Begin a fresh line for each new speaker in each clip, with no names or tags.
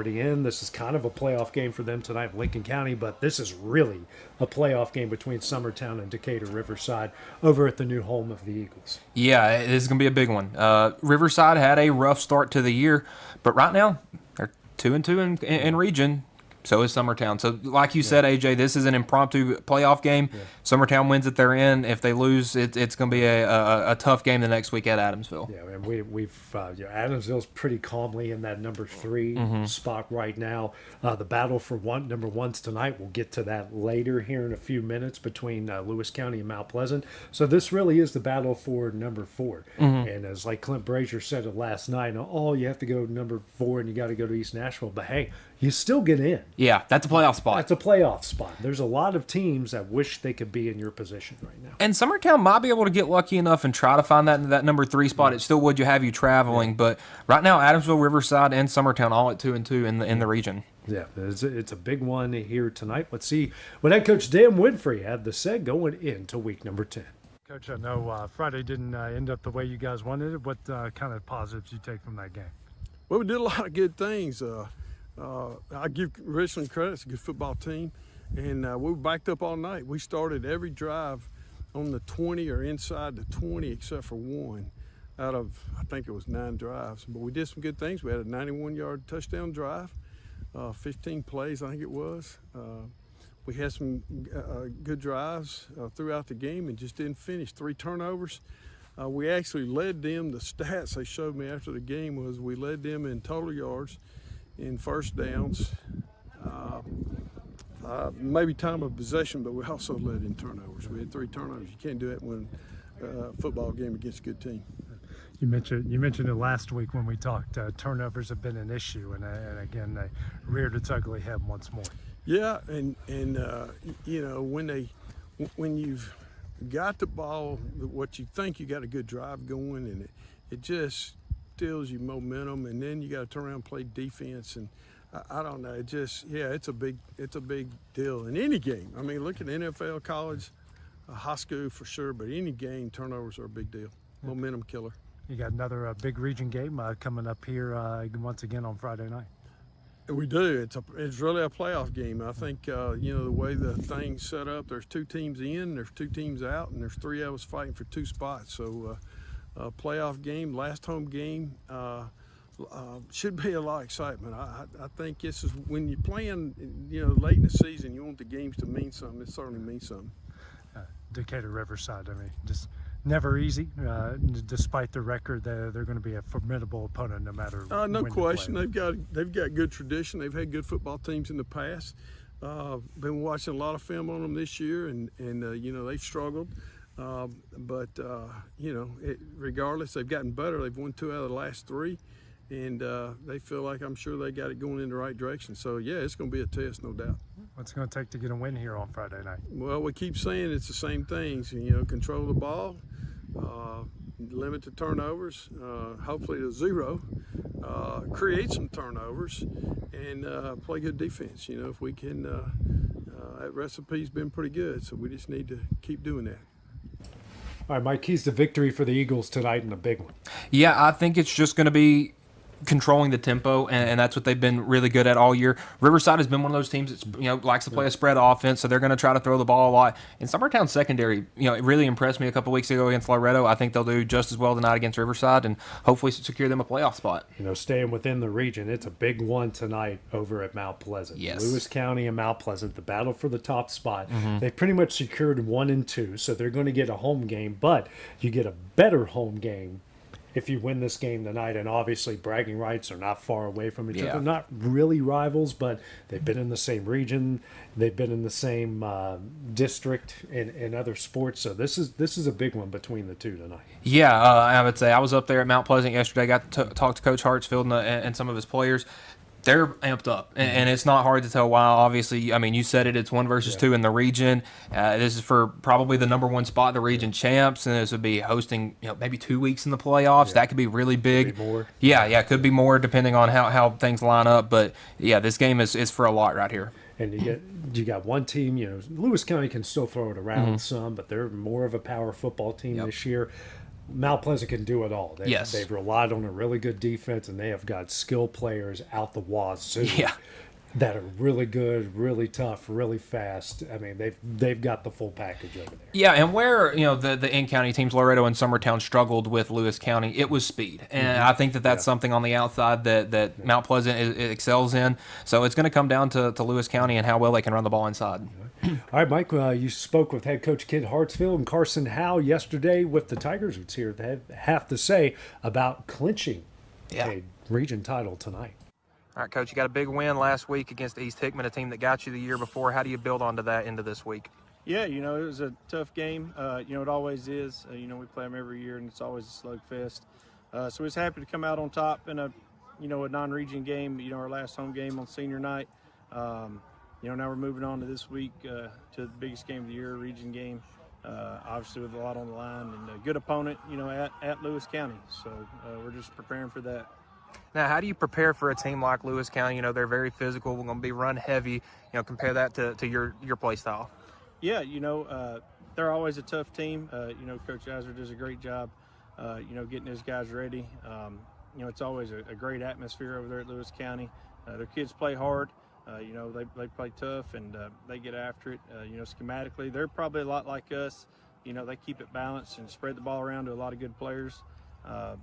already in. This is kind of a playoff game for them tonight in Lincoln County, but this is really a playoff game between Summertown and Decatur Riverside over at the new home of the Eagles.
Yeah, it is going to be a big one. Riverside had a rough start to the year, but right now they're 2-2 in region. So is Summertown. So like you said, AJ, this is an impromptu playoff game. Yeah. Summertown wins it, they're in. If they lose, it's going to be a tough game the next we've at Adamsville.
Yeah, and we've Adamsville's pretty calmly in that number 3 spot right now. The battle for number one's tonight. We'll get to that later here in a few minutes between Lewis County and Mount Pleasant. So this really is the battle for number 4. And as like Clint Brazier said it last night, you have to go to number 4 and you got to go to East Nashville. But hey, you still get in.
Yeah, that's a playoff spot.
That's a playoff spot. There's a lot of teams that wish they could be in your position right now.
And Summertown might be able to get lucky enough and try to find that number 3 spot. It still would have you traveling, but right now Adamsville, Riverside, and Summertown all at 2-2 in the region.
Yeah, it's a big one here tonight. Let's see what head coach Dan Winfrey had to say going into week number 10. Coach, I know Friday didn't end up the way you guys wanted it. What kind of positives you take from that game?
Well, we did a lot of good things. I give Richland credit. It's a good football team. And we were backed up all night. We started every drive on the 20 or inside the 20 except for one out of, I think it was 9 drives. But we did some good things. We had a 91-yard touchdown drive, 15 plays, I think it was. We had some good drives throughout the game and just didn't finish. 3 turnovers. We actually led them. The stats they showed me after the game was we led them in total yards, in first downs, maybe time of possession, but we also led in turnovers. We had 3 turnovers. You can't do that when a football game against a good team.
You mentioned it last week when we talked. Turnovers have been an issue, and again, they reared its ugly head once more.
Yeah, and when you've got the ball, what you think you got a good drive going, and it just steals you momentum, and then you got to turn around and play defense, and I don't know. It's a big deal in any game. I mean, look at NFL, college, high school for sure, but any game, turnovers are a big deal. Momentum killer.
You got another big region game coming up here once again on Friday night.
We do. It's really a playoff game. I think the way the thing's set up. There's 2 teams in, there's 2 teams out, and there's 3 of us fighting for 2 spots. So. Playoff game, last home game, should be a lot of excitement. I think this is when you're playing, late in the season, you want the games to mean something. It certainly means something.
Decatur Riverside, I mean, just never easy. Despite the record, they're going to be a formidable opponent no matter.
No question, they've got good tradition. They've had good football teams in the past. Been watching a lot of film on them this year, and they've struggled. Regardless, they've gotten better. They've won 2 out of the last 3, and they feel like I'm sure they got it going in the right direction. So, yeah, it's going to be a test, no doubt.
What's it going to take to get a win here on Friday night?
Well, we keep saying it's the same things. Control the ball, limit the turnovers, hopefully to 0, create some turnovers, and play good defense. If we can, that recipe's been pretty good, so we just need to keep doing that.
All right, Mike, keys to victory for the Eagles tonight and a big one.
Yeah, I think it's just going to be controlling the tempo, and that's what they've been really good at all year. Riverside has been one of those teams that likes to play a spread offense, so they're going to try to throw the ball a lot. And Summertown secondary, it really impressed me a couple weeks ago against Loretto. I think they'll do just as well tonight against Riverside and hopefully secure them a playoff spot.
Staying within the region, it's a big one tonight over at Mount Pleasant.
Yes.
Lewis County and Mount Pleasant, the battle for the top spot. They pretty much secured 1 and 2, so they're going to get a home game, but you get a better home game if you win this game tonight. And obviously bragging rights are not far away from each other. Not really rivals, but they've been in the same region. They've been in the same district in other sports. So this is a big one between the 2 tonight.
Yeah, I would say I was up there at Mount Pleasant yesterday. Got to talk to Coach Hartsfield and some of his players. They're amped up, and it's not hard to tell why. Obviously, I mean, you said it. It's 1 versus 2 in the region. This is for probably the number 1 spot, the region champs, and this would be hosting, maybe 2 weeks in the playoffs. Yeah. That could be really big.
Could be more.
Yeah, could be more depending on how things line up. But yeah, this game is for a lot right here.
And you got one team. Lewis County can still throw it around some, but they're more of a power football team this year. Mount Pleasant can do it all.
Yes.
They've relied on a really good defense, and they have got skilled players out the wazoo
Yeah.
that are really good, really tough, really fast. I mean, they've got the full package over there.
Yeah, and where the in-county teams, Loretto and Summertown, struggled with Lewis County, it was speed, and I think that's something on the outside that Mount Pleasant excels in. So it's going to come down to Lewis County and how well they can run the ball inside.
All right, Mike, you spoke with head coach Kid Hartsfield and Carson Howe yesterday with the Tigers. Let's hear what they have to say about clinching a region title tonight.
All right, Coach, you got a big win last week against East Hickman, a team that got you the year before. How do you build onto that into this week?
Yeah, it was a tough game. It always is. We play them every year, and it's always a slugfest. So we was happy to come out on top in a non-region game, our last home game on senior night. Now we're moving on to this week to the biggest game of the year, region game. Obviously with a lot on the line and a good opponent, at Lewis County. So we're just preparing for that.
Now, how do you prepare for a team like Lewis County? They're very physical. We're going to be run heavy. Compare that to your play style.
Yeah, they're always a tough team. Coach Azar does a great job, getting his guys ready. It's always a great atmosphere over there at Lewis County. Their kids play hard. They play tough and they get after it. Schematically, they're probably a lot like us. They keep it balanced and spread the ball around to a lot of good players. But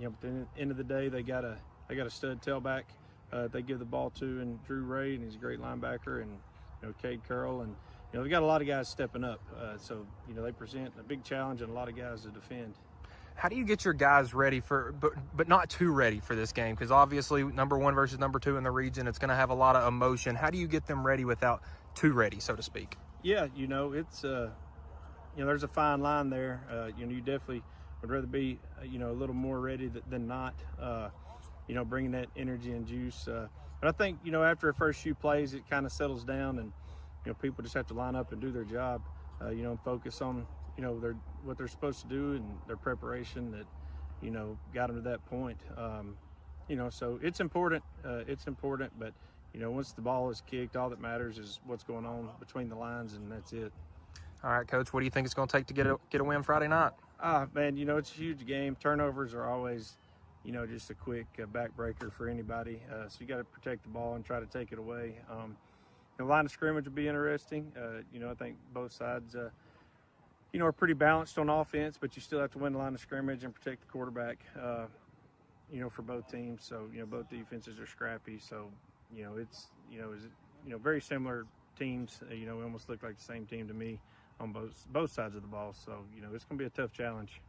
at the end of the day, they got a stud tailback. They give the ball to and Drew Ray, and he's a great linebacker, and Cade Curl, and they got a lot of guys stepping up. So they present a big challenge and a lot of guys to defend.
How do you get your guys ready but not too ready for this game? Because obviously number 1 versus number 2 in the region, it's going to have a lot of emotion. How do you get them ready without too ready, so to speak?
Yeah, it's there's a fine line there. You definitely would rather be a little more ready than not. Bringing that energy and juice. But I think after the first few plays, it kind of settles down, and people just have to line up and do their job. And focus on what they're supposed to do and their preparation that got them to that point. So it's important. But once the ball is kicked, all that matters is what's going on between the lines, and that's it.
All right, Coach, what do you think it's going to take to get a win Friday night?
Man, it's a huge game. Turnovers are always, just a quick backbreaker for anybody. So you got to protect the ball and try to take it away. The line of scrimmage will be interesting. I think both sides, are pretty balanced on offense, but you still have to win the line of scrimmage and protect the quarterback, for both teams. So, both defenses are scrappy. So, it's, very similar teams. Almost look like the same team to me on both sides of the ball. So, it's going to be a tough challenge.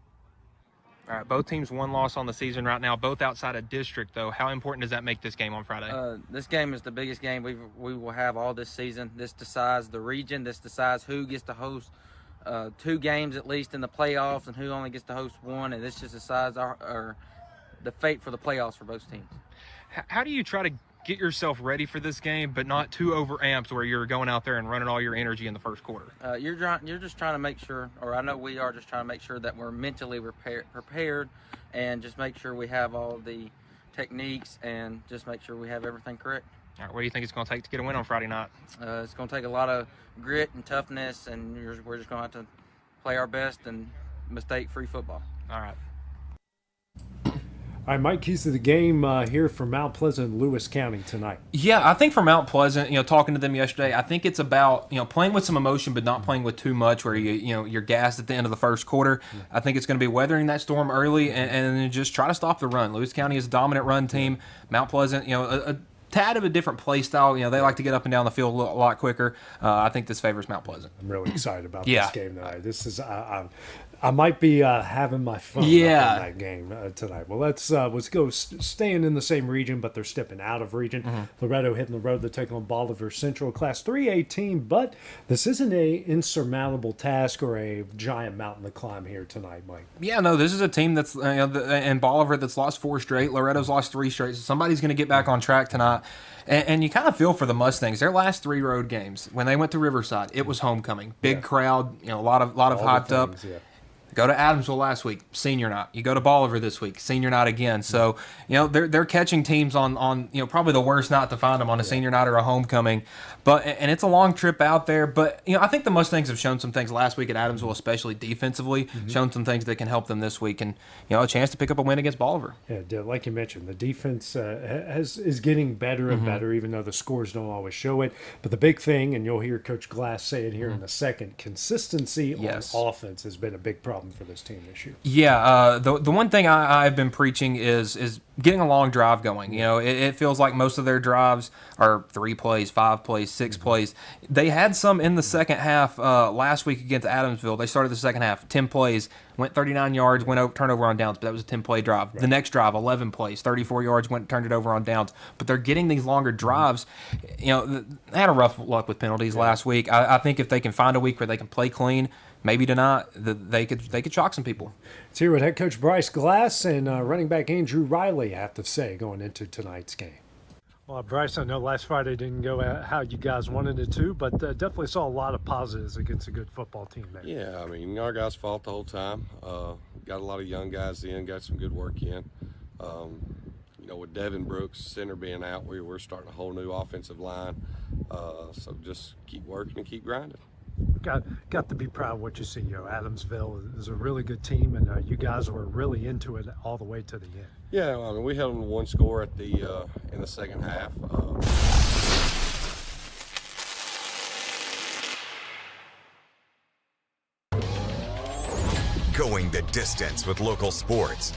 All right, both teams 1 loss on the season right now, both outside of district, though. How important does that make this game on Friday?
This game is the biggest game we will have all this season. This decides the region. This decides who gets to host 2 games at least in the playoffs and who only gets to host 1, and this just decides the fate for the playoffs for both teams.
How do you try to get yourself ready for this game, but not too overamped where you're going out there and running all your energy in the first quarter?
You're just trying to make sure, or I know we are just trying to make sure that we're mentally prepared and just make sure we have all the techniques and just make sure we have everything correct.
All right, what do you think it's going to take to get a win on Friday night?
It's going to take a lot of grit and toughness, and we're just going to have to play our best and mistake-free football.
All right.
All right, Mike, keys to the game here for Mount Pleasant, Lewis County tonight.
Yeah, I think for Mount Pleasant, talking to them yesterday, I think it's about, playing with some emotion but not playing with too much where you're gassed at the end of the first quarter. I think it's going to be weathering that storm early and then just try to stop the run. Lewis County is a dominant run team. Mount Pleasant, a tad of a different play style. They like to get up and down the field a lot quicker. I think this favors Mount Pleasant.
I'm really excited about this game tonight. This is I might be having my fun up in that game tonight. Well, let's go staying in the same region, but they're stepping out of region. Loretto hitting the road to take on Bolivar Central, Class 3A team, but this isn't a insurmountable task or a giant mountain to climb here tonight, Mike.
Yeah, no, this is a team that's in Bolivar that's lost 4 straight. Loretto's lost 3 straight, so somebody's going to get back on track tonight. And you kind of feel for the Mustangs. Their last 3 road games, when they went to Riverside, it was homecoming. Big crowd, a lot of hyped up.
Yeah.
Go to Adamsville last week, senior night. You go to Bolivar this week, senior night again. So, they're catching teams on probably the worst night to find them on a senior night or a homecoming. And it's a long trip out there. But, I think the Mustangs have shown some things last week at Adamsville, especially defensively, shown some things that can help them this week. And, a chance to pick up a win against Bolivar.
Yeah, like you mentioned, the defense is getting better and better, even though the scores don't always show it. But the big thing, and you'll hear Coach Glass say it here in a second, consistency on offense has been a big problem for this team this year.
Yeah, the one thing I've been preaching is getting a long drive going. It feels like most of their drives are 3 plays, 5 plays, 6 plays. They had some in the second half last week against Adamsville. They started the second half, 10 plays, went 39 yards, turned over on downs, but that was a 10-play drive. Right. The next drive, 11 plays, 34 yards, turned it over on downs. But they're getting these longer drives. They had a rough luck with penalties last week. I think if they can find a week where they can play clean, maybe tonight they could shock some people.
Let's hear what head coach Bryce Glass and running back Andrew Riley have to say going into tonight's game. Well, Bryce, I know last Friday didn't go how you guys wanted it to, but definitely saw a lot of positives against a good football team there.
Yeah, I mean, our guys fought the whole time. Got a lot of young guys in, got some good work in. With Devin Brooks, center being out, we're starting a whole new offensive line. So just keep working and keep grinding.
Got to be proud of what you see. Adamsville is a really good team, and you guys were really into it all the way to the end.
Yeah, I mean, we held them to one score at the in the second half.
Going the distance with local sports.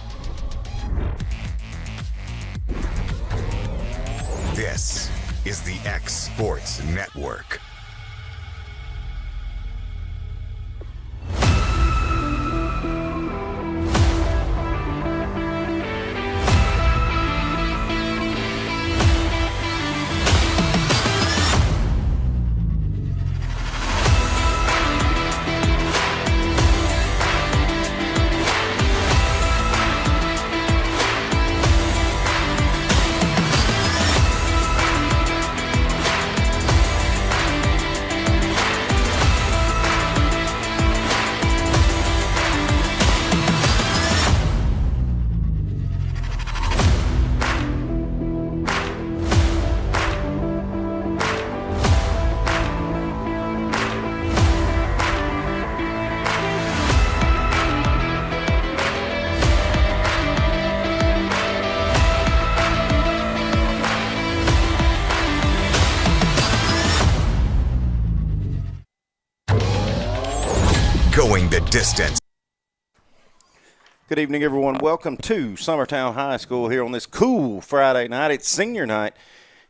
This is the X Sports Network. Going the distance.
Good evening, everyone. Welcome to Summertown High School here on this cool Friday night. It's senior night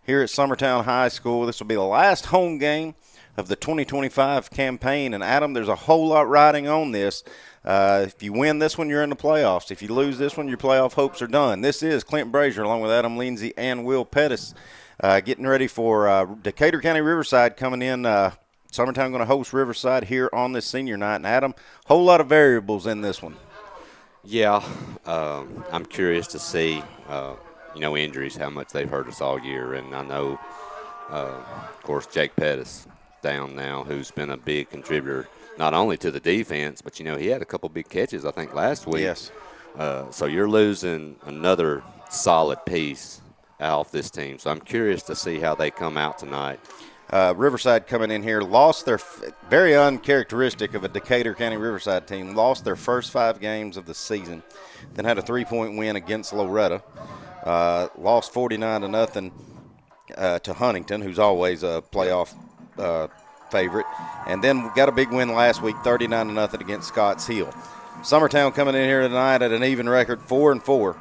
here at Summertown High School. This will be the last home game of the 2025 campaign. And, Adam, there's a whole lot riding on this. If you win this one, you're in the playoffs. If you lose this one, your playoff hopes are done. This is Clint Brazier along with Adam Lindsay and Will Pettis getting ready for Decatur County Riverside coming in. Summertown going to host Riverside here on this senior night. And, Adam, whole lot of variables in this one.
Yeah, I'm curious to see, injuries, how much they've hurt us all year. And I know, of course, Jake Pettis down now, who's been a big contributor not only to the defense, but, he had a couple big catches, I think, last week.
Yes.
So you're losing another solid piece off this team. So I'm curious to see how they come out tonight.
Riverside coming in here, lost their very uncharacteristic of a Decatur County Riverside team, lost their first 5 games of the season, then had a 3-point win against Loretta, lost 49-0 to Huntington, who's always a playoff favorite, and then got a big win last week, 39-0 against Scotts Hill. Summertown coming in here tonight at an even record, 4-4.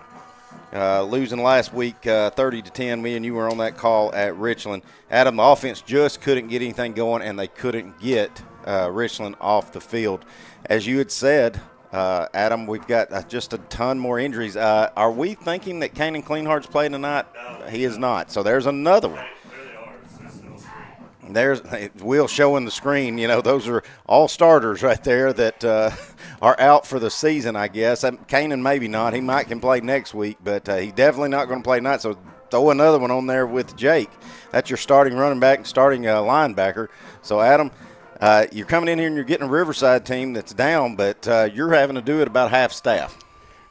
Losing last week 30-10. Me and you were on that call at Richland. Adam, the offense just couldn't get anything going, and they couldn't get Richland off the field. As you had said, Adam, we've got just a ton more injuries. Are we thinking that Kanan Cleanheart's playing tonight? No, he is not. So there's another one. There's Will showing the screen. Those are all starters right there that are out for the season, I guess. Kanan maybe not. He can play next week, but he's definitely not going to play tonight. So throw another one on there with Jake. That's your starting running back and starting linebacker. So, Adam, You're coming in here and you're getting a Riverside team that's down, but you're having to do it about half staff.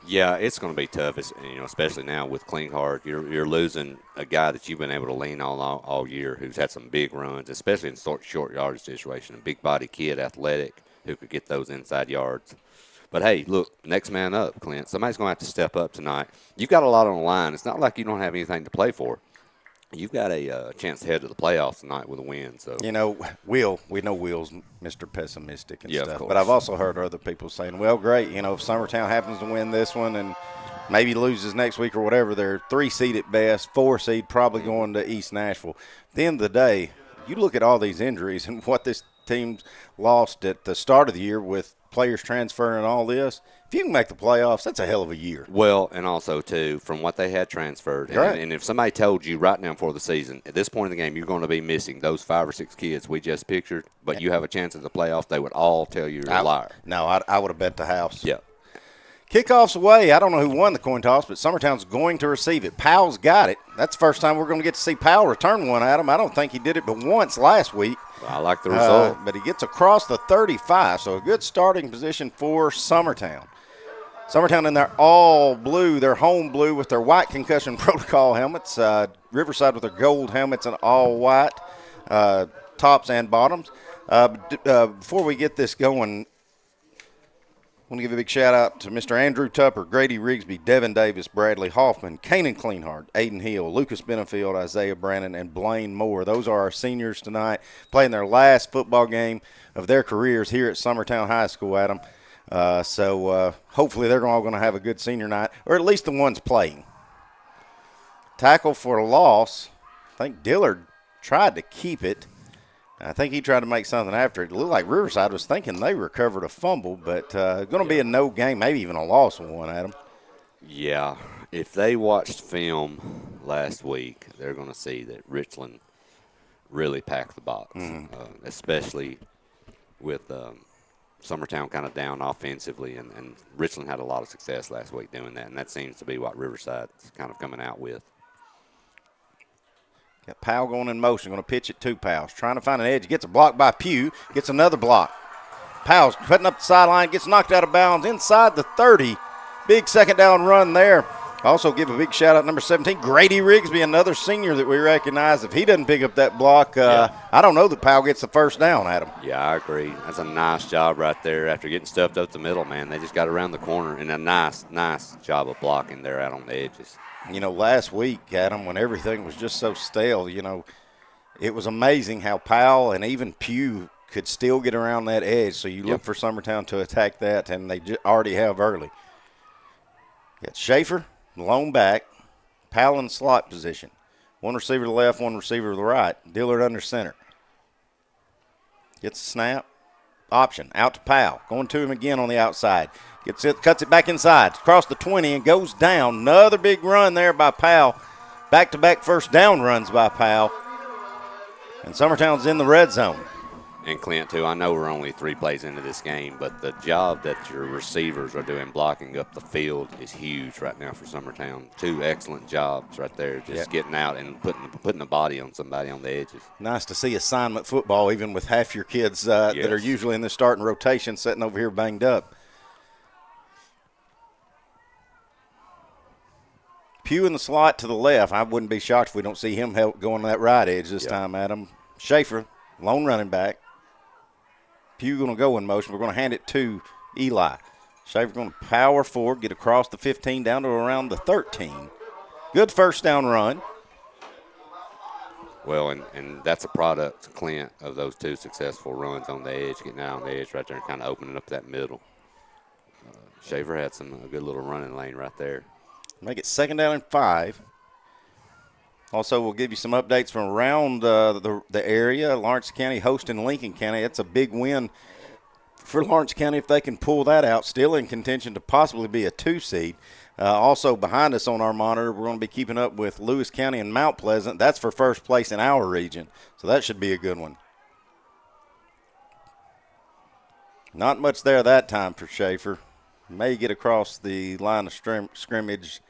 Yeah, it's going to be tough, especially now with Klinghardt. You're losing a guy that you've been able to lean on all year, who's had some big runs, especially in short yardage situation. A big body kid, athletic, who could get those inside yards. But hey, look, next man up, Clint. Somebody's going to have to step up tonight. You've got a lot on the line. It's not like you don't have anything to play for. You've got a chance to head to the playoffs tonight with a win. So
we know Will's Mr. Pessimistic and
Yeah,
stuff.
of
But I've
course.
also heard other people saying, well, great, if Summertown happens to win this one and maybe loses next week or whatever, they're 3 seed at best, 4 seed probably going to East Nashville. At the end of the day, you look at all these injuries and what this team's lost at the start of the year with players transferring and all this. If you can make the playoffs, that's a hell of a year.
Well, and also, too, from what they had transferred,
Right.
and if somebody told you right now before the season, at this point in the game, you're going to be missing those 5 or 6 kids we just pictured, but you have a chance at the playoffs, they would all tell you you're a liar.
No, I would have bet the house.
Yeah.
Kickoff's away. I don't know who won the coin toss, but Summertown's going to receive it. Powell's got it. That's the first time we're going to get to see Powell return one at him. I don't think he did it but once last week.
I like the result.
But he gets across the 35, so a good starting position for Summertown. Summertown in their all blue, their home blue with their white concussion protocol helmets. Riverside with their gold helmets and all white tops and bottoms. Before we get this going, I want to give a big shout-out to Mr. Andrew Tupper, Grady Rigsby, Devin Davis, Bradley Hoffman, Kanan Kleinhardt, Aiden Hill, Lucas Benefield, Isaiah Brannon, and Blaine Moore. Those are our seniors tonight, playing their last football game of their careers here at Summertown High School, Adam. So hopefully they're all going to have a good senior night, or at least the ones playing. Tackle for a loss. I think Dillard tried to keep it. I think he tried to make something after it. It looked like Riverside was thinking they recovered a fumble, but going to be a no game, maybe even a loss of one, Adam.
Yeah. If they watched film last week, they're going to see that Richland really packed the box, especially with Summertown kind of down offensively, and Richland had a lot of success last week doing that, and that seems to be what Riverside's kind of coming out with.
Got Powell going in motion, going to pitch it to Powell. Trying to find an edge. Gets a block by Pugh. Gets another block. Powell's cutting up the sideline. Gets knocked out of bounds inside the 30. Big second down run there. Also give a big shout-out, number 17, Grady Rigsby, another senior that we recognize. If he doesn't pick up that block, I don't know that Powell gets the first down, Adam.
Yeah, I agree. That's a nice job right there. After getting stuffed up the middle, man, they just got around the corner, and a nice job of blocking there out on the edges.
Last week, Adam, when everything was just so stale, it was amazing how Powell and even Pugh could still get around that edge. So you look for Summertown to attack that, and they already have early. Got Schaefer, lone back, Powell in slot position. One receiver to the left, one receiver to the right. Dillard under center. Gets a snap. Option, out to Powell. Going to him again on the outside. Gets it, cuts it back inside, across the 20 and goes down. Another big run there by Powell. Back-to-back first down runs by Powell. And Summertown's in the red zone.
And Clint, too, I know we're only 3 plays into this game, but the job that your receivers are doing blocking up the field is huge right now for Summertown. 2 excellent jobs right there, just getting out and putting the body on somebody on the edges.
Nice to see assignment football, even with half your kids that are usually in the starting rotation sitting over here banged up. Pugh in the slot to the left. I wouldn't be shocked if we don't see him going to that right edge this time, Adam. Schaefer, lone running back. Pugh going to go in motion. We're going to hand it to Eli. Schaefer going to power forward, get across the 15 down to around the 13. Good first down run.
Well, and that's a product, Clint, of those 2 successful runs on the edge, getting out on the edge right there and kind of opening up that middle. Schaefer had a good little running lane right there.
Make it 2nd down and 5. Also, we'll give you some updates from around the area. Lawrence County hosting Lincoln County. That's a big win for Lawrence County if they can pull that out. Still in contention to possibly be a 2 seed. Also, behind us on our monitor, we're going to be keeping up with Lewis County and Mount Pleasant. That's for first place in our region, so that should be a good one. Not much there that time for Schaefer. May get across the line of scrimmage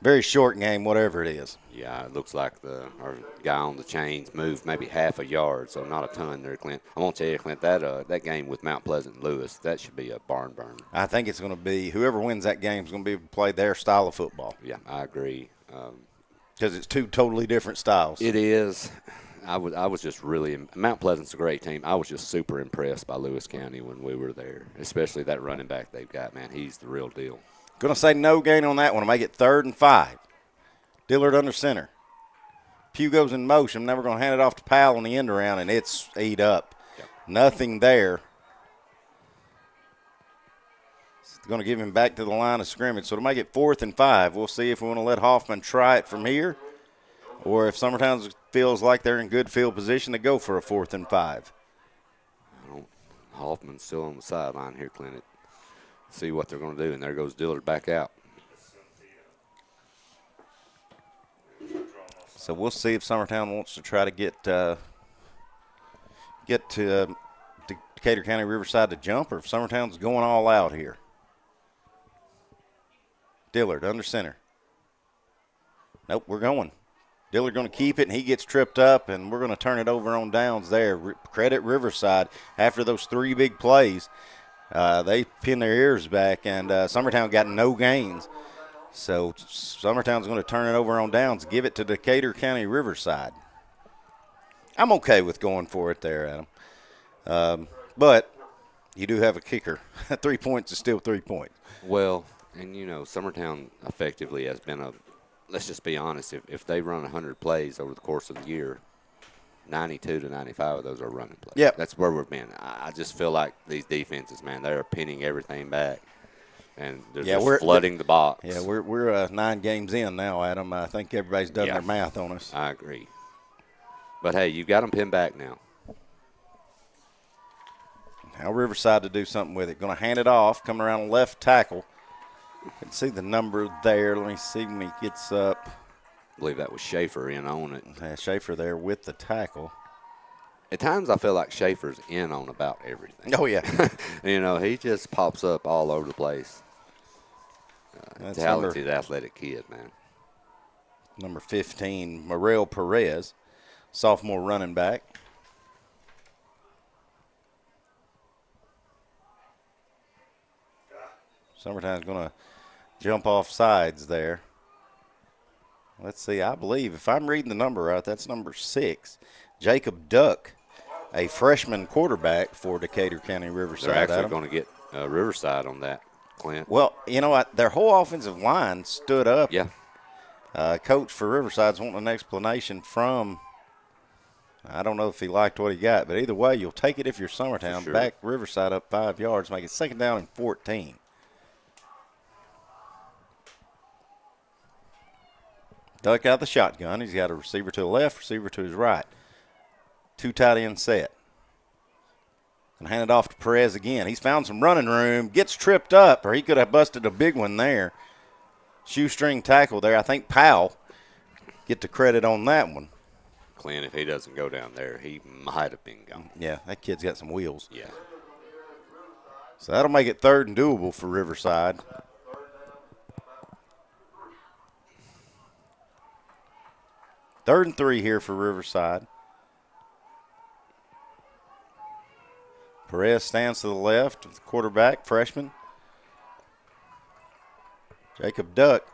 Very short game, whatever it is.
Yeah, it looks like our guy on the chains moved maybe half a yard, so not a ton there, Clint. I won't tell you, Clint, that game with Mount Pleasant and Lewis, that should be a barn burner.
I think it's going to be whoever wins that game is going to be able to play their style of football.
Yeah, I agree.
Because it's two totally different styles.
It is. I was just really – Mount Pleasant's a great team. I was just super impressed by Lewis County when we were there, especially that running back they've got, man. He's the real deal.
Going to say no gain on that one. Make it 3rd and 5. Dillard under center. Pugh goes in motion. Now we're going to hand it off to Powell on the end around, and it's eat up.
Yep.
Nothing there. It's going to give him back to the line of scrimmage. So to make it 4th and 5, we'll see if we want to let Hoffman try it from here or if Summertown feels like they're in good field position to go for a 4th and 5.
Hoffman's still on the sideline here, Clint. See what they're going to do, and there goes Dillard back out.
So we'll see if Summertown wants to try to get to Decatur County Riverside to jump, or if Summertown's going all out here. Dillard under center. Nope, we're going. Dillard going to keep it, and he gets tripped up, and we're going to turn it over on downs there. Credit Riverside after those 3 big plays. They pinned their ears back, and Summertown got no gains. So Summertown's going to turn it over on downs, give it to Decatur County Riverside. I'm okay with going for it there, Adam. But you do have a kicker. 3 points is still 3 points.
Well, and, Summertown effectively has been let's just be honest, if they run 100 plays over the course of the year, 92 to 95 of those are running plays.
Yep.
That's where we've been. I just feel like these defenses, man, they're pinning everything back. And they're just flooding the box.
Yeah, we're 9 games in now, Adam. I think everybody's done their math on us.
I agree. But, hey, you've got them pinned back now.
Now Riverside to do something with it. Going to hand it off, coming around left tackle. You can see the number there. Let me see when he gets up.
I believe that was Schaefer in on it.
Yeah, Schaefer there with the tackle.
At times I feel like Schaefer's in on about everything.
Oh, yeah.
He just pops up all over the place. Talented, athletic kid, man.
Number 15, Morel Perez, sophomore running back. Summertown's going to jump off sides there. Let's see, I believe, if I'm reading the number right, that's number 6, Jacob Duck, a freshman quarterback for Decatur County Riverside.
They're actually going to get Riverside on that, Clint.
Well, you know what? Their whole offensive line stood up.
Yeah.
Coach for Riverside's wanting an explanation from, I don't know if he liked what he got, but either way, you'll take it if you're Summertown.
Sure.
Back Riverside up 5 yards, make it 2nd down and 14. Duck out the shotgun. He's got a receiver to the left, receiver to his right. 2 tight end set. And hand it off to Perez again. He's found some running room, gets tripped up, or he could have busted a big one there. Shoestring tackle there. I think Powell get the credit on that one.
Clint, if he doesn't go down there, he might have been gone.
Yeah, that kid's got some wheels.
Yeah.
So that'll make it 3rd and doable for Riverside. Third and 3 here for Riverside. Perez stands to the left of the quarterback, freshman. Jacob Duck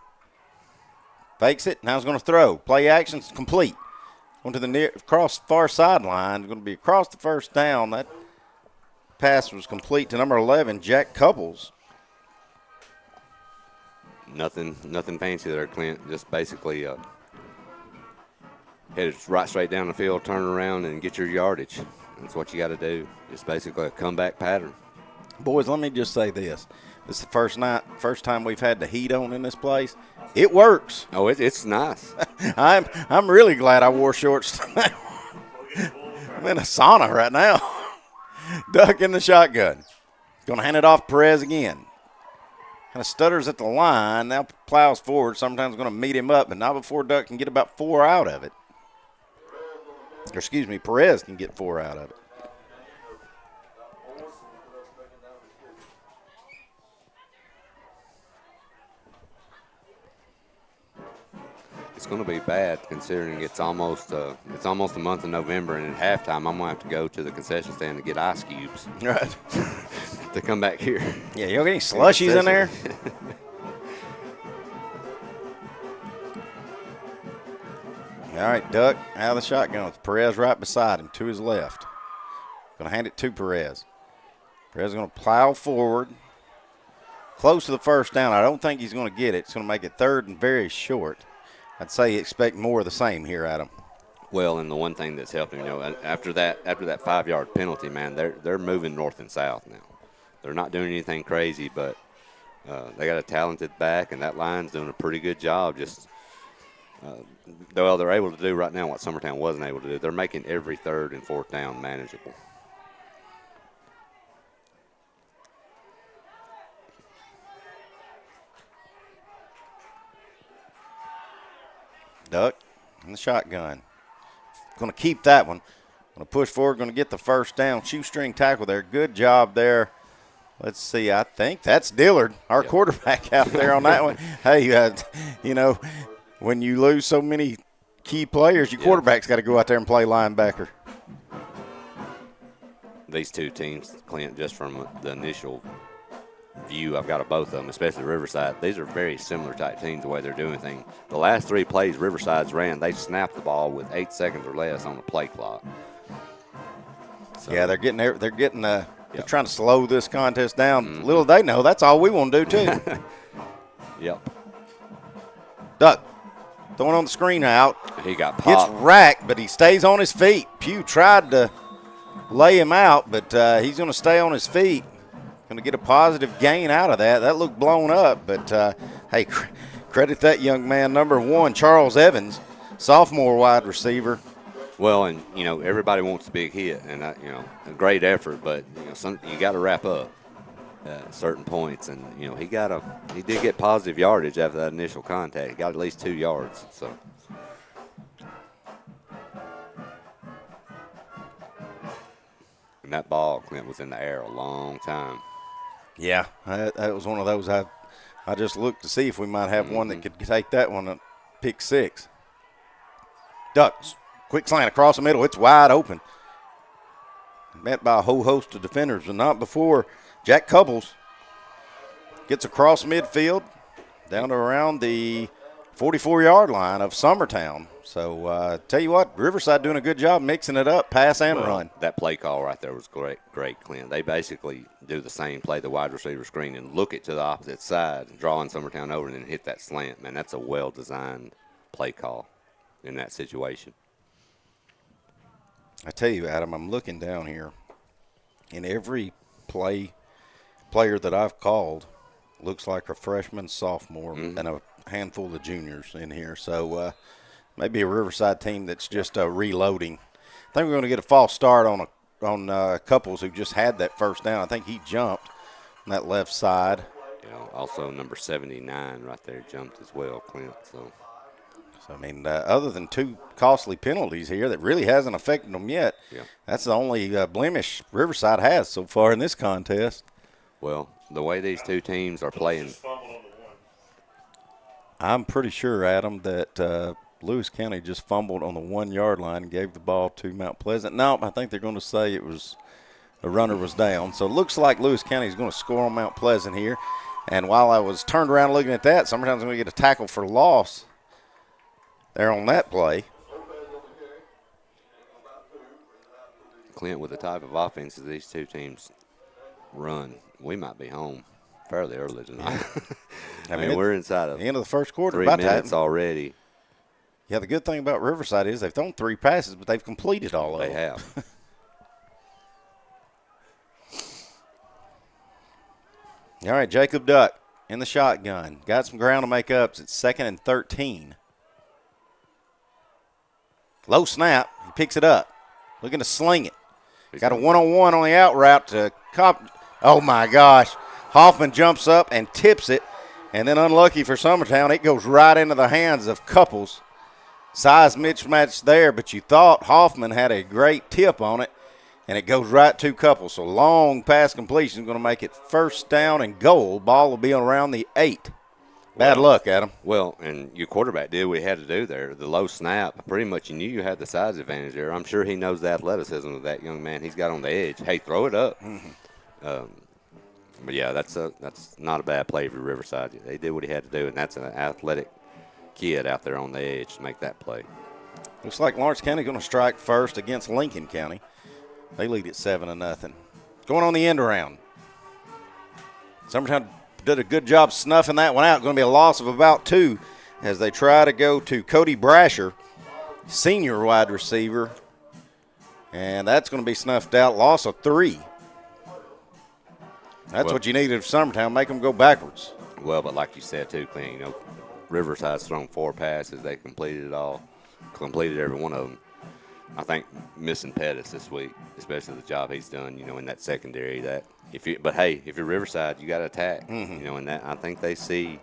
fakes it. Now he's going to throw. Play action's complete. Going to the across far sideline. Going to be across the first down. That pass was complete to number 11, Jack Couples.
Nothing fancy there, Clint. Just basically head right straight down the field, turn around, and get your yardage. That's what you got to do. Just basically a comeback pattern.
Boys, let me just say this. This is the first time we've had the heat on in this place. It works.
Oh, it's nice.
I'm really glad I wore shorts tonight. I'm in a sauna right now. Duck in the shotgun. Going to hand it off Perez again. Kind of stutters at the line. Now plows forward. Sometimes going to meet him up, but not before Duck can get about 4 out of it. Or excuse me, Perez can get 4 out of it.
it's going to be bad considering it's almost a month of November, and at halftime I'm going to have to go to the concession stand to get ice cubes.
Right.
To come back here.
Yeah, you don't get any slushies in there? All right, Duck out of the shotgun with Perez right beside him to his left. Going to hand it to Perez. Perez is going to plow forward. Close to the first down. I don't think he's going to get it. It's going to make it third and very short. I'd say expect more of the same here, Adam.
Well, and the one thing that's helping, after that 5-yard penalty, man, they're moving north and south now. They're not doing anything crazy, but they got a talented back, and that line's doing a pretty good job. Just they're able to do right now what Summertown wasn't able to do. They're making every third and fourth down manageable.
Duck in the shotgun. Going to keep that one. Going to push forward, going to get the first down. Shoestring tackle there. Good job there. Let's see. I think that's Dillard, our quarterback out there on that one. Hey, when you lose so many key players, your quarterback's got to go out there and play linebacker.
These two teams, Clint, just from the initial view I've got of both of them, especially Riverside, these are very similar type teams the way they're doing things. The last 3 plays Riverside's ran, they snapped the ball with 8 seconds or less on the play clock. So,
yeah, they're trying to slow this contest down. Mm-hmm. Little they know, that's all we want to do too.
Yep.
Duck throwing on the screen out.
He got popped.
Gets racked, but he stays on his feet. Pugh tried to lay him out, but he's going to stay on his feet. Going to get a positive gain out of that. That looked blown up, but hey, credit that young man, number 1, Charles Evans, sophomore wide receiver.
Well, and everybody wants a big hit, and a great effort, but you got to wrap up at certain points, and he did get positive yardage after that initial contact. He got at least 2 yards. So. And that ball, Clint, was in the air a long time.
Yeah, that was one of those I just looked to see if we might have one that could take that one and pick 6. Ducks, quick slant across the middle. It's wide open. Met by a whole host of defenders, but not before Jack Couples gets across midfield down to around the 44-yard line of Summertown. So, tell you what, Riverside doing a good job mixing it up, pass and run.
That play call right there was great, Clint. They basically do the same play, the wide receiver screen, and look it to the opposite side, drawing Summertown over, and then hit that slant. Man, that's a well-designed play call in that situation.
I tell you, Adam, I'm looking down here, and every player that I've called looks like a freshman, sophomore, and a handful of juniors in here. So, maybe a Riverside team that's just reloading. I think we're going to get a false start on Couples who just had that first down. I think he jumped on that left side.
Also number 79 right there jumped as well, Clint. So
I mean, other than 2 costly penalties here that really hasn't affected them yet, that's the only blemish Riverside has so far in this contest.
Well, the way these two teams are playing,
I'm pretty sure, Adam, that Lewis County just fumbled on the 1-yard line and gave the ball to Mount Pleasant. No, I think they're going to say it was a runner was down. So it looks like Lewis County is going to score on Mount Pleasant here. And while I was turned around looking at that, Summertown's going to get a tackle for loss there on that play.
Clint, with the type of offenses these two teams run, we might be home fairly early tonight. I mean, we're inside of
the end of the first quarter.
3 minutes already.
Yeah, the good thing about Riverside is they've thrown 3 passes, but they've completed all of them.
They have.
All right, Jacob Duck in the shotgun. Got some ground to make up. It's 2nd and 13. Low snap. He picks it up. Looking to sling it. Got a one-on-one on the out route to Cop. Oh, my gosh. Hoffman jumps up and tips it. And then unlucky for Summertown, it goes right into the hands of Couples. Size mismatch there, but you thought Hoffman had a great tip on it, and it goes right to Couples. So long pass completion is going to make it 1st down and goal. Ball will be around the 8 Bad luck, Adam.
Well, and your quarterback did what he had to do there. The low snap, pretty much you knew you had the size advantage there. I'm sure he knows the athleticism of that young man he's got on the edge. Hey, throw it up. But, yeah, that's not a bad play for Riverside. They did what he had to do, and that's an athletic kid out there on the edge to make that play.
Looks like Lawrence County going to strike first against Lincoln County. They lead at 7-0. Going on the end around. Summertown did a good job snuffing that one out. Going to be a loss of about 2 as they try to go to Cody Brasher, senior wide receiver. And that's going to be snuffed out. Loss of 3. That's what you needed of Summertown, make them go backwards.
Well, but like you said, too, Clint, Riverside's thrown 4 passes. They completed every one of them. I think missing Pettis this week, especially the job he's done, in that secondary. But hey, if you're Riverside, you got to attack. And that I think they see.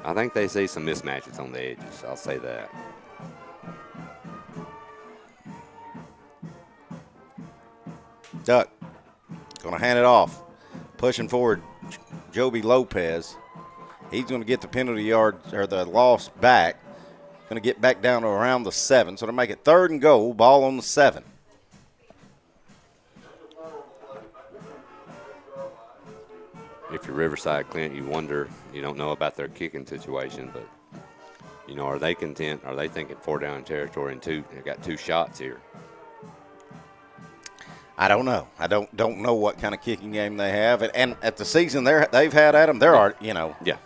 I think they see some mismatches on the edges. I'll say that.
Duck going to hand it off, pushing forward. Joby Lopez. He's going to get the penalty yard or the loss back. Going to get back down to around the 7. So to make it 3rd and goal, ball on the 7.
If you're Riverside, Clint, you wonder, you don't know about their kicking situation, but, are they content? Are they thinking 4 down territory and 2? They've got 2 shots here.
I don't know. I don't know what kind of kicking game they have. And at the season they've had, Adam, there are,
Yeah.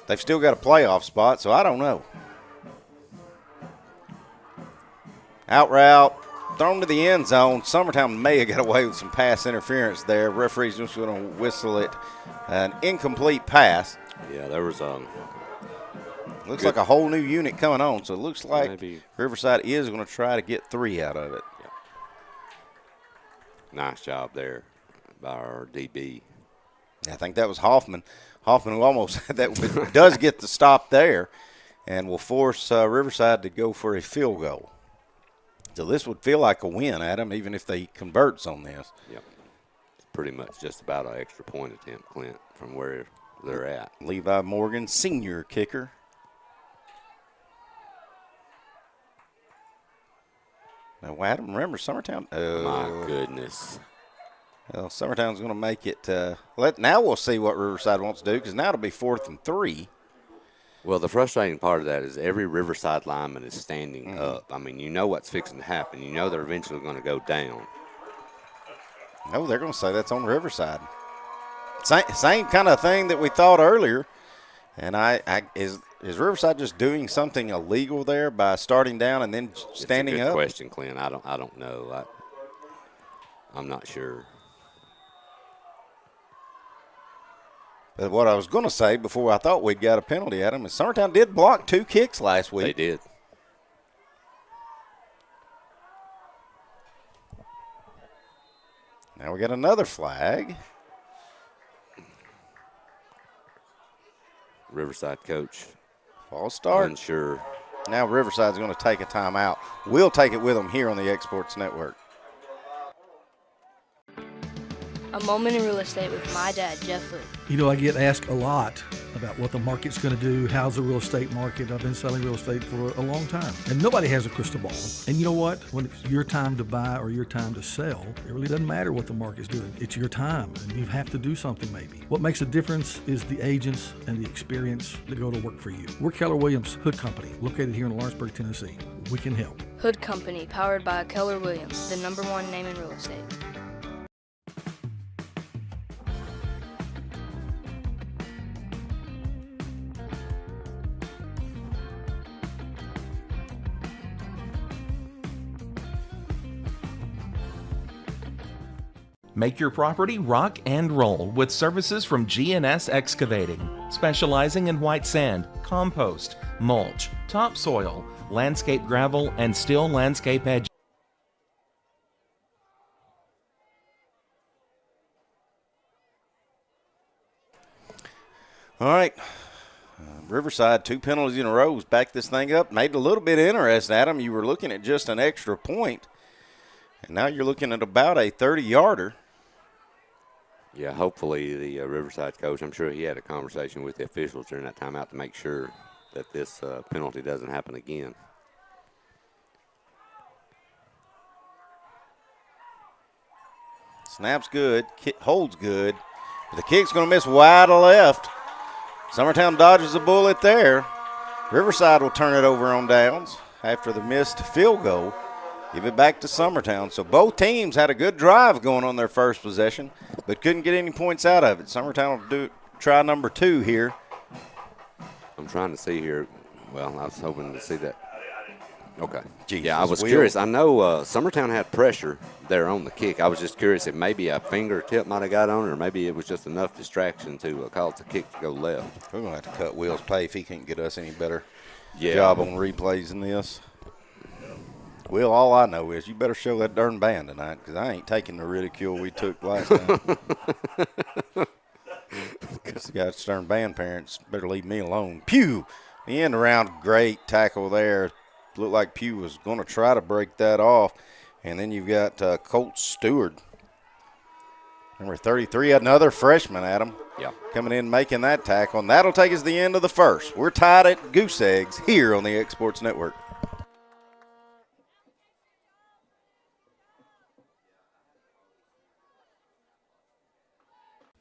They've still got a playoff spot, so I don't know. Out route, thrown to the end zone. Summertown may have got away with some pass interference there. Referee's just going to whistle it an incomplete pass.
Yeah, there was
looks like a whole new unit coming on, so it looks like
maybe
Riverside is going to try to get 3 out of it.
Yeah. Nice job there by our DB.
I think that was Hoffman. Hoffman, who almost does get the stop there and will force Riverside to go for a field goal. So this would feel like a win, Adam, even if they converts on this.
Yep. It's pretty much just about an extra point attempt, Clint, from where they're at.
Levi Morgan, senior kicker. Now, Adam, remember Summertown? Oh,
my goodness.
Well, Summertown's going to make it. Now we'll see what Riverside wants to do because now it'll be 4th and 3.
Well, the frustrating part of that is every Riverside lineman is standing up. I mean, you know what's fixing to happen. You know they're eventually going to go down.
No, they're going to say that's on Riverside. Same kind of thing that we thought earlier. And is Riverside just doing something illegal there by starting down and then standing
It's a good
up?
question, Clint. I don't know. I'm not sure.
But what I was going to say before I thought we'd got a penalty at him is Summertown did block 2 kicks last week.
They did.
Now we got another flag.
Riverside coach.
False start.
Unsure.
Now Riverside's going to take a timeout. We'll take it with them here on the Exports Network.
A moment in real estate with my dad, Jeff Hood.
I get asked a lot about what the market's going to do. How's the real estate market? I've been selling real estate for a long time. And nobody has a crystal ball. And you know what? When it's your time to buy or your time to sell, it really doesn't matter what the market's doing. It's your time, and you have to do something maybe. What makes a difference is the agents and the experience that go to work for you. We're Keller Williams Hood Company, located here in Lawrenceburg, Tennessee. We can help.
Hood Company, powered by Keller Williams, the #1 name in real estate.
Make your property rock and roll with services from G&S Excavating, specializing in white sand, compost, mulch, topsoil, landscape gravel, and steel landscape edge.
All right. Riverside, 2 penalties in a row, has backed this thing up. Made it a little bit interesting, Adam. You were looking at just an extra point, and now you're looking at about a 30-yarder.
Yeah, hopefully the Riverside coach, I'm sure he had a conversation with the officials during that timeout to make sure that this penalty doesn't happen again.
Snap's good, holds good. But the kick's going to miss wide to left. Summertown dodges a bullet there. Riverside will turn it over on downs after the missed field goal. Give it back to Summertown. So both teams had a good drive going on their first possession, but couldn't get any points out of it. Summertown will try number 2 here.
I'm trying to see here. Well, I was hoping to see that. Okay.
Jesus,
yeah, I was curious. I know Summertown had pressure there on the kick. I was just curious if maybe a fingertip might have got on it, or maybe it was just enough distraction to cause the kick to go left.
We're going to have to cut Will's pay if he can't get us any better
Yeah.
job on replays than this. Will, all I know is you better show that darn band tonight, because I ain't taking the ridicule we took last time. Guess the guys darn band parents better leave me alone. Pew! The end around, great tackle there. Looked like Pew was going to try to break that off. And then you've got Colt Stewart, number 33, another freshman, Adam.
Yeah.
Coming in making that tackle. And that'll take us to the end of the first. We're tied at goose eggs here on the X Sports Network.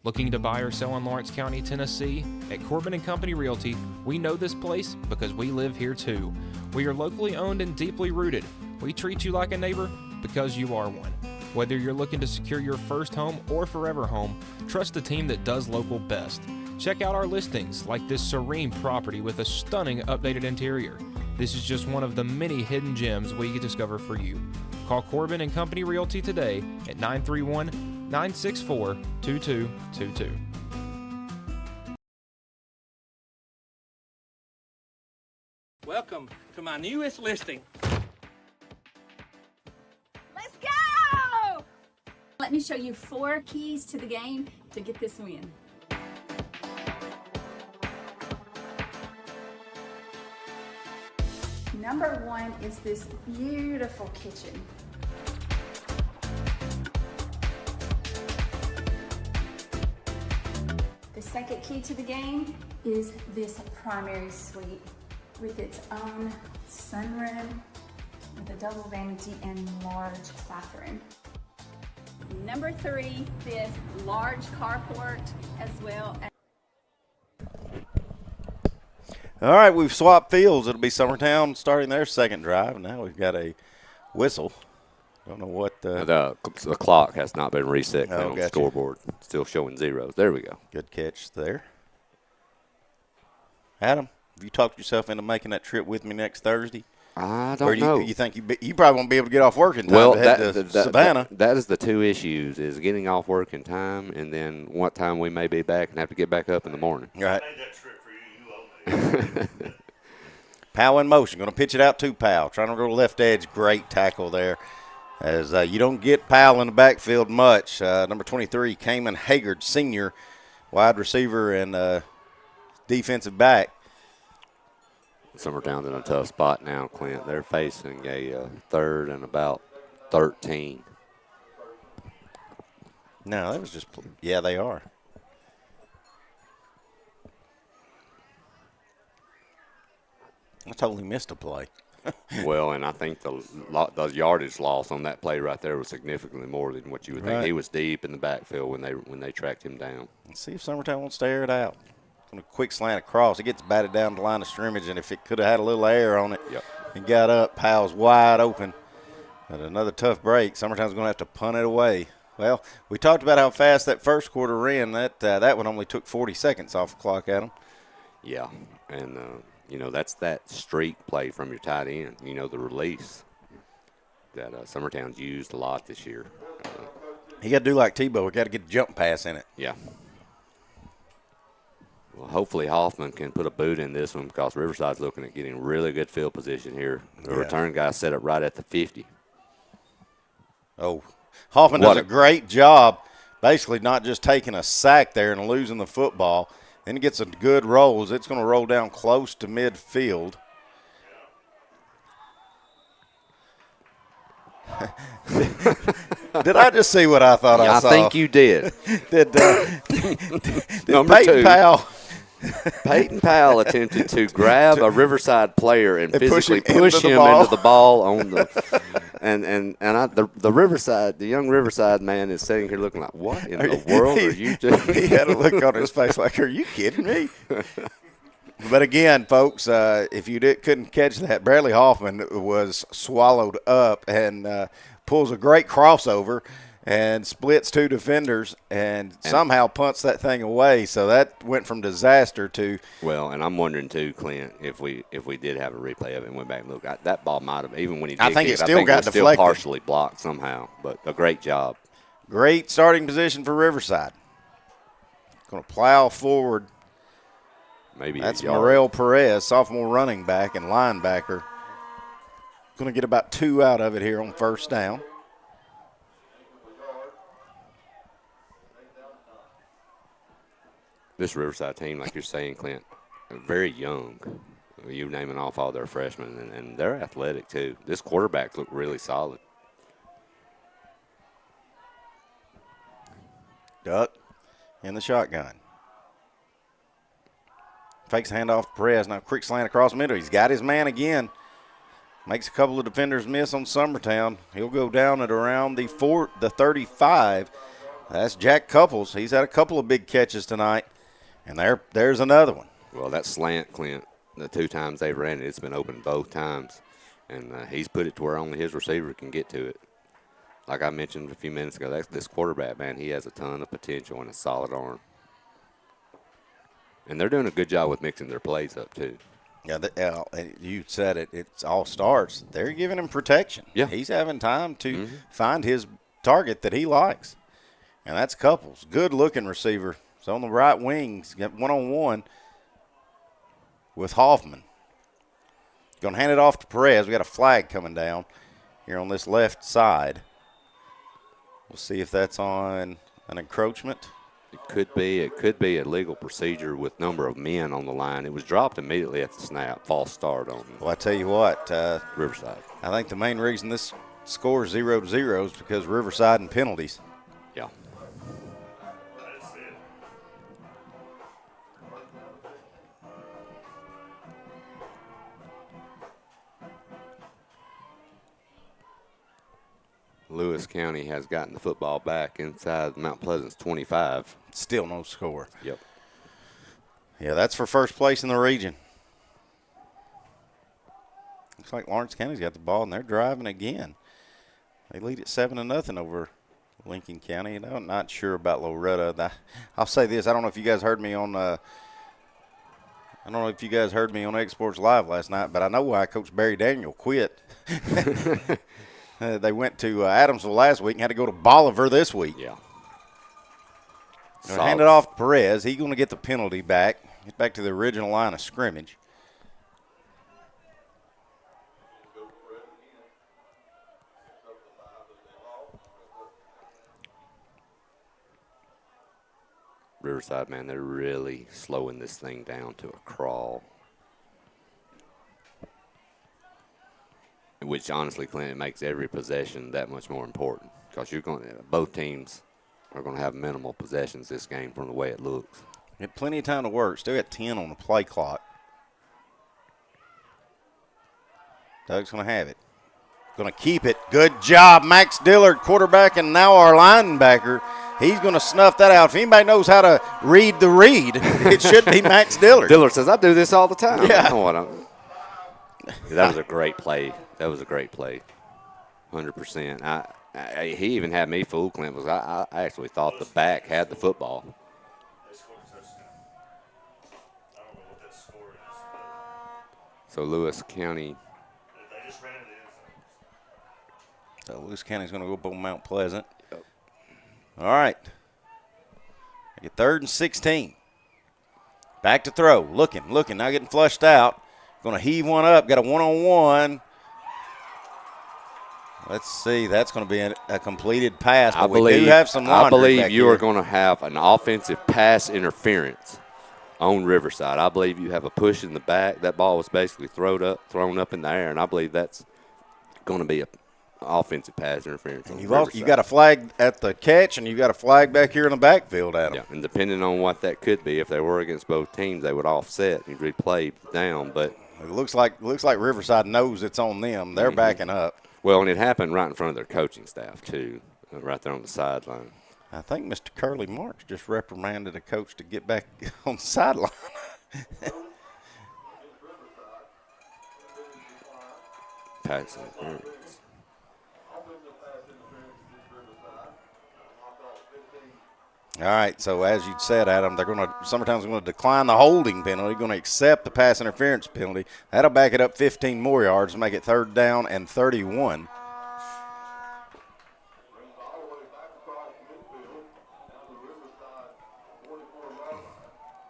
Looking to buy or sell in Lawrence County, Tennessee? At Corbin & Company Realty, we know this place because we live here too. We are locally owned and deeply rooted. We treat you like a neighbor because you are one. Whether you're looking to secure your first home or forever home, trust the team that does local best. Check out our listings like this serene property with a stunning updated interior. This is just one of the many hidden gems we discover for you. Call Corbin & Company Realty today at 931-964-2222.
Welcome to my newest listing.
Let's go! Let me show you 4 keys to the game to get this win. Number 1 is this beautiful kitchen. The second key to the game is this primary suite with its own sunroom with a double vanity and large bathroom. Number 3, this large carport as well as.
All right, we've swapped fields. It'll be Summertown starting their second drive. Now we've got a whistle. Don't know what
the clock has not been reset on the
gotcha.
scoreboard. Still showing zeros. There we go.
Good catch there. Adam, have you talked yourself into making that trip with me next Thursday?
I don't know.
You think you probably won't be able to get off work in time
well,
to head to Savannah?
That is the 2 issues, is getting off work in time and then what time we may be back and have to get back up in the morning.
Right. Powell in motion. Going to pitch it out to Powell. Trying to go to left edge. Great tackle there. As you don't get Powell in the backfield much. Number 23, Cayman Haggard, senior, wide receiver and defensive back.
Summertown's in a tough spot now, Clint. They're facing a 3rd and about 13.
No, that was just – yeah, they are. I totally missed a play.
Well, and I think the yardage loss on that play right there was significantly more than what you would think.
Right.
He was deep in the backfield when they tracked him down.
Let's see if Summertown wants to air it out. On a quick slant across. It gets batted down the line of scrimmage, and if it could have had a little air on it and got up, Powell's wide open. But another tough break. Summertown's going to have to punt it away. Well, we talked about how fast that first quarter ran. That one only took 40 seconds off the clock, Adam.
Yeah, and that's that streak play from your tight end. The release that Summertown's used a lot this year.
He got to do like Tebow. We got to get a jump pass in it.
Yeah. Well, hopefully Hoffman can put a boot in this one because Riverside's looking at getting really good field position here. The return guy set up right at the 50.
Oh, Hoffman does a great job basically not just taking a sack there and losing the football. Then he gets a good rolls. It's going to roll down close to midfield. Did I just see what I thought I saw?
I think you did.
did
Number
Peyton
2.
Powell?
Peyton Powell attempted to grab a Riverside player and physically push him
ball.
into the ball on the the Riverside, the young Riverside man is sitting here looking like, what in the world are you doing?
He had a look on his face like, are you kidding me? But again, folks, if you couldn't catch that, Bradley Hoffman was swallowed up and pulls a great crossover and splits 2 defenders and somehow punts that thing away. So that went from disaster to –
Well, and I'm wondering too, Clint, if we did have a replay of it and went back and looked, that ball might have – even when he did I think it still partially blocked somehow, but a great job.
Great starting position for Riverside. Going to plow forward.
Maybe
that's Morel Perez, sophomore running back and linebacker. Going to get about 2 out of it here on first down.
This Riverside team, like you're saying, Clint, very young. You naming off all their freshmen, and they're athletic too. This quarterback looked really solid.
Duck in the shotgun. Fakes the handoff to Perez. Now quick slant across the middle. He's got his man again. Makes a couple of defenders miss on Summertown. He'll go down at around the 35. That's Jack Couples. He's had a couple of big catches tonight. And there's another one.
Well, that slant, Clint, the 2 times they've ran it, it's been open both times. And he's put it to where only his receiver can get to it. Like I mentioned a few minutes ago, this quarterback, man, he has a ton of potential and a solid arm. And they're doing a good job with mixing their plays up, too.
Yeah, you said it. It all starts. They're giving him protection.
Yeah.
He's having time to find his target that he likes. And that's Couples. Good-looking receiver. He's on the right wing. He's got one-on-one with Hoffman. Going to hand it off to Perez. We got a flag coming down here on this left side. We'll see if that's on an encroachment.
It could be. It could be a legal procedure with number of men on the line. It was dropped immediately at the snap. False start on
Well, I tell you what.
Riverside.
I think the main reason this score is 0-0 is because Riverside and penalties.
Yeah. Lewis County has gotten the football back inside Mount Pleasant's 25.
Still no score.
Yep.
Yeah, that's for first place in the region. Looks like Lawrence County's got the ball, and they're driving again. They lead at 7-0 over Lincoln County. And I'm not sure about Loretta. I'll say this: I don't know if you guys heard me on. I don't know if you guys heard me on Exports Live last night, but I know why Coach Barry Daniel quit. They went to Adamsville last week and had to go to Bolivar this week.
Yeah.
Hand it off to Perez. He's going to get the penalty back. Get back to the original line of scrimmage.
Riverside, man, they're really slowing this thing down to a crawl. Which, honestly, Clint, it makes every possession that much more important because both teams are going to have minimal possessions this game from the way it looks.
Get plenty of time to work. Still got 10 on the play clock. Doug's going to have it. Going to keep it. Good job, Max Dillard, quarterback, and now our linebacker. He's going to snuff that out. If anybody knows how to read the read, it should be Max Dillard.
Dillard says, I do this all the time.
Yeah.
That was a great play. That was a great play. 100%. He even had me fooled, Clint, because I actually thought the back had the football. So Lewis County.
So Lewis County's going to go up on Mount Pleasant. All right. Get 3rd and 16. Back to throw. Looking. Now getting flushed out. Going to heave one up. Got a one-on-one. Let's see. That's going to be a completed pass. But we do have some laundry
I believe
back
you
here.
are going to have an offensive pass interference on Riverside. I believe you have a push in the back. That ball was basically thrown up in the air, and I believe that's going to be offensive pass interference.
And you got a flag at the catch, and you got a flag back here in the backfield, Adam.
Yeah, and depending on what that could be, if they were against both teams, they would offset and replay down. But
it looks like Riverside knows it's on them. They're backing up.
Well, and it happened right in front of their coaching staff too, right there on the sideline.
I think Mr. Curly Marks just reprimanded a coach to get back on the sideline.
Pass interference.
All right, so as you said, Adam, Summertown's going to decline the holding penalty, going to accept the pass interference penalty. That'll back it up 15 more yards, make it 3rd down and 31.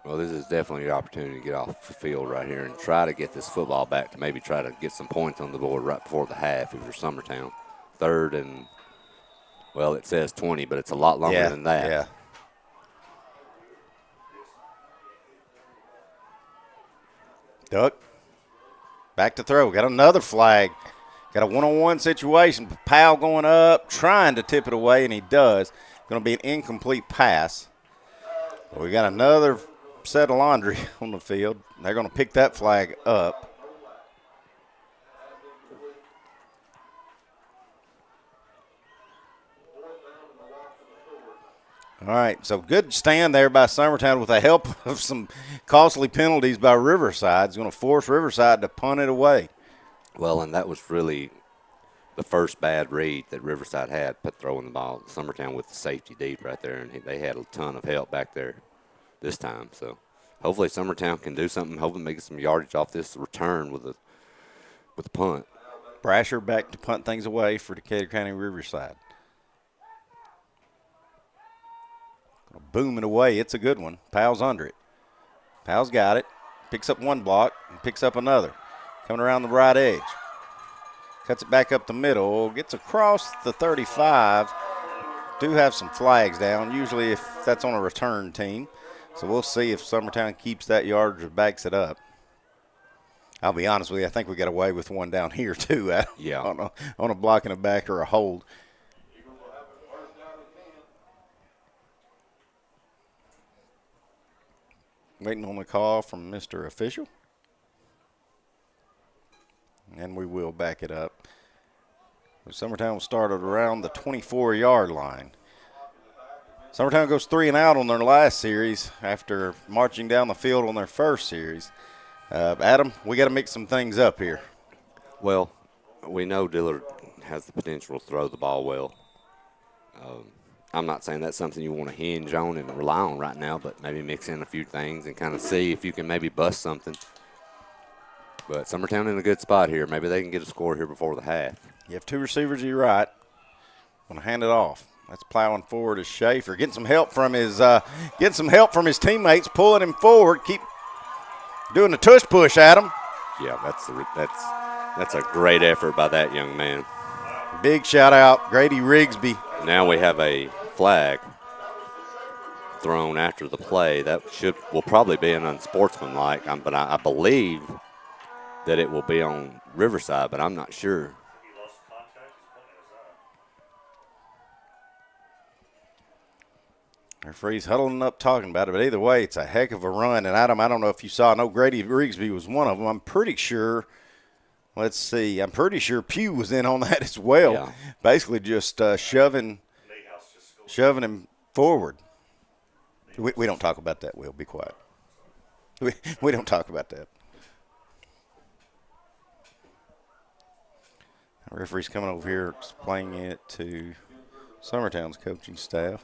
Well, this is definitely your opportunity to get off the field right here and try to get this football back to maybe try to get some points on the board right before the half if you're Summertown. 3rd and, well, it says 20, but it's a lot longer than that.
Yeah. Duck. Back to throw. Got another flag. Got a one-on-one situation. Powell going up, trying to tip it away, and he does. Going to be an incomplete pass. Well, we got another set of laundry on the field. They're going to pick that flag up. All right, so good stand there by Summertown with the help of some costly penalties by Riverside. It's going to force Riverside to punt it away.
Well, and that was really the first bad read that Riverside had, throwing the ball. Summertown with the safety deep right there, and they had a ton of help back there this time. So hopefully Summertown can do something, hopefully make some yardage off this return with a punt.
Brasher back to punt things away for Decatur County Riverside. Boom it away. It's a good one. Powell's under it. Powell's got it. Picks up one block and picks up another. Coming around the right edge. Cuts it back up the middle. Gets across the 35. Do have some flags down, usually if that's on a return team. So we'll see if Summertown keeps that yardage or backs it up. I'll be honest with you, I think we got away with one down here too.
Yeah.
On a block and a back or a hold. Waiting on the call from Mr. Official. And we will back it up. Summertown started around the 24-yard line. Summertown goes 3 and out on their last series after marching down the field on their first series. Adam, we got to mix some things up here.
Well, we know Dillard has the potential to throw the ball well. I'm not saying that's something you want to hinge on and rely on right now, but maybe mix in a few things and kind of see if you can maybe bust something. But Summertown in a good spot here. Maybe they can get a score here before the half.
You have 2 receivers to your right. Going to hand it off. That's plowing forward is Schaefer. Getting some help from his teammates, pulling him forward. Keep doing the tush push at him.
Yeah, that's a great effort by that young man.
Big shout out, Grady Rigsby.
Now we have a flag thrown after the play. That will probably be an unsportsmanlike, but I believe that it will be on Riverside, but I'm not sure.
Referee's huddling up talking about it, but either way, it's a heck of a run. And Adam, I don't know if you saw, I know Grady Rigsby was one of them. I'm pretty sure, Pugh was in on that as well.
Yeah.
Basically just shoving him forward. We don't talk about that, Will. Be quiet. We don't talk about that. The referee's coming over here explaining it to Summertown's coaching staff.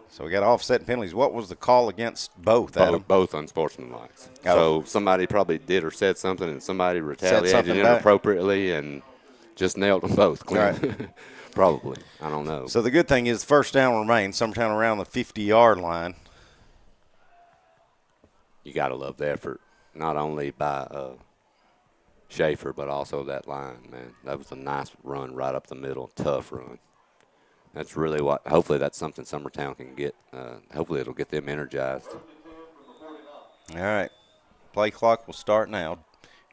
So we got offset penalties. What was the call against both, Adam?
Both unsportsmanlike. So somebody probably did or said something, and somebody retaliated
back.
inappropriately and just nailed them both.
Right.
Probably. I don't know.
So the good thing is first down remains. Summertown around the 50-yard line.
You got to love the effort, not only by Schaefer, but also that line, man. That was a nice run right up the middle, tough run. That's really hopefully that's something Summertown can get. Hopefully it'll get them energized.
All right. Play clock will start now.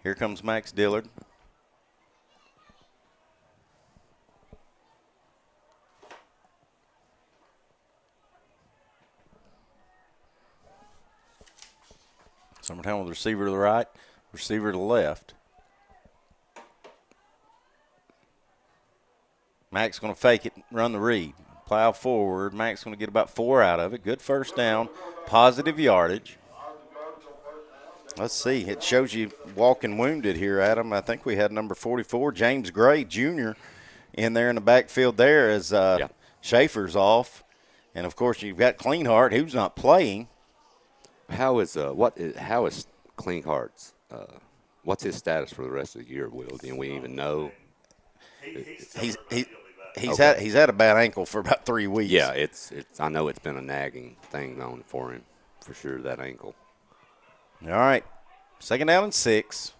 Here comes Max Dillard. Summertown with receiver to the right, receiver to the left. Mack's going to fake it, run the read. Plow forward. Mack's going to get about 4 out of it. Good first down, positive yardage. Let's see. It shows you walking wounded here, Adam. I think we had number 44, James Gray Jr., in there in the backfield there as Schaefer's off. And, of course, you've got Klinghardt, who's not playing.
How is Klinghart's? What's his status for the rest of the year, Will? Do we even know?
He's had a bad ankle for about 3 weeks.
Yeah, it's. I know it's been a nagging thing on for him, for sure. That ankle.
All right, 2nd down and 6.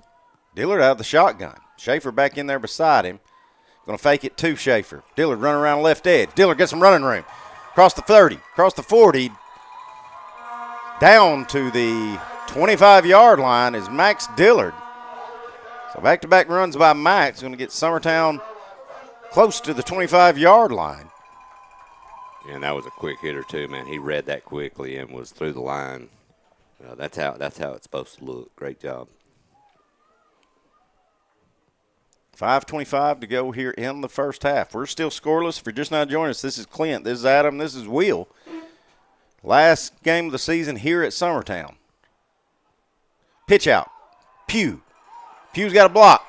Dillard out of the shotgun. Schaefer back in there beside him. Going to fake it to Schaefer. Dillard running around left edge. Dillard gets some running room. Across the 30, across the 40, down to the 25-yard line is Max Dillard. So back-to-back runs by Max. Going to get Summertown close to the 25-yard line.
And that was a quick hitter too, man. He read that quickly and was through the line. That's how it's supposed to look. Great job.
5:25 to go here in the first half. We're still scoreless. If you're just now joining us, this is Clint, this is Adam, this is Will. Last game of the season here at Summertown. Pitch out. Pugh. Pugh's got a block.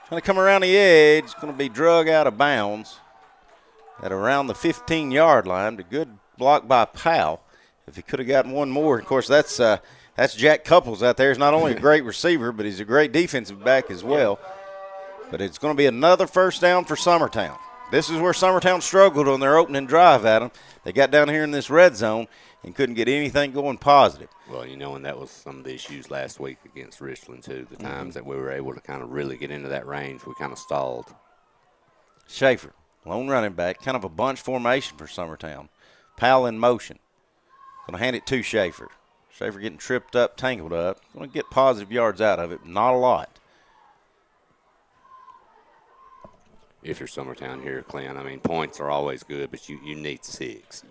Trying to come around the edge. Going to be drug out of bounds at around the 15-yard line. A good block by Powell. If he could have gotten one more. Of course, that's Jack Couples out there. He's not only a great receiver, but he's a great defensive back as well. But it's going to be another first down for Summertown. This is where Summertown struggled on their opening drive, Adam. They got down here in this red zone and couldn't get anything going positive.
Well, and that was some of the issues last week against Richland, too. The times that we were able to kind of really get into that range, we kind of stalled.
Schaefer, lone running back, kind of a bunch formation for Summertown. Powell in motion. Going to hand it to Schaefer. Schaefer getting tripped up, tangled up. Going to get positive yards out of it, not a lot.
If you're Summertown here, Clint, points are always good, but you need 6.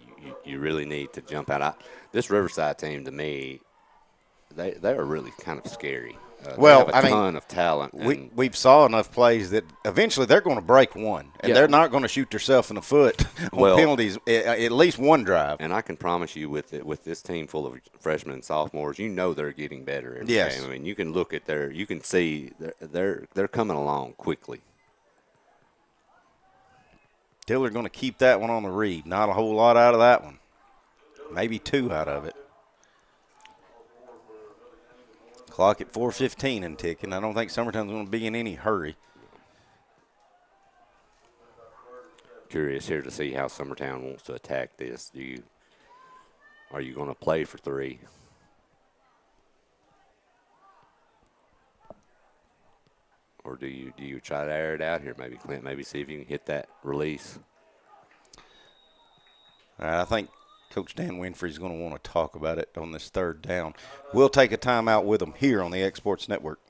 You really need to jump out. This Riverside team, to me, they are really kind of scary. They have a ton of talent.
We've saw enough plays that eventually they're going to break one, and they're not going to shoot themselves in the foot on penalties at least one drive.
And I can promise you, with this team full of freshmen and sophomores, they're getting better every game. You can look at you can see they're coming along quickly.
Dillard going to keep that one on the read. Not a whole lot out of that one. Maybe 2 out of it. Clock at 4:15 and ticking. I don't think Summertown's going to be in any hurry.
Curious here to see how Summertown wants to attack this. Are you going to play for 3? Or do you try to air it out here, maybe, Clint? Maybe see if you can hit that release.
All right, I think Coach Dan Winfrey's going to want to talk about it on this 3rd down. We'll take a timeout with them here on the Exports Network.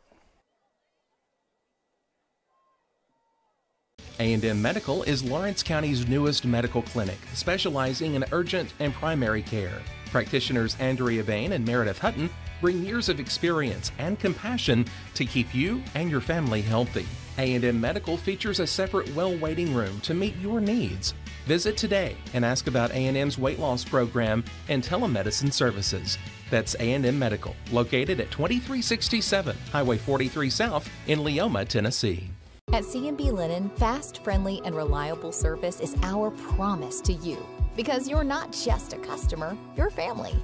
A&M Medical is Lawrence County's newest medical clinic, specializing in urgent and primary care. Practitioners Andrea Bain and Meredith Hutton bring years of experience and compassion to keep you and your family healthy. A&M Medical features a separate well waiting room to meet your needs. Visit today and ask about A&M's weight loss program and telemedicine services. That's A&M Medical, located at 2367 Highway 43 South in Leoma, Tennessee.
At C&B Linen, fast, friendly, and reliable service is our promise to you. Because you're not just a customer, you're family.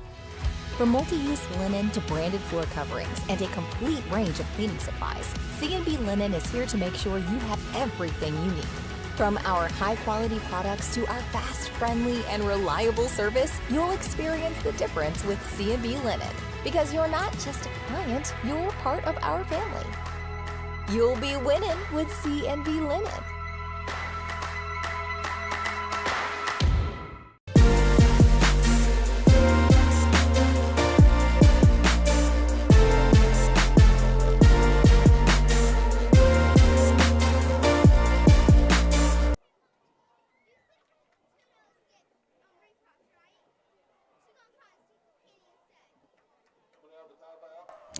From multi-use linen to branded floor coverings and a complete range of cleaning supplies, C&B Linen is here to make sure you have everything you need. From our high-quality products to our fast, friendly, and reliable service, you'll experience the difference with C&B Linen. Because you're not just a client, you're part of our family. You'll be winning with C&B Linen.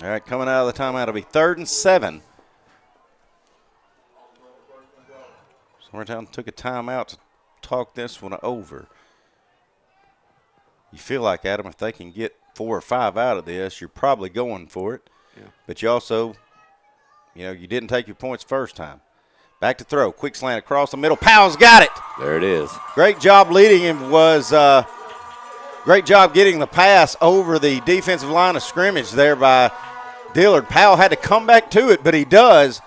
All right, coming out of the timeout, it'll be 3rd and 7. Summertown took a timeout to talk this one over. You feel like, Adam, if they can get 4 or 5 out of this, you're probably going for it.
Yeah.
But you also, you didn't take your points first time. Back to throw. Quick slant across the middle. Powell's got it.
There it is.
Great job leading him great job getting the pass over the defensive line of scrimmage there by Dillard. Powell had to come back to it, but he does.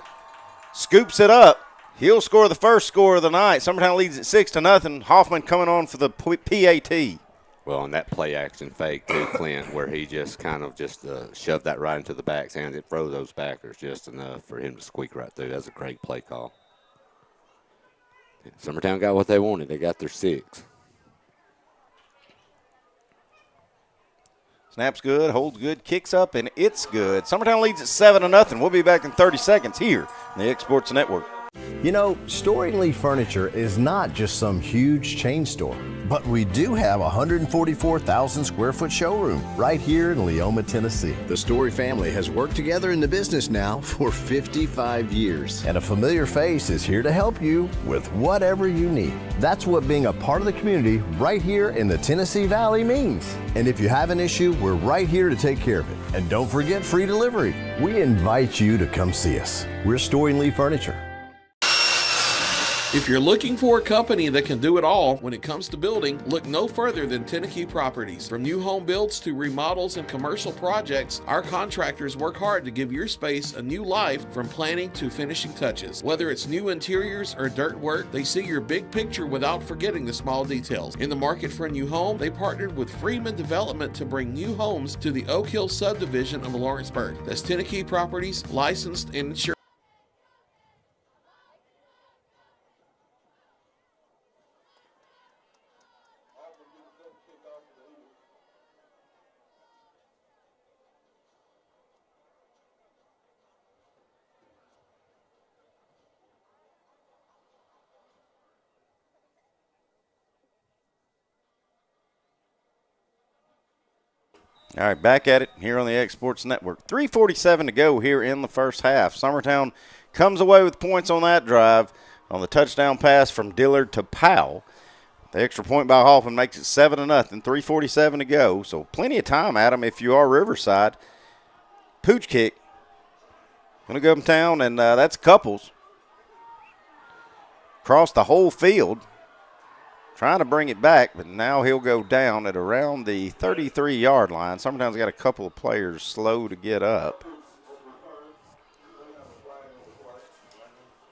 Scoops it up. He'll score the first score of the night. Summertown leads at 6-0. Hoffman coming on for the PAT.
Well, and that play action fake too, Clint, where he just kind of shoved that right into the back's hands. It froze those backers just enough for him to squeak right through. That's a great play call. Summertown got what they wanted. They got their 6.
Snap's good, holds good, kicks up, and it's good. Summertown leads at 7-0. We'll be back in 30 seconds here on the X Sports Network.
You know, Storing Lee Furniture is not just some huge chain store, but we do have a 144,000 square foot showroom right here in Leoma, Tennessee. The Story family has worked together in the business now for 55 years. And a familiar face is here to help you with whatever you need. That's what being a part of the community right here in the Tennessee Valley means. And if you have an issue, we're right here to take care of it. And don't forget free delivery. We invite you to come see us. We're Storing Lee Furniture.
If you're looking for a company that can do it all when it comes to building, look no further than Tennessee Properties. From new home builds to remodels and commercial projects, our contractors work hard to give your space a new life from planning to finishing touches. Whether it's new interiors or dirt work, they see your big picture without forgetting the small details. In the market for a new home, they partnered with Freeman Development to bring new homes to the Oak Hill subdivision of Lawrenceburg. That's Tennessee Properties, licensed and insured.
All right, back at it here on the X Sports Network. 3:47 to go here in the first half. Summertown comes away with points on that drive on the touchdown pass from Dillard to Powell. The extra point by Hoffman makes it 7-0. 3:47 to go. So plenty of time, Adam, if you are Riverside. Pooch kick. Going to go uptown, and that's Couples. Across the whole field. Trying to bring it back, but now he'll go down at around the 33-yard line. Sometimes got a couple of players slow to get up.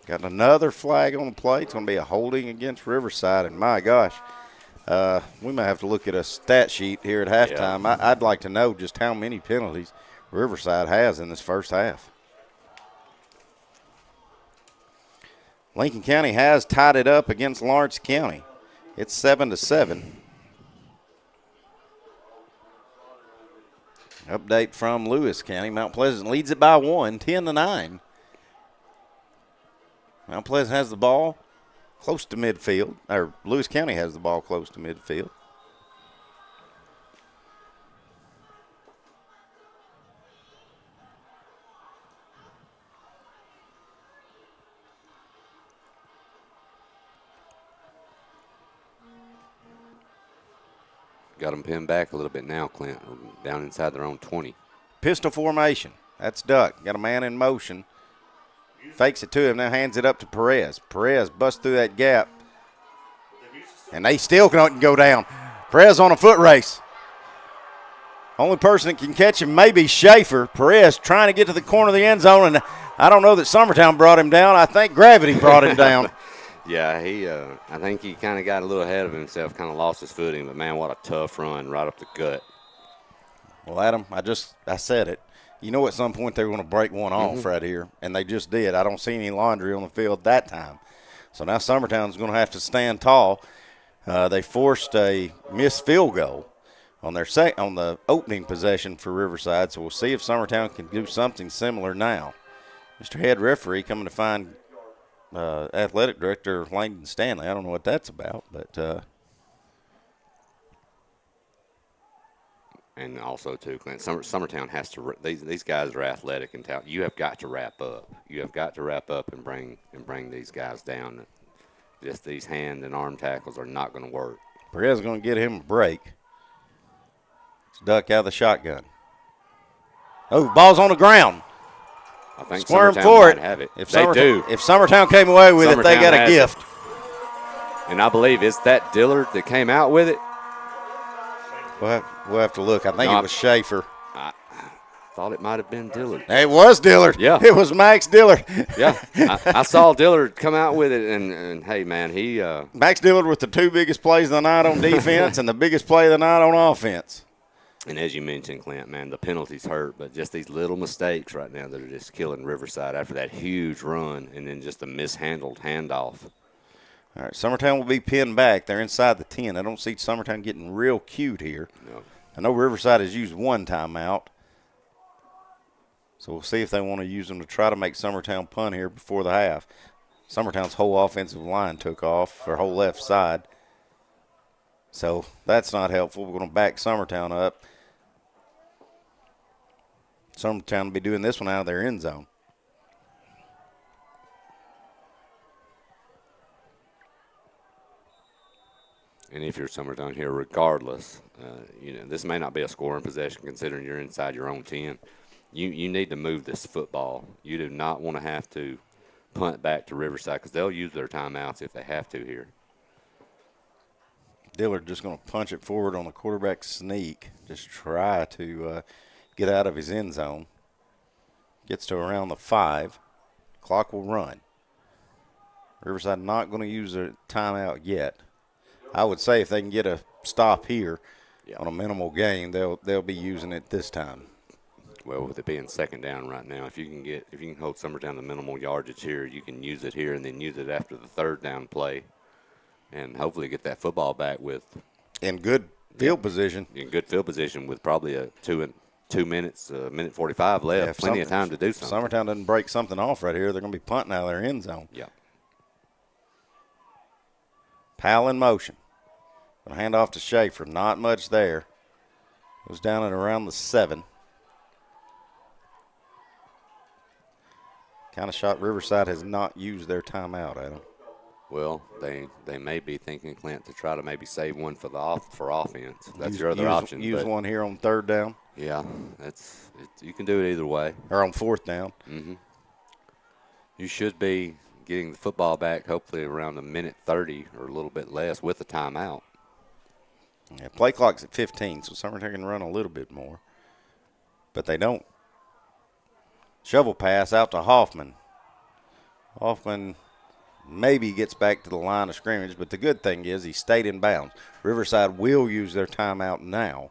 Got another flag on the play. It's going to be a holding against Riverside, and my gosh, we might have to look at a stat sheet here at halftime. Yeah. I'd like to know just how many penalties Riverside has in this first half. Lincoln County has tied it up against Lawrence County. It's 7-7. Update from Lewis County. Mount Pleasant leads it by 1, 10-9. Mount Pleasant has the ball close to midfield. Or Lewis County has the ball close to midfield.
Got them pinned back a little bit now, Clint, down inside their own 20.
Pistol formation. That's Duck. Got a man in motion. Fakes it to him, now hands it up to Perez. Perez busts through that gap. And they still can't go down. Perez on a foot race. Only person that can catch him may be Schaefer. Perez trying to get to the corner of the end zone, and I don't know that Summertown brought him down. I think gravity brought him down.
Yeah, I think he kind of got a little ahead of himself, kind of lost his footing. But, man, what a tough run right up the gut.
Well, Adam, I said it. You know at some point they were going to break one off right here, and they just did. I don't see any laundry on the field that time. So now Summertown's going to have to stand tall. They forced a missed field goal on on the opening possession for Riverside, so we'll see if Summertown can do something similar now. Mr. Head Referee coming to find Athletic Director Langdon Stanley. I don't know what that's about, but
And also, too, Clint, Summertown has to. These guys are athletic and talented. You have got to wrap up. You have got to wrap up and bring these guys down. Just these hand and arm tackles are not going to work.
Perez going to get him a break. It's duck out of the shotgun. Oh, ball's on the ground.
I think
Squirm
Summertown
for
might
it.
have it.
If
They do.
If Summertown came away with it, they got a gift.
And I believe it's that Dillard that came out with it.
We'll have to look. I think it was Schaefer.
I thought it might have been Dillard.
It was Dillard.
Yeah.
It was Max Dillard.
Yeah. I saw Dillard come out with it, and hey, man, he
Max Dillard with the 2 biggest plays of the night on defense and the biggest play of the night on offense.
And as you mentioned, Clint, man, the penalties hurt, but just these little mistakes right now that are just killing Riverside after that huge run and then just a mishandled handoff.
All right, Summertown will be pinned back. They're inside the 10. I don't see Summertown getting real cute here.
No.
I know Riverside has used 1 timeout. So we'll see if they want to use them to try to make Summertown punt here before the half. Summertown's whole offensive line took off, their whole left side. So that's not helpful. We're going to back Summertown up. Summertown will be doing this one out of their end zone.
And if you're Summertown here, regardless, this may not be a scoring possession considering you're inside your own 10. You need to move this football. You do not want to have to punt back to Riverside because they'll use their timeouts if they have to here.
Dillard just going to punch it forward on the quarterback sneak. Just try to get out of his end zone. Gets to around the 5. Clock will run. Riverside not going to use their timeout yet. I would say if they can get a stop here on a minimal gain, they'll be using it this time.
Well, with it being second down right now, if you can hold Summertown to minimal yardage here, you can use it here and then use it after the third down play, and hopefully get that football back with
in good field position.
In good field position with probably a 2 minutes, minute 45 left,
Yeah,
plenty of time to do something.
Summertown doesn't break something off right here, they're going to be punting out of their end zone.
Yeah.
Powell in motion. Going to hand off to Schaefer. Not much there. Goes down at around the 7. Kind of shot Riverside has not used their timeout, Adam.
Well, they may be thinking, Clint, to try to maybe save one for offense. That's your other option.
Use one here on 3rd down.
Yeah, you can do it either way.
Or on 4th down.
Mm-hmm. You should be getting the football back hopefully around a minute 30 or a little bit less with a timeout.
Yeah, play clock's at 15, so Summertown can run a little bit more. But they don't. Shovel pass out to Hoffman. Hoffman maybe gets back to the line of scrimmage, but the good thing is he stayed in bounds. Riverside will use their timeout now.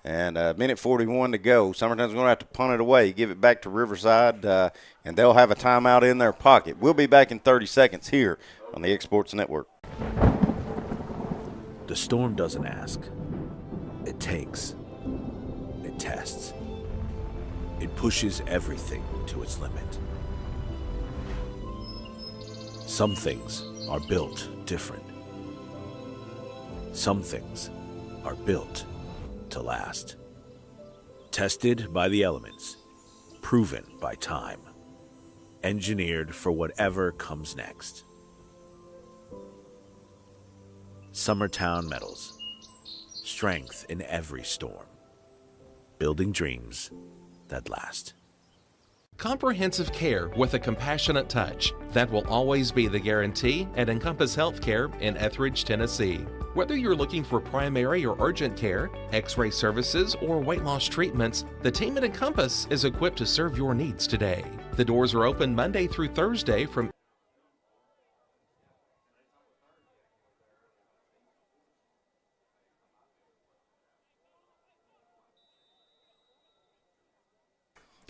And minute 41 to go. Summertown's going to have to punt it away, give it back to Riverside, and they'll have a timeout in their pocket. We'll be back in 30 seconds here on the X Sports Network.
The storm doesn't ask. It takes. It tests. It pushes everything to its limit. Some things are built different. Some things are built to last. Tested by the elements. Proven by time. Engineered for whatever comes next. Summertown Metals. Strength in every storm. Building dreams that last.
Comprehensive care with a compassionate touch. That will always be the guarantee at Encompass Healthcare in Etheridge, Tennessee. Whether you're looking for primary or urgent care, x-ray services, or weight loss treatments, the team at Encompass is equipped to serve your needs today. The doors are open Monday through Thursday from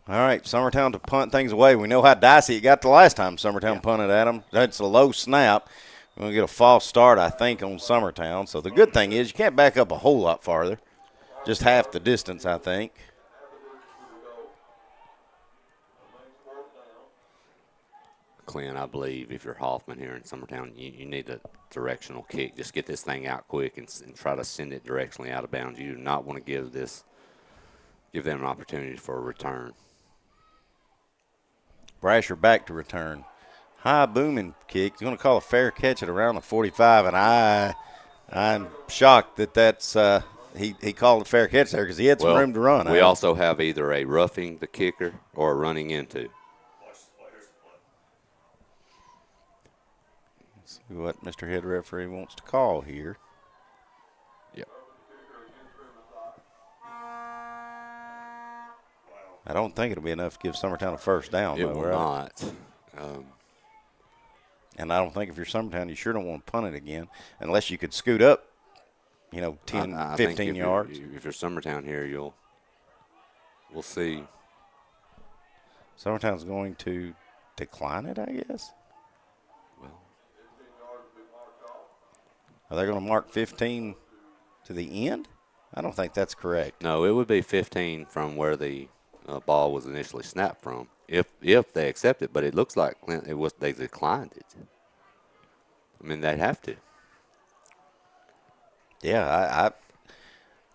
All right, Summertown to punt things away. We know how dicey it got the last time Summertown punted at them. That's a low snap. We're going to get a false start, I think, on Summertown. So the good thing is you can't back up a whole lot farther. Just half the distance, I think.
Clint, I believe if you're Hoffman here in Summertown, you need a directional kick. Just get this thing out quick and try to send it directionally out of bounds. You do not want to give them an opportunity for a return.
Brasher back to return. High booming kick. He's going to call a fair catch at around the 45, and I'm shocked that's he called a fair catch there because he had some room to run.
We also have either a roughing the kicker or a running into.
Let's see what Mr. Head Referee wants to call here.
Yep.
I don't think it'll be enough to give Summertown a first down.
It will not.
And I don't think if you're Summertown, you sure don't want to punt it again unless you could scoot up, 10,
I
15
think
yards.
If you're Summertown here, we'll see.
Summertown's going to decline it, I guess. Are they going to mark 15 to the end? I don't think that's correct.
No, it would be 15 from where the ball was initially snapped from, if they accept it. But it looks like they declined it. I mean, they'd have to.
Yeah, I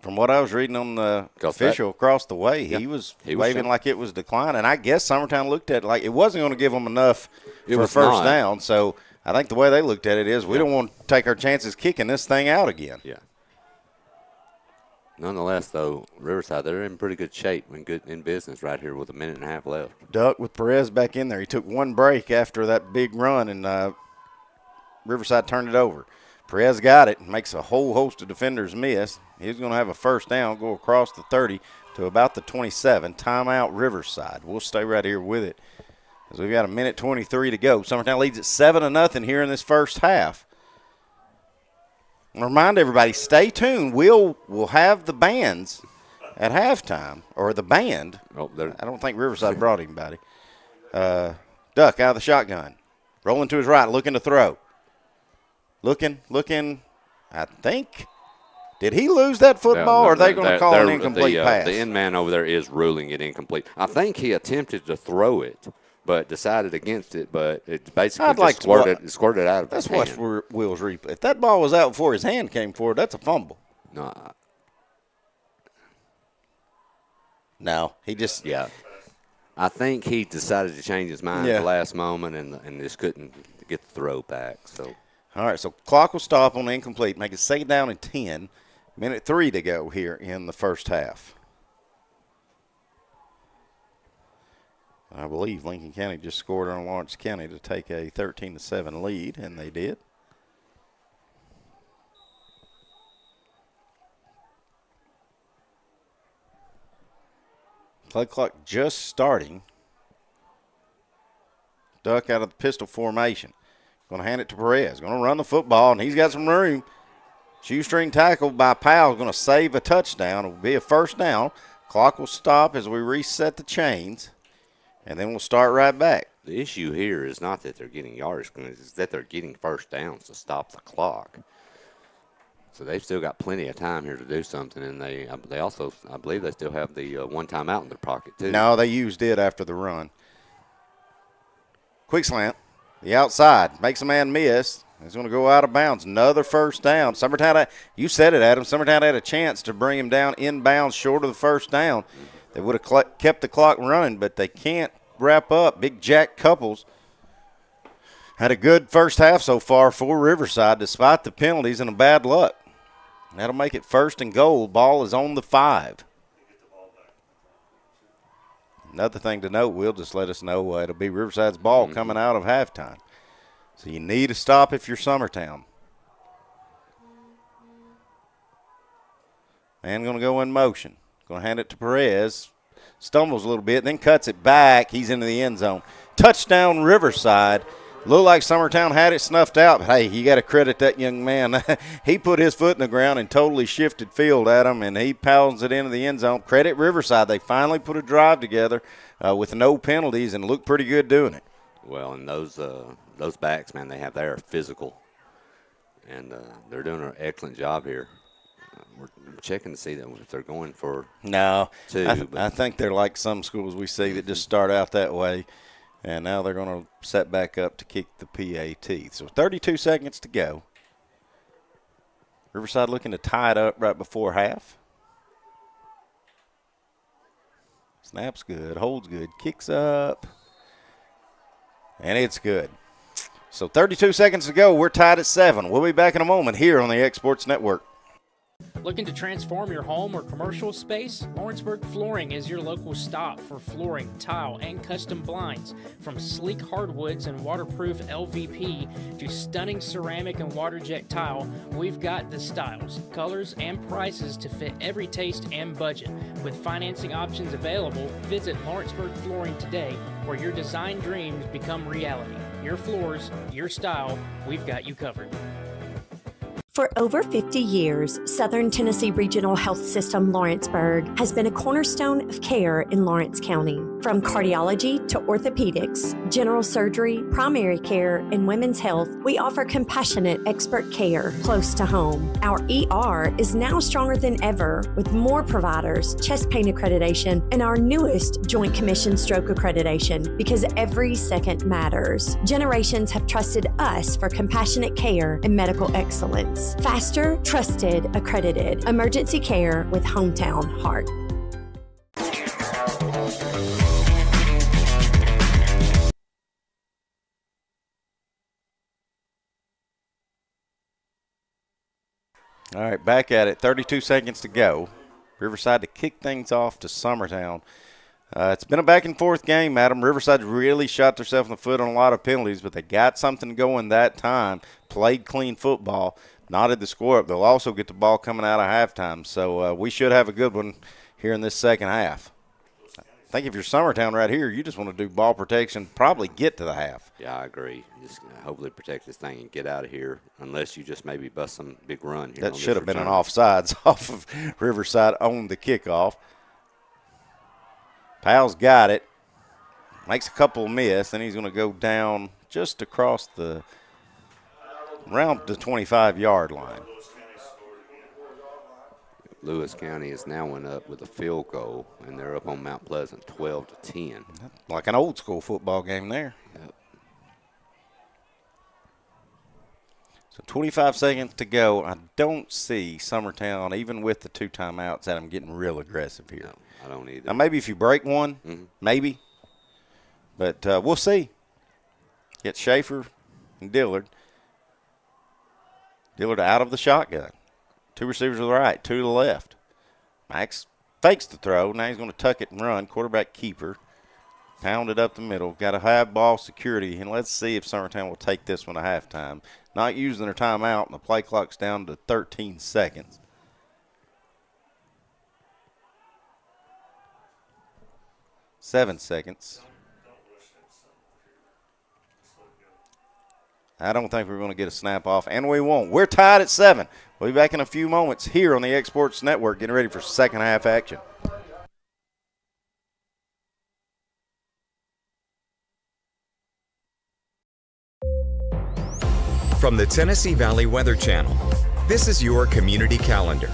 from what I was reading on the official across the way, he was waving like it was declined. And I guess Summertown looked at it like it wasn't going to give them enough for first down. So I think the way they looked at it is we don't want to take our chances kicking this thing out again.
Yeah. Nonetheless, though, Riverside, they're in pretty good shape and good in business right here with a minute and a half left.
Duck with Perez back in there. He took one break after that big run, and Riverside turned it over. Perez got it and makes a whole host of defenders miss. He's going to have a first down, go across the 30 to about the 27. Timeout Riverside. We'll stay right here with it as we've got a minute 23 to go. Summertown leads at 7-0 here in this first half. Remind everybody, stay tuned. We'll have the bands at halftime, or the band.
Oh,
I don't think Riverside brought anybody. Duck out of the shotgun. Rolling to his right, looking to throw. Looking. I think. Did he lose that football, or are they going to call an incomplete pass?
The end man over there is ruling it incomplete. I think he attempted to throw it, but decided against it, but it basically squirted out of his hand.
That's what Will's replay. If that ball was out before his hand came forward, that's a fumble. No, he just.
Yeah. I think he decided to change his mind at the last moment and just couldn't get the throw back. So.
All right, so clock will stop on the incomplete. Make it 2nd down and 10. Minute 3 to go here in the first half. I believe Lincoln County just scored on Lawrence County to take a 13-7 lead, and they did. Play clock just starting. Duck out of the pistol formation. Going to hand it to Perez. Going to run the football, and he's got some room. Shoestring tackle by Powell is going to save a touchdown. It will be a first down. Clock will stop as we reset the chains, and then we'll start right back.
The issue here is not that they're getting yardage, it's that they're getting first downs to stop the clock. So they've still got plenty of time here to do something, and they also, I believe they still have the one timeout in their pocket too.
No, they used it after the run. Quick slant. The outside makes a man miss. He's going to go out of bounds. Another first down. Summertown, you said it, Adam. Summertown had a chance to bring him down inbounds short of the first down. They would have kept the clock running, but they can't wrap up. Big Jack Couples had a good first half so far for Riverside, despite the penalties and the bad luck. That'll make it 1st and goal. Ball is on the 5. Another thing to note, Will just let us know it'll be Riverside's ball coming out of halftime. So you need to stop if you're Summertown. Man going to go in motion. Going to hand it to Perez. Stumbles a little bit, then cuts it back. He's into the end zone. Touchdown Riverside. Looked like Summertown had it snuffed out, but hey, you got to credit that young man. He put his foot in the ground and totally shifted field at him, and he pounds it into the end zone. Credit Riverside. They finally put a drive together with no penalties and looked pretty good doing it.
Well, and those backs, man, they have there are physical, and they're doing an excellent job here. We're checking to see that if they're going for
no.
two.
I think they're like some schools we see that just start out that way. And now they're going to set back up to kick the PAT. So 32 seconds to go. Riverside looking to tie it up right before half. Snap's good, holds good, kicks up, and it's good. So 32 seconds to go. We're tied at 7. We'll be back in a moment here on the X Sports Network.
Looking to transform your home or commercial space? Lawrenceburg Flooring is your local stop for flooring, tile, and custom blinds. From sleek hardwoods and waterproof LVP to stunning ceramic and water jet tile, we've got the styles, colors, and prices to fit every taste and budget. With financing options available, visit Lawrenceburg Flooring today, where your design dreams become reality. Your floors, your style, we've got you covered.
For over 50 years, Southern Tennessee Regional Health System Lawrenceburg has been a cornerstone of care in Lawrence County. From cardiology to orthopedics, general surgery, primary care, and women's health, we offer compassionate expert care close to home. Our ER is now stronger than ever with more providers, chest pain accreditation, and our newest Joint Commission stroke accreditation, because every second matters. Generations have trusted us for compassionate care and medical excellence. Faster, trusted, accredited. Emergency care with hometown heart.
All right, back at it. 32 seconds to go. Riverside to kick things off to Summertown. It's been a back-and-forth game, Adam. Riverside really shot themselves in the foot on a lot of penalties, but they got something going that time, played clean football, knotted the score up. They'll also get the ball coming out of halftime, so we should have a good one here in this second half. I think if you're Summertown right here, you just want to do ball protection, probably get to the half.
Yeah, I agree. Just hopefully protect this thing and get out of here, unless you just maybe bust some big run here.
That should have been an offsides off of Riverside on the kickoff. Powell's got it. Makes a couple miss, and he's going to go down just across the around the 25-yard line.
Lewis County is now went up with a field goal, and they're up on Mount Pleasant 12-10.
Like an old school football game there.
Yep.
So 25 seconds to go. I don't see Summertown, even with the 2 timeouts, Adam, getting real aggressive here.
No, I don't either.
Now, maybe if you break one, maybe. But we'll see. Get Schaefer and Dillard. Dillard out of the shotgun. 2 receivers to the right, 2 to the left. Max fakes the throw. Now he's going to tuck it and run. Quarterback keeper. Pound it up the middle. Got to have ball security. And let's see if Summertown will take this one to halftime. Not using their timeout, and the play clock's down to 13 seconds. Seven seconds. I don't think we're going to get a snap off, and we won't. We're tied at 7. We'll be back in a few moments here on the X Sports Network, getting ready for second half action.
From the Tennessee Valley Weather Channel, this is your community calendar.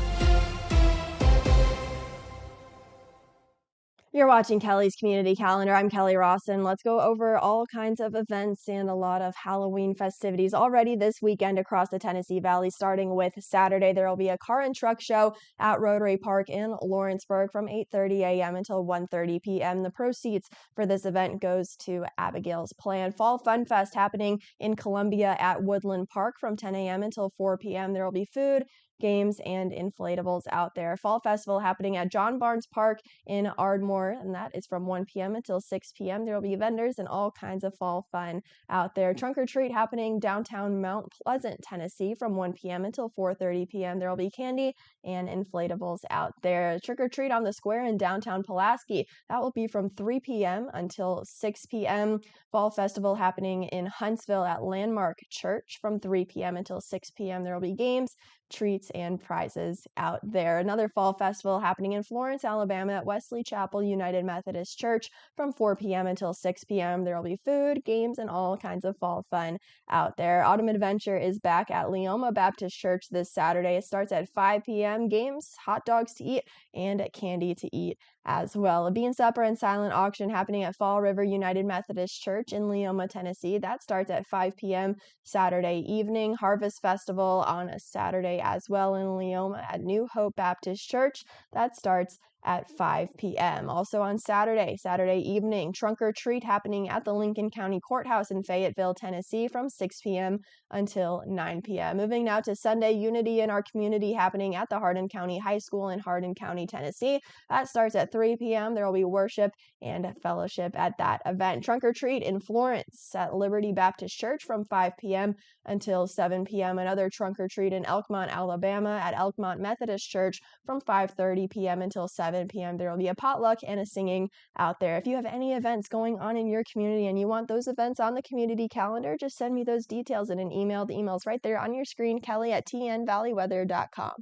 You're watching Kelly's Community Calendar. I'm Kelly Rawson. Let's go over all kinds of events and a lot of Halloween festivities already this weekend across the Tennessee Valley. Starting with Saturday, there will be a car and truck show at Rotary Park in Lawrenceburg from 8:30 a.m. until 1:30 p.m. The proceeds for this event goes to Abigail's Plan. Fall Fun Fest happening in Columbia at Woodland Park from 10 a.m. until 4 p.m. There will be food, games, and inflatables out there. Fall Festival happening at John Barnes Park in Ardmore, and that is from 1 p.m. until 6 p.m. There will be vendors and all kinds of fall fun out there. Trunk or Treat happening downtown Mount Pleasant, Tennessee from 1 p.m. until 4:30 p.m. There will be candy and inflatables out there. Trick or Treat on the Square in downtown Pulaski. That will be from 3 p.m. until 6 p.m. Fall Festival happening in Huntsville at Landmark Church from 3 p.m. until 6 p.m. There will be games, treats, and prizes out there. Another fall festival happening in Florence, Alabama at Wesley Chapel United Methodist Church from 4 p.m. until 6 p.m. There will be food, games, and all kinds of fall fun out there. Autumn Adventure is back at Leoma Baptist Church this Saturday. It starts at 5 p.m. Games, hot dogs to eat, and candy to eat as well. A bean supper and silent auction happening at Fall River United Methodist Church in Leoma, Tennessee. That starts at 5 p.m. Saturday evening. Harvest Festival on a Saturday as well in Leoma at New Hope Baptist Church. That starts at 5 p.m. Also on Saturday evening, Trunk or Treat happening at the Lincoln County Courthouse in Fayetteville, Tennessee from 6 p.m. until 9 p.m. Moving now to Sunday, Unity in Our Community happening at the Hardin County High School in Hardin County, Tennessee. That starts at 3 p.m. There will be worship and fellowship at that event. Trunk or Treat in Florence at Liberty Baptist Church from 5 p.m. until 7 p.m. Another Trunk or Treat in Elkmont, Alabama at Elkmont Methodist Church from 5:30 p.m. until 7 p.m. There will be a potluck and a singing out there. If you have any events going on in your community and you want those events on the community calendar, just send me those details in an email. The email's right there on your screen, kelly@tnvalleyweather.com.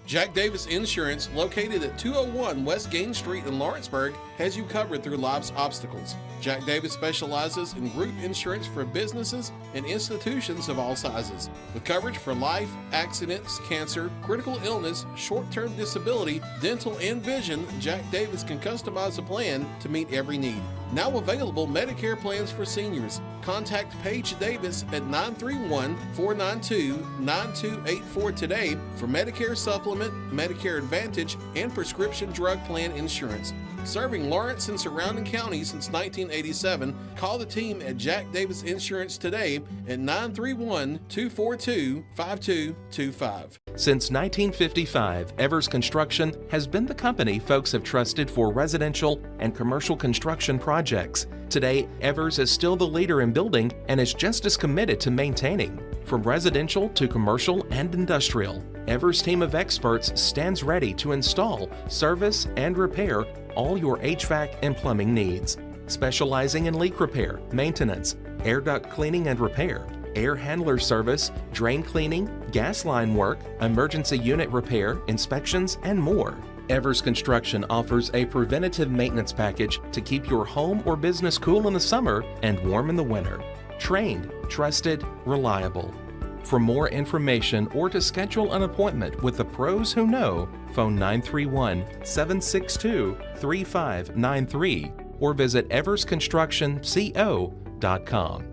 Jack Davis Insurance, located at 201 West Gain Street in Lawrenceburg, has you covered through life's obstacles. Jack Davis specializes in group insurance for businesses and institutions of all sizes. With coverage for life, accidents, cancer, critical illness, short-term disability, dental, and vision, Jack Davis can customize a plan to meet every need. Now available Medicare plans for seniors. Contact Paige Davis at 931-492-9284 today for Medicare Supplement, Medicare Advantage, and prescription drug plan insurance. Serving Lawrence and surrounding counties since 1987, call the team at Jack Davis Insurance today at 931-242-5225.
Since 1955, Evers Construction has been the company folks have trusted for residential and commercial construction projects. Today, Evers is still the leader in building and is just as committed to maintaining. From residential to commercial and industrial, Evers' team of experts stands ready to install, service, and repair all your HVAC and plumbing needs. Specializing in leak repair, maintenance, air duct cleaning and repair, air handler service, drain cleaning, gas line work, emergency unit repair, inspections, and more. Evers Construction offers a preventative maintenance package to keep your home or business cool in the summer and warm in the winter. Trained, trusted, reliable. For more information or to schedule an appointment with the pros who know, phone 931-762-3593 or visit eversconstructionco.com.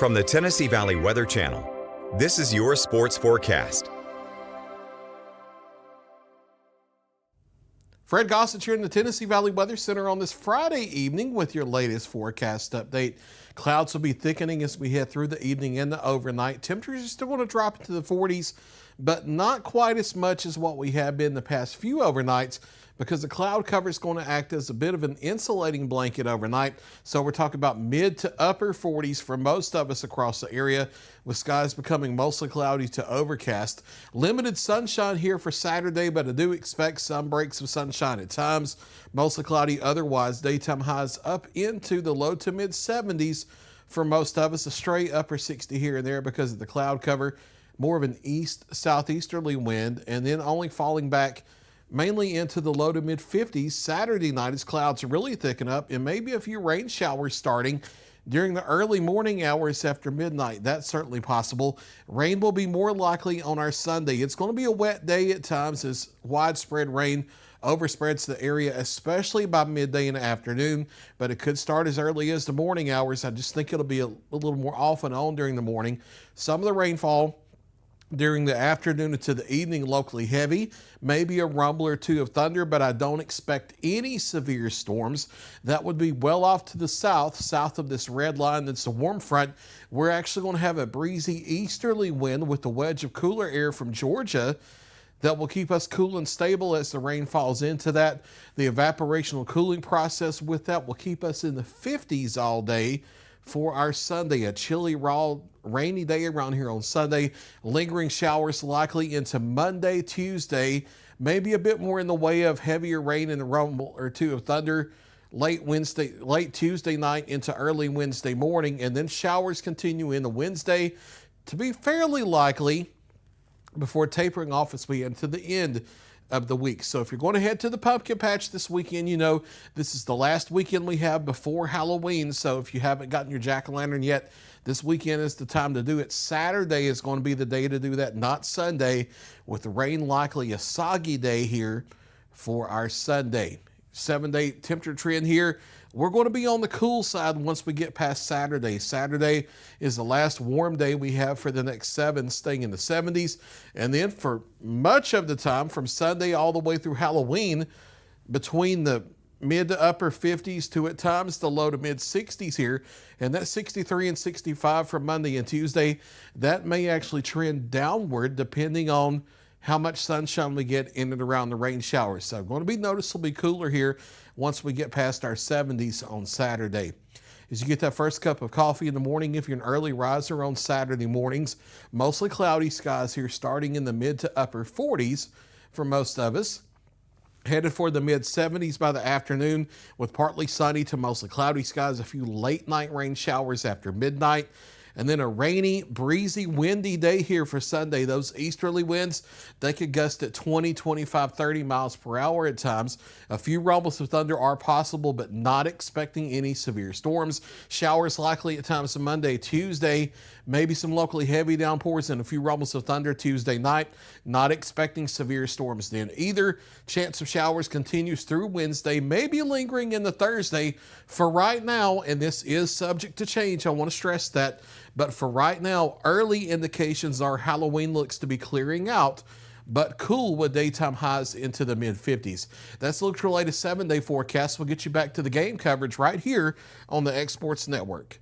From the Tennessee Valley Weather Channel, this is your sports forecast.
Fred Gossett here in the Tennessee Valley Weather Center on this Friday evening with your latest forecast update. Clouds will be thickening as we head through the evening and the overnight. Temperatures are still going to drop into the 40s, but not quite as much as what we have been the past few overnights, because the cloud cover is going to act as a bit of an insulating blanket overnight. So we're talking about mid to upper 40s for most of us across the area, with skies becoming mostly cloudy to overcast. Limited sunshine here for Saturday, but I do expect some breaks of sunshine at times. Mostly cloudy otherwise. Daytime highs up into the low to mid 70s for most of us. A stray upper 60 here and there because of the cloud cover. More of an east-southeasterly wind, and then only falling back mainly into the low to mid 50s Saturday night as clouds really thicken up, and maybe a few rain showers starting during the early morning hours after midnight. That's certainly possible. Rain will be more likely on our Sunday. It's going to be a wet day at times as widespread rain overspreads the area, especially by midday and afternoon, but it could start as early as the morning hours. I just think it'll be a little more off and on during the morning. Some of the rainfall during the afternoon into the evening locally heavy, maybe a rumble or two of thunder, but I don't expect any severe storms. That would be well off to the south of this red line that's the warm front. We're actually going to have a breezy easterly wind with the wedge of cooler air from Georgia that will keep us cool and stable as the rain falls into that. The evaporational cooling process with that will keep us in the 50s all day for our Sunday. A chilly, raw, rainy day around here on Sunday. Lingering showers likely into Monday, Tuesday. Maybe a bit more in the way of heavier rain and a rumble or two of thunder late Tuesday night into early Wednesday morning. And then showers continue into Wednesday to be fairly likely before tapering off as we enter the end of the week. So if you're going to head to the pumpkin patch this weekend, you know this is the last weekend we have before Halloween. So if you haven't gotten your jack-o'-lantern yet, this weekend is the time to do it. Saturday is going to be the day to do that, not Sunday, with the rain likely a soggy day here for our Sunday. 7-day temperature trend here. We're going to be on the cool side once we get past Saturday. Saturday is the last warm day we have for the next 7, staying in the 70s. And then for much of the time, from Sunday all the way through Halloween, between the mid to upper 50s to at times the low to mid 60s here. And that's 63 and 65 for Monday and Tuesday. That may actually trend downward depending on how much sunshine we get in and around the rain showers. So going to be noticeably cooler here once we get past our 70s on Saturday. As you get that first cup of coffee in the morning, if you're an early riser on Saturday mornings, mostly cloudy skies here starting in the mid to upper 40s for most of us. Headed for the mid 70s by the afternoon with partly sunny to mostly cloudy skies, a few late night rain showers after midnight. And then a rainy, breezy, windy day here for Sunday. Those easterly winds, they could gust at 20, 25, 30 miles per hour at times. A few rumbles of thunder are possible, but not expecting any severe storms. Showers likely at times on Monday, Tuesday. Maybe some locally heavy downpours and a few rumbles of thunder Tuesday night. Not expecting severe storms then either. Chance of showers continues through Wednesday, maybe lingering in the Thursday. For right now, and this is subject to change, I want to stress that, but for right now, early indications are Halloween looks to be clearing out, but cool with daytime highs into the mid-50s. That's the Look latest 7-day forecast. We'll get you back to the game coverage right here on the X Sports Network.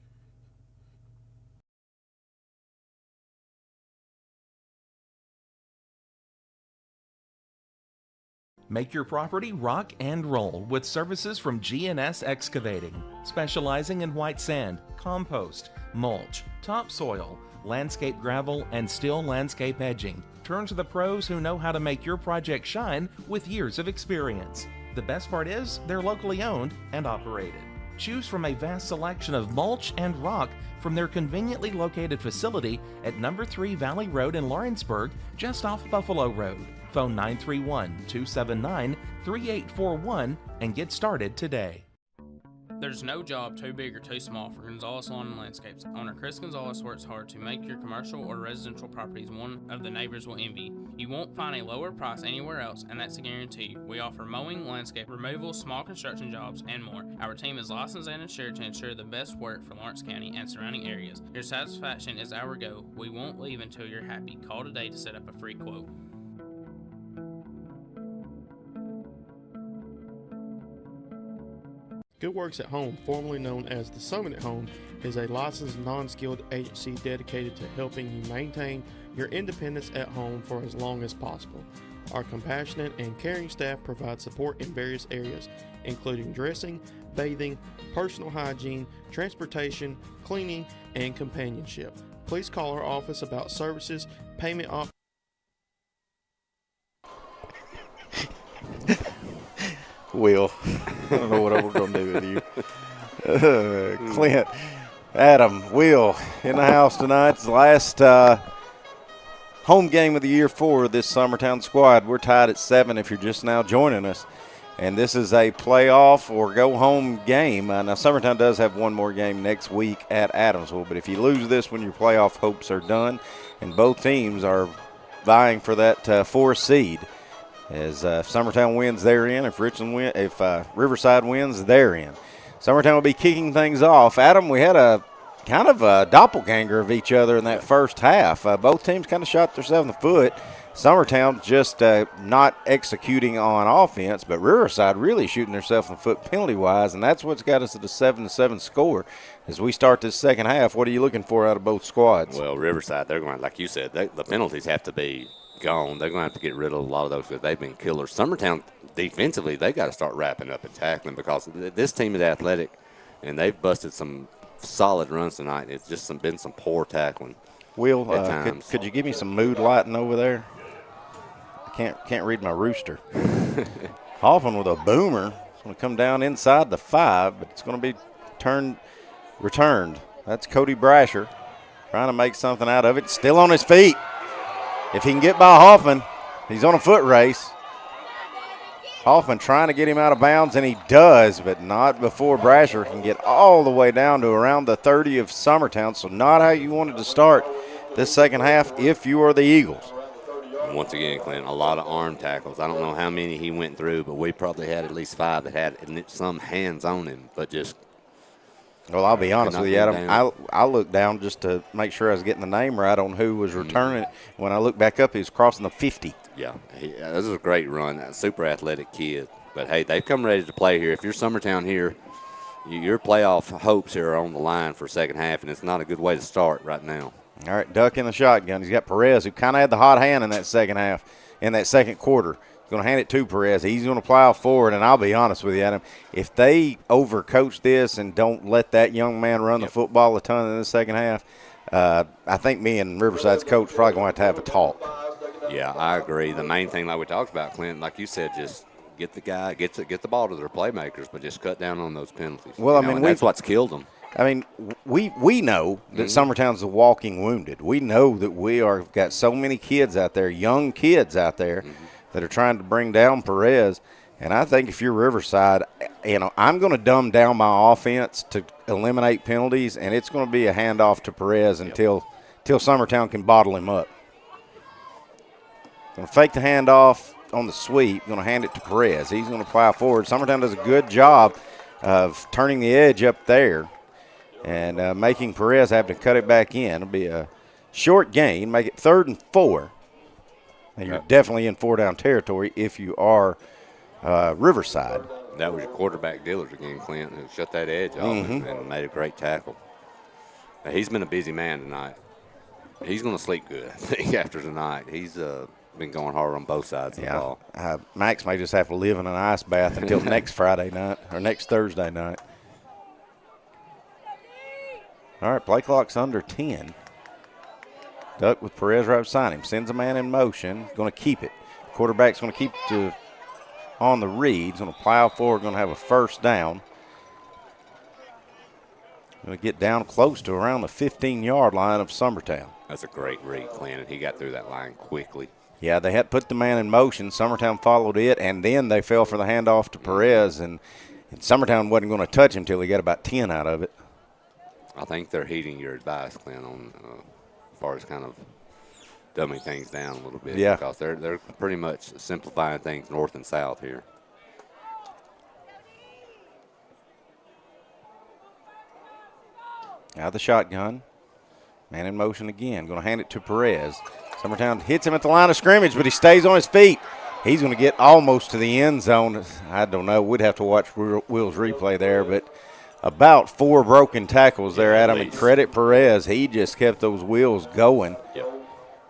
Make your property rock and roll with services from GNS Excavating, specializing in white sand, compost, mulch, topsoil, landscape gravel, and steel landscape edging. Turn to the pros who know how to make your project shine with years of experience. The best part is they're locally owned and operated. Choose from a vast selection of mulch and rock from their conveniently located facility at number 3 Valley Road in Lawrenceburg, just off Buffalo Road. Phone 931-279-3841 and get started today.
There's no job too big or too small for Gonzalez Lawn and Landscapes. Owner Chris Gonzalez works hard to make your commercial or residential properties one of the neighbors will envy. You won't find a lower price anywhere else, and that's a guarantee. We offer mowing, landscape removal, small construction jobs, and more. Our team is licensed and insured to ensure the best work for Lawrence County and surrounding areas. Your satisfaction is our goal. We won't leave until you're happy. Call today to set up a free quote.
Good Works at Home, formerly known as The Summit at Home, is a licensed, non-skilled agency dedicated to helping you maintain your independence at home for as long as possible. Our compassionate and caring staff provide support in various areas, including dressing, bathing, personal hygiene, transportation, cleaning, and companionship. Please call our office about services, payment options.
Will, I don't know what we're going to do with you. Clint, Adam, Will in the house tonight. It's the last home game of the year for this Summertown squad. We're tied at 7 if you're just now joining us. And this is a playoff or go-home game. Now, Summertown does have one more game next week at Adamsville. But if you lose this one, your playoff hopes are done. And both teams are vying for that 4th seed. As if Summertown wins, they're in. If Riverside wins, they're in. Summertown will be kicking things off. Adam, we had a kind of a doppelganger of each other in that first half. Both teams kind of shot themselves in the foot. Summertown just not executing on offense, but Riverside really shooting themselves in the foot penalty-wise, and that's what's got us at a 7-7 score. As we start this second half, what are you looking for out of both squads?
Well, Riverside, they're going to, like you said, the penalties have to be gone. They're going to have to get rid of a lot of those because they've been killers. Summertown, defensively, they got to start wrapping up and tackling because this team is athletic, and they've busted some solid runs tonight. It's just been some poor tackling.
Will, could you give me some mood lighting over there? I can't read my rooster. Hoffman with a boomer. It's going to come down inside the 5, but it's going to be returned. That's Cody Brasher trying to make something out of it. Still on his feet. If he can get by Hoffman, he's on a foot race. Hoffman trying to get him out of bounds, and he does, but not before Brasher can get all the way down to around the 30 of Summertown. So not how you wanted to start this second half if you are the Eagles.
Once again, Clint, a lot of arm tackles. I don't know how many he went through, but we probably had at least 5 that had some hands on him, but just –
well, I'll be honest with you, Adam. I looked down just to make sure I was getting the name right on who was returning it. When I looked back up, he was crossing the 50.
Yeah, this is a great run. A super athletic kid. But, hey, they've come ready to play here. If you're Summertown here, your playoff hopes here are on the line for second half, and it's not a good way to start right now.
All right, Duck in the shotgun. He's got Perez, who kind of had the hot hand in that second half, in that second quarter. He's going to hand it to Perez. He's going to plow forward, and I'll be honest with you, Adam, if they overcoach this and don't let that young man run the football a ton in the second half, I think me and Riverside's coach probably going to have a talk.
Yeah, I agree. The main thing, like we talked about, Clint, like you said, just get the ball to their playmakers, but just cut down on those penalties.
Well, I mean,
that's what's killed them.
I mean, we know that Summertown's the walking wounded. We know that we are got so many kids out there, young kids out there, that are trying to bring down Perez. And I think if you're Riverside, I'm going to dumb down my offense to eliminate penalties, and it's going to be a handoff to Perez until Summertown can bottle him up. Going to fake the handoff on the sweep, going to hand it to Perez. He's going to plow forward. Summertown does a good job of turning the edge up there and making Perez have to cut it back in. It'll be a short gain, make it 3rd and 4. And you're definitely in 4-down territory if you are Riverside.
That was your quarterback Dillard again, Clint, who shut that edge off and made a great tackle. Now, he's been a busy man tonight. He's going to sleep good, I think, after tonight. He's been going hard on both sides of the ball.
Max may just have to live in an ice bath until next Friday night or next Thursday night. All right, play clock's under 10. Duck with Perez right beside him. Sends a man in motion. Going to keep it. Quarterback's going to keep it on the read. He's going to plow forward. Going to have a first down. Going to get down close to around the 15-yard line of Summertown.
That's a great read, Clint, and he got through that line quickly.
Yeah, they had put the man in motion. Summertown followed it, and then they fell for the handoff to Perez. And And Summertown wasn't going to touch him till he got about 10 out of it.
I think they're heeding your advice, Clint, on as far as kind of dumbing things down a little bit.
Yeah.
Because they're pretty much simplifying things north and south here.
Out of the shotgun. Man in motion again. Going to hand it to Perez. Summertown hits him at the line of scrimmage, but he stays on his feet. He's going to get almost to the end zone. I don't know. We'd have to watch Will's replay there, but about 4 broken tackles there at him. And credit Perez. He just kept those wheels going.
Yep.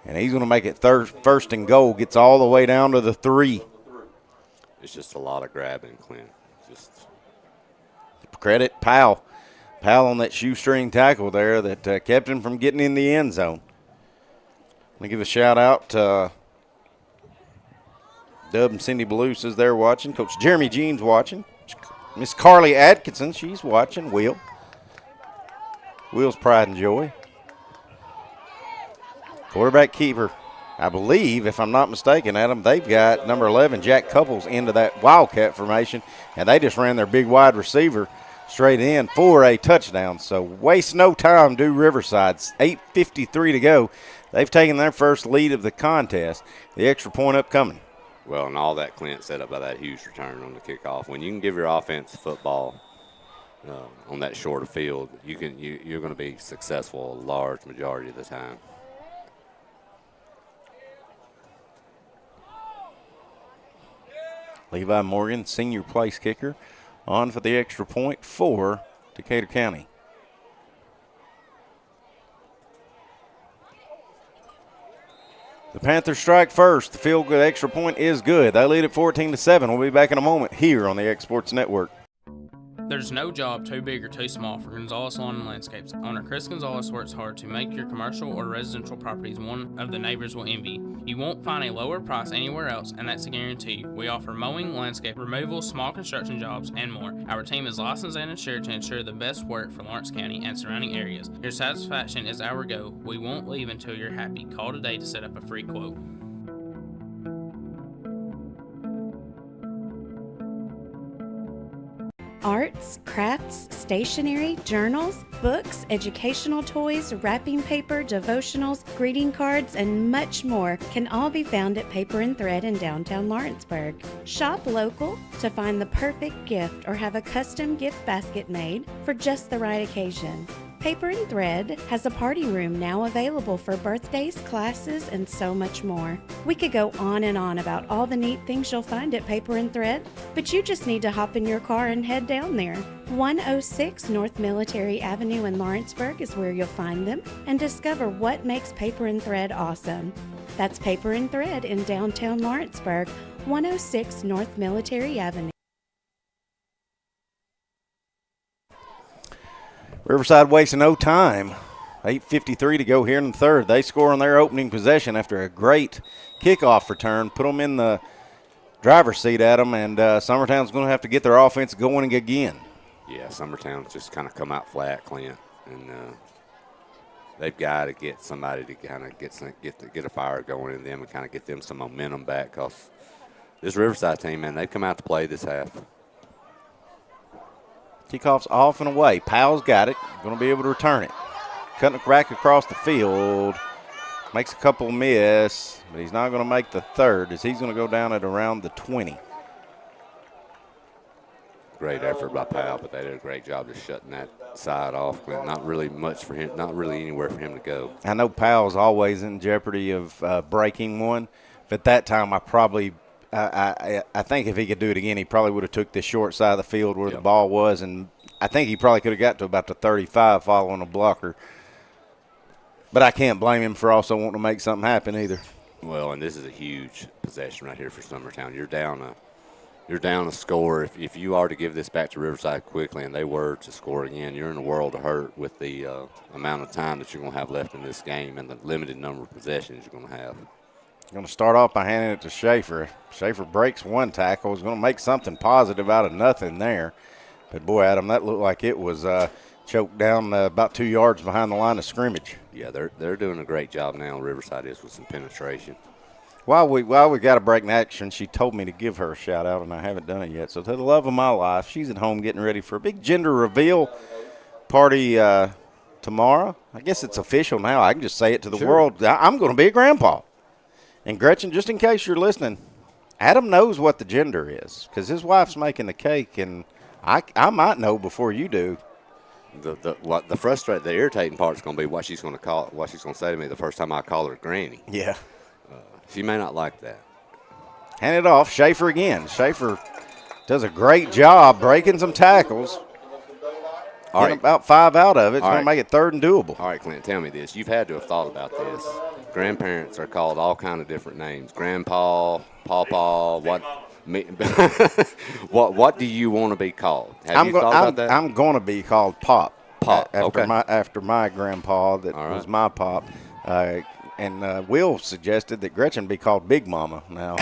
And he's going to make it first and goal. Gets all the way down to the 3.
It's just a lot of grabbing, Clint. Just
credit Powell. Powell on that shoestring tackle there that kept him from getting in the end zone. Let me give a shout-out to Dub and Cindy Blues is there watching. Coach Jeremy Jean's watching. Miss Carly Atkinson, she's watching. Will's pride and joy. Quarterback keeper. I believe, if I'm not mistaken, Adam, they've got number 11, Jack Couples, into that Wildcat formation, and they just ran their big wide receiver straight in for a touchdown. So waste no time, do Riverside. 8:53 to go. They've taken their first lead of the contest. The extra point upcoming.
well, and all that Clint set up by that huge return on the kickoff. When you can give your offense football on that shorter field, you're going to be successful a large majority of the time.
Levi Morgan, senior place kicker, on for the extra point for Decatur County. The Panthers strike first. The field goal extra point is good. They lead at 14-7. We'll be back in a moment here on the X Sports Network.
There's no job too big or too small for Gonzalez Lawn and Landscapes. Owner Chris Gonzalez works hard to make your commercial or residential properties one of the neighbors will envy. You won't find a lower price anywhere else, and that's a guarantee. We offer mowing, landscape removal, small construction jobs, and more. Our team is licensed and insured to ensure the best work for Lawrence County and surrounding areas. Your satisfaction is our goal. We won't leave until you're happy. Call today to set up a free quote.
Arts, crafts, stationery, journals, books, educational toys, wrapping paper, devotionals, greeting cards, and much more can all be found at Paper and Thread in downtown Lawrenceburg. Shop local to find the perfect gift or have a custom gift basket made for just the right occasion. Paper and Thread has a party room now available for birthdays, classes, and so much more. We could go on and on about all the neat things you'll find at Paper and Thread, but you just need to hop in your car and head down there. 106 North Military Avenue in Lawrenceburg is where you'll find them and discover what makes Paper and Thread awesome. That's Paper and Thread in downtown Lawrenceburg, 106 North Military Avenue.
Riverside wasting no time. 8:53 to go here in the third. They score on their opening possession after a great kickoff return. Put them in the driver's seat at them, and Summertown's going to have to get their offense going again.
Yeah, Summertown's just kind of come out flat, Clint, and they've got to get somebody to kind of get a fire going in them and kind of get them some momentum back, because this Riverside team, man, they've come out to play this half.
Kickoff's off and away. Powell's got it. Going to be able to return it. Cutting it back across the field. Makes a couple miss, but he's not going to make the third, as he's going to go down at around the 20.
Great effort by Powell, but they did a great job just shutting that side off. Not really much for him, not really anywhere for him to go.
I know Powell's always in jeopardy of breaking one, but that time I think if he could do it again, he probably would have took the short side of the field where the ball was, and I think he probably could have got to about the 35 following a blocker. But I can't blame him for also wanting to make something happen either.
Well, and this is a huge possession right here for Summertown. You're down a score. If you are to give this back to Riverside quickly, and they were to score again, you're in a world of hurt with the amount of time that you're going to have left in this game and the limited number of possessions you're going to have.
Going to start off by handing it to Schaefer. Schaefer breaks one tackle. He's going to make something positive out of nothing there. But, boy, Adam, that looked like it was choked down about 2 yards behind the line of scrimmage.
Yeah, they're doing a great job now, Riverside is, with some penetration.
While we got a break in action, she told me to give her a shout out, and I haven't done it yet. So to the love of my life, she's at home getting ready for a big gender reveal party tomorrow. I guess it's official now. I can just say it to the world. I'm going to be a grandpa. And Gretchen, just in case you're listening, Adam knows what the gender is because his wife's making the cake, and I might know before you do.
The irritating part is going to be what she's going to say to me the first time I call her Granny.
Yeah.
She may not like that.
Hand it off. Schaefer again. Schaefer does a great job breaking some tackles.
All right.
About 5 out of it. It's
All
going
right.
to make it 3rd and doable.
All right, Clint, tell me this. You've had to have thought about this. Grandparents are called all kind of different names. Grandpa, Pawpaw, what do you want to be called? Have you thought about that?
I'm going to be called Pop.
Pop,
after my grandpa that was my pop. And Will suggested that Gretchen be called Big Mama. Now,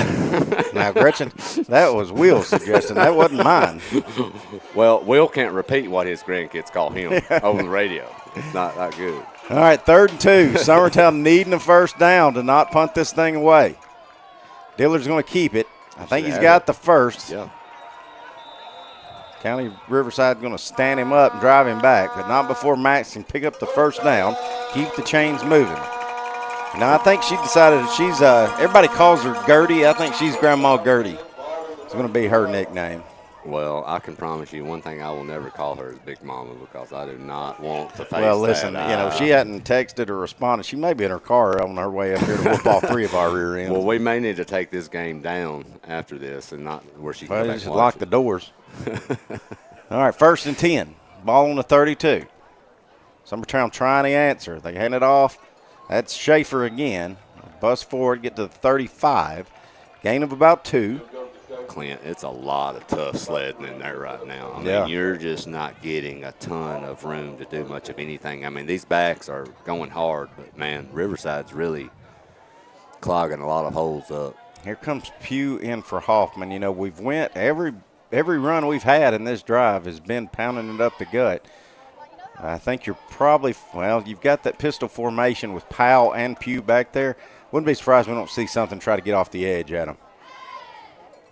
Gretchen, that was Will's suggestion. That wasn't mine.
Well, Will can't repeat what his grandkids call him over the radio. It's not that good.
All right, 3rd and 2. Summertown needing a first down to not punt this thing away. Dillard's going to keep it. I think he's got the first.
Yeah.
County Riverside going to stand him up and drive him back, but not before Max can pick up the first down, keep the chains moving. Now, I think she decided that she's, everybody calls her Gertie. I think she's Grandma Gertie. It's going to be her nickname.
Well, I can promise you one thing I will never call her is Big Mama because I do not want to face that.
Well, listen, she hadn't texted or responded. She may be in her car on her way up here to whoop all 3 of our rear ends.
Well, we may need to take this game down after this and not where she can
just lock the doors. All right, 1st and 10. Ball on the 32. Summertown trying to answer. They hand it off. That's Schaefer again. Bust forward, get to the 35. Gain of about 2.
Clint, it's a lot of tough sledding in there right now. I mean, you're just not getting a ton of room to do much of anything. I mean, these backs are going hard, but, man, Riverside's really clogging a lot of holes up.
Here comes Pugh in for Hoffman. You know, we've went every run we've had in this drive has been pounding it up the gut. I think you're probably, you've got that pistol formation with Powell and Pugh back there. Wouldn't be surprised if we don't see something try to get off the edge at him.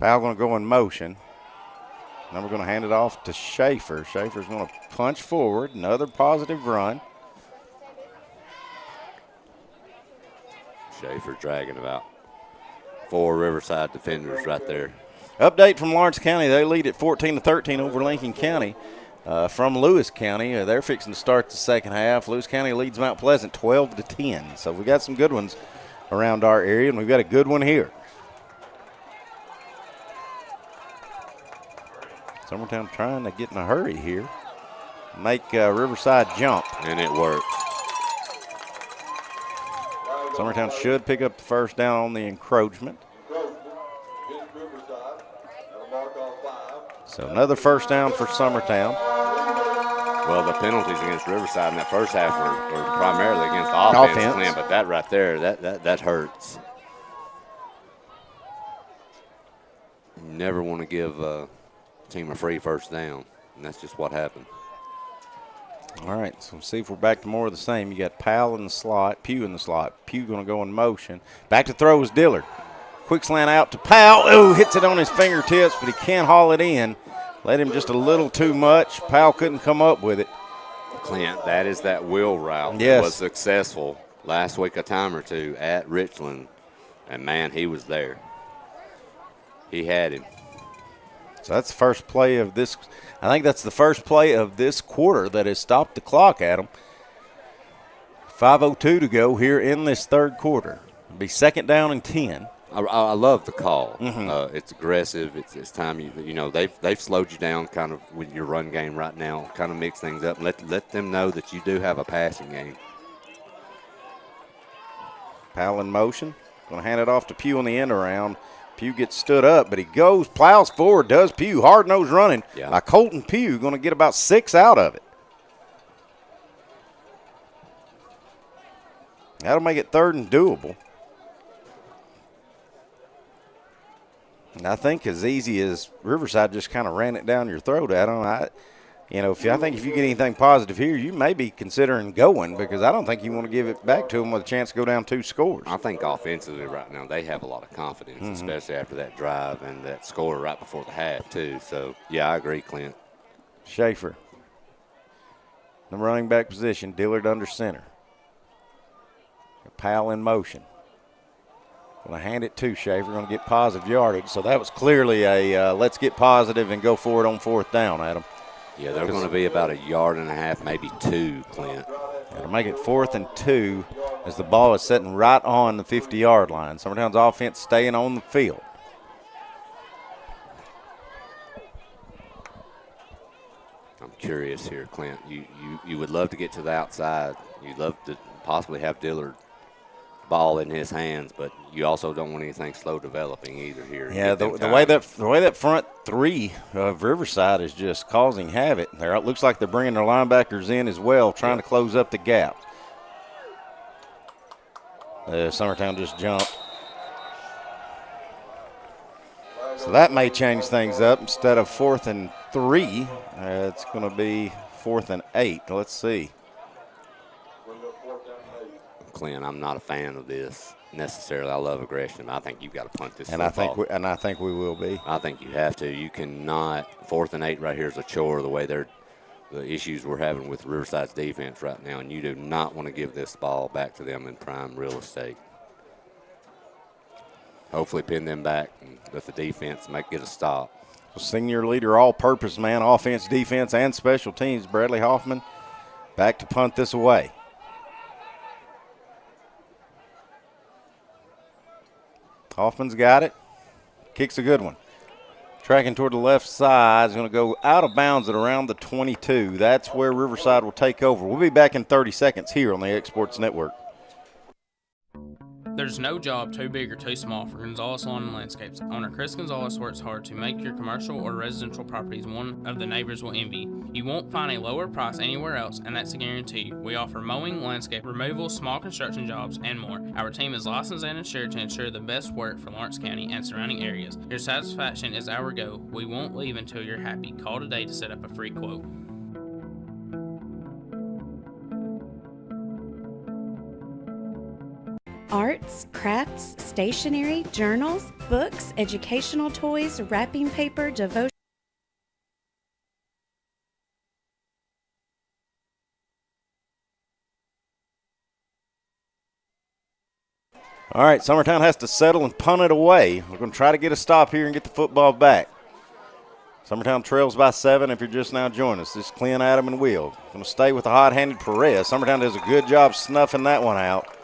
Powell going to go in motion. Then we're going to hand it off to Schaefer. Schaefer's going to punch forward. Another positive run.
Schaefer dragging about 4 Riverside defenders right there.
Update from Lawrence County. They lead at 14-13 over Lincoln County. From Lewis County, they're fixing to start the second half. Lewis County leads Mount Pleasant 12-10. So we got some good ones around our area, and we've got a good one here. Summertown trying to get in a hurry here. Make Riverside jump.
And it worked.
Summertown should pick up the first down on the encroachment. So another first down for Summertown.
Well, the penalties against Riverside in that first half were primarily against offense. Clint, but that right there, that hurts. You never want to give a team a free first down, and that's just what happened.
All right, so see if we're back to more of the same. You got Powell in the slot, Pugh in the slot. Pugh going to go in motion. Back to throw is Dillard. Quick slant out to Powell. Oh, hits it on his fingertips, but he can't haul it in. Let him just a little too much. Powell couldn't come up with it.
Clint, that is that wheel route.
Yes.
That was successful last week a time or two at Richland, and, man, he was there. He had him.
So that's the first play of this. I think that's the first play of this quarter that has stopped the clock, Adam. 5:02 to go here in this third quarter. It'll be 2nd down and 10.
I love the call. It's aggressive. It's time they've slowed you down kind of with your run game right now. Kind of mix things up. Let them know that you do have a passing game.
Powell in motion. Going to hand it off to Pugh on the end around. Pugh gets stood up, but he plows forward, does Pugh. Hard-nosed running by Colton Pugh. Going to get about 6 out of it. That'll make it 3rd and doable. And I think as easy as Riverside just kind of ran it down your throat, Adam, you know, I think if you get anything positive here, you may be considering going, because I don't think you want to give it back to them with a chance to go down 2 scores.
I think offensively right now they have a lot of confidence, especially after that drive and that score right before the half too. So, yeah, I agree, Clint.
Schaefer, the running back position, Dillard under center. Powell in motion. Going to hand it to Schaefer, going to get positive yardage. So that was clearly a let's get positive and go for it on 4th down, Adam.
Yeah, they're going to be about 1.5 yards, maybe 2, Clint.
To make it 4th and 2 as the ball is sitting right on the 50-yard line. Summertown's offense staying on the field.
I'm curious here, Clint. You would love to get to the outside. You'd love to possibly have Dillard ball in his hands, but you also don't want anything slow developing either here.
Yeah, the way that front 3 of Riverside is just causing havoc. There, it looks like they're bringing their linebackers in as well, trying to close up the gap. Summertown just jumped. So that may change things up. Instead of 4th and 3, it's going to be 4th and 8. Let's see.
Clint, I'm not a fan of this necessarily. I love aggression. I think you've got to punt this.
And
football.
I think we will be.
I think you have to. You cannot. 4th and 8 right here is a chore. The way the issues we're having with Riverside's defense right now, and you do not want to give this ball back to them in prime real estate. Hopefully, pin them back and let the defense get a stop.
Senior leader, all-purpose man, offense, defense, and special teams, Bradley Hoffman, back to punt this away. Hoffman's got it. Kicks a good one. Tracking toward the left side. Is going to go out of bounds at around the 22. That's where Riverside will take over. We'll be back in 30 seconds here on the X Sports Network.
There's no job too big or too small for Gonzalez Lawn and Landscapes. Owner Chris Gonzalez works hard to make your commercial or residential properties one of the neighbors will envy. You won't find a lower price anywhere else, and that's a guarantee. We offer mowing, landscape removal, small construction jobs, and more. Our team is licensed and insured to ensure the best work for Lawrence County and surrounding areas. Your satisfaction is our goal. We won't leave until you're happy. Call today to set up a free quote.
Arts, crafts, stationery, journals, books, educational toys, wrapping paper, devotion.
All right, Summertown has to settle and punt it away. We're going to try to get a stop here and get the football back. Summertown trails by 7 if you're just now joining us. This is Clint, Adam, and Will. Going to stay with the hot-handed Perez. Summertown does a good job snuffing that one out.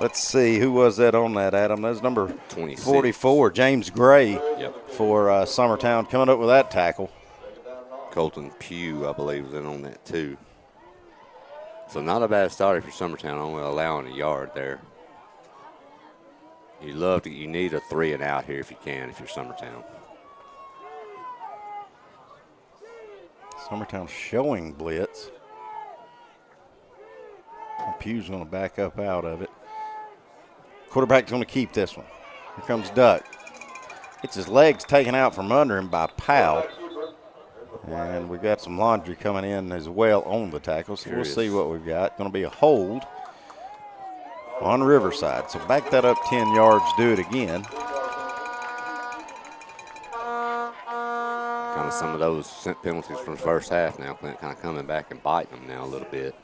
Let's see, who was that on that, Adam? That's number
26.
44, James Gray for Summertown, coming up with that tackle.
Colton Pugh, I believe, was in on that too. So not a bad start if you're Summertown, only allowing a yard there. You need a 3 and out here if you can, if you're Summertown.
Summertown showing blitz. Pugh's going to back up out of it. Quarterback's going to keep this one. Here comes Duck. Gets his legs taken out from under him by Powell. And we've got some laundry coming in as well on the tackle, so we'll see what we've got. Going to be a hold on Riverside. So back that up 10 yards, do it again.
Kind of some of those penalties from the first half now, kind of coming back and biting them now a little bit.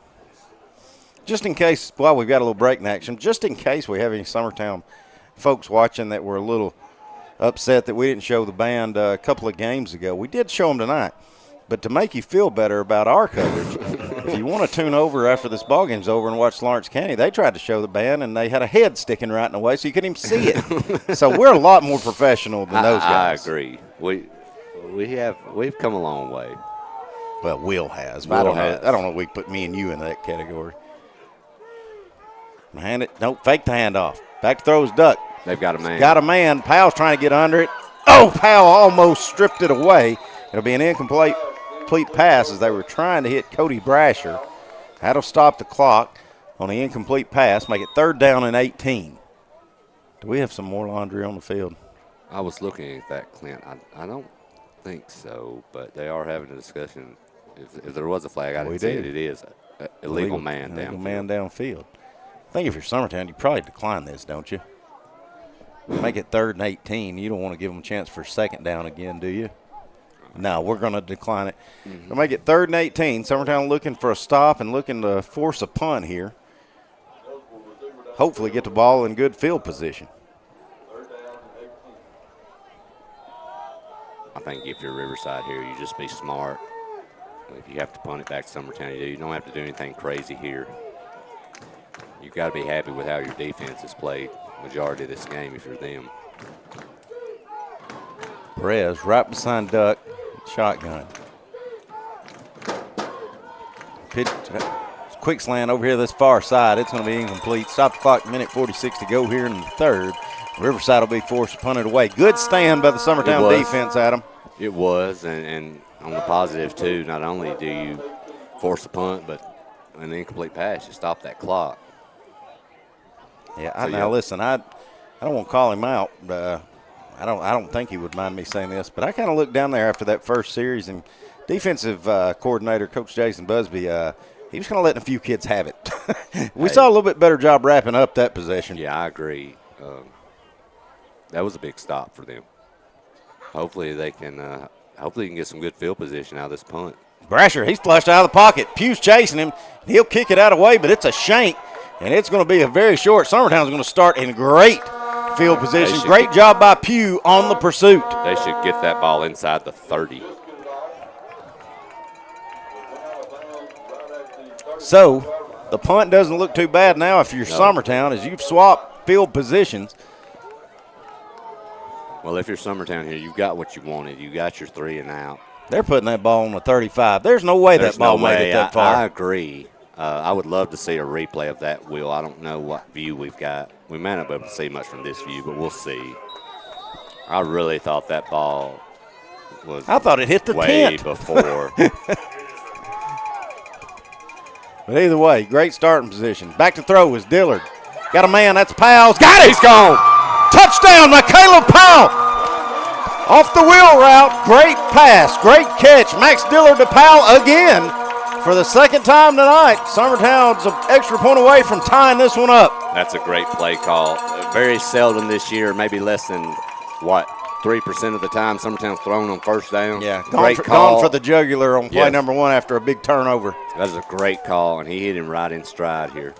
Just in case, well, we've got a little break in action, just in case we have any Summertown folks watching that were a little upset that we didn't show the band a couple of games ago. We did show them tonight. But to make you feel better about our coverage, if you want to tune over after this ballgame's over and watch Lawrence County, they tried to show the band, and they had a head sticking right in the way so you couldn't even see it. So we're a lot more professional than those guys.
I agree. We've come a long way.
Well, Will has. I don't know if we put me and you in that category. Hand it. Nope, fake the handoff. Back to throws Duck.
They've got a man.
Got a man. Powell's trying to get under it. Oh, Powell almost stripped it away. It'll be an incomplete pass as they were trying to hit Cody Brasher. That'll stop the clock on the incomplete pass, make it 3rd down and 18. Do we have some more laundry on the field?
I was looking at that, Clint. I don't think so, but they are having a discussion If there was a flag, I didn't see it. It is illegal man downfield.
Illegal man downfield. I think if you're Summertown, you probably decline this, don't you? Make it 3rd and 18. You don't want to give them a chance for 2nd down again, do you? No, we're going to decline it. We'll make it 3rd and 18. Summertown looking for a stop and looking to force a punt here. Hopefully get the ball in good field position.
I think if you're Riverside here, you just be smart. If you have to punt it back to Summertown, you do. You don't have to do anything crazy here. You've got to be happy with how your defense has played majority of this game if you're them.
Perez right behind Duck, shotgun. Pitch, quick slant over here this far side. It's going to be incomplete. Stop the clock, minute 46 to go here in the 3rd. Riverside will be forced to punt it away. Good stand by the Summertown defense, Adam.
It was, and on the positive, too, not only do you force a punt, but an incomplete pass, you stop that clock.
Yeah, now listen, I don't want to call him out. I don't think he would mind me saying this, but I kind of looked down there after that first series, and defensive coordinator Coach Jason Busby, he was kind of letting a few kids have it. We saw a little bit better job wrapping up that possession.
Yeah, I agree. That was a big stop for them. Hopefully they can get some good field position out of this punt.
Brasher, he's flushed out of the pocket. Pugh's chasing him. He'll kick it out of the way, but it's a shank, and it's going to be a very short. Summertown's going to start in great field position. Great job by Pugh on the pursuit.
They should get that ball inside the 30.
So the punt doesn't look too bad now if you're Summertown, as you've swapped field positions.
Well, if you're Summertown here, you've got what you wanted. You got your 3 and out.
They're putting that ball on the 35. There's no way that ball made it that far.
I agree. I would love to see a replay of that, Will. I don't know what view we've got. We might not be able to see much from this view, but we'll see. I really thought that ball was
I thought it hit the
way
tent.
before.
But either way, great starting position. Back to throw is Dillard. Got a man. That's Powell's. Got it.
He's gone.
Touchdown, Caleb Powell. Off the wheel route. Great pass. Great catch. Max Dillard to Powell again for the 2nd time tonight. Summertown's an extra point away from tying this one up.
That's a great play call. Very seldom this year, maybe less than, 3% of the time Summertown's thrown on 1st down.
Yeah,
gone
for the jugular on play number 1 after a big turnover.
That is a great call, and he hit him right in stride here.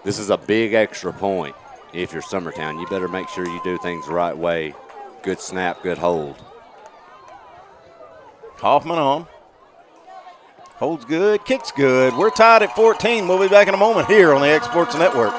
This is a big extra point. If you're Summertown, you better make sure you do things the right way. Good snap, good hold.
Hoffman on. Holds good, kicks good. We're tied at 14. We'll be back in a moment here on the X Sports Network.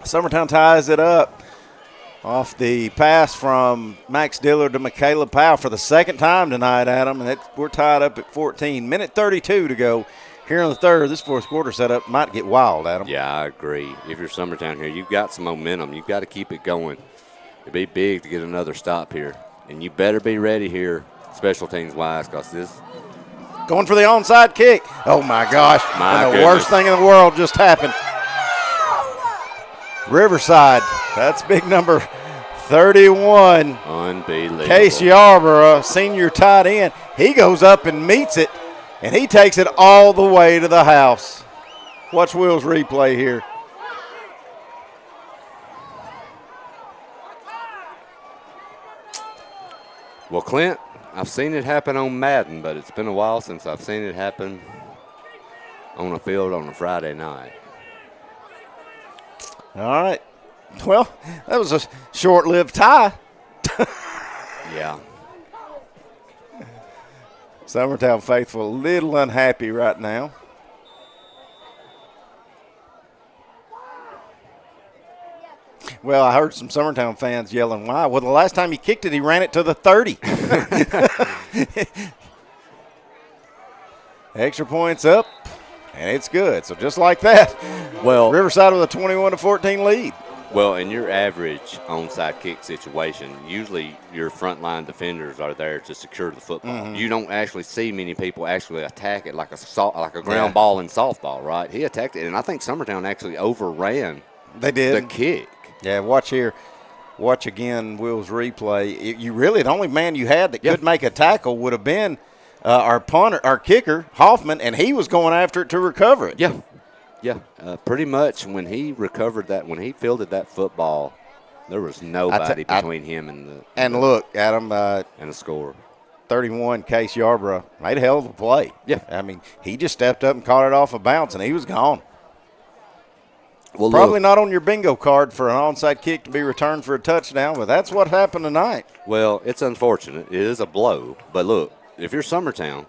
Summertown ties it up off the pass from Max Dillard to Michaela Powell for the 2nd time tonight, Adam, and we're tied up at 14. Minute 32 to go here in the 3rd. This 4th quarter setup might get wild, Adam.
Yeah, I agree. If you're Summertown here, you've got some momentum. You've got to keep it going. It'd be big to get another stop here, and you better be ready here, special teams-wise, because this –
going for the onside kick. Oh, my gosh. The worst thing in the world just happened. Riverside, that's big number 31.
Unbelievable.
Case Yarborough, senior tight end. He goes up and meets it, and he takes it all the way to the house. Watch Will's replay here.
Well, Clint, I've seen it happen on Madden, but it's been a while since I've seen it happen on a field on a Friday night.
All right. Well, that was a short-lived tie.
Yeah.
Summertown faithful a little unhappy right now. Well, I heard some Summertown fans yelling, "Why?" Well, the last time he kicked it, he ran it to the 30. Extra points up, and it's good. So just like that,
well,
Riverside with a 21-14 lead.
Well, in your average onside kick situation, usually your frontline defenders are there to secure the football.
Mm-hmm.
You don't actually see many people actually attack it like a ground ball in softball, right? He attacked it, and I think Summertown actually overran
They did
the kick.
Yeah, watch here. Watch again Will's replay. You really, the only man you had that could make a tackle would have been our punter, our kicker, Hoffman, and he was going after it to recover it.
Yeah. Yeah, pretty much when he recovered that, when he fielded that football, there was nobody between him and the –
And look, Adam.
And the score.
31, Case Yarborough, made a hell of a play.
Yeah.
I mean, he just stepped up and caught it off a bounce, and he was gone.
Well,
probably not on your bingo card for an onside kick to be returned for a touchdown, but that's what happened tonight.
Well, it's unfortunate. It is a blow. But, look, if you're Summertown,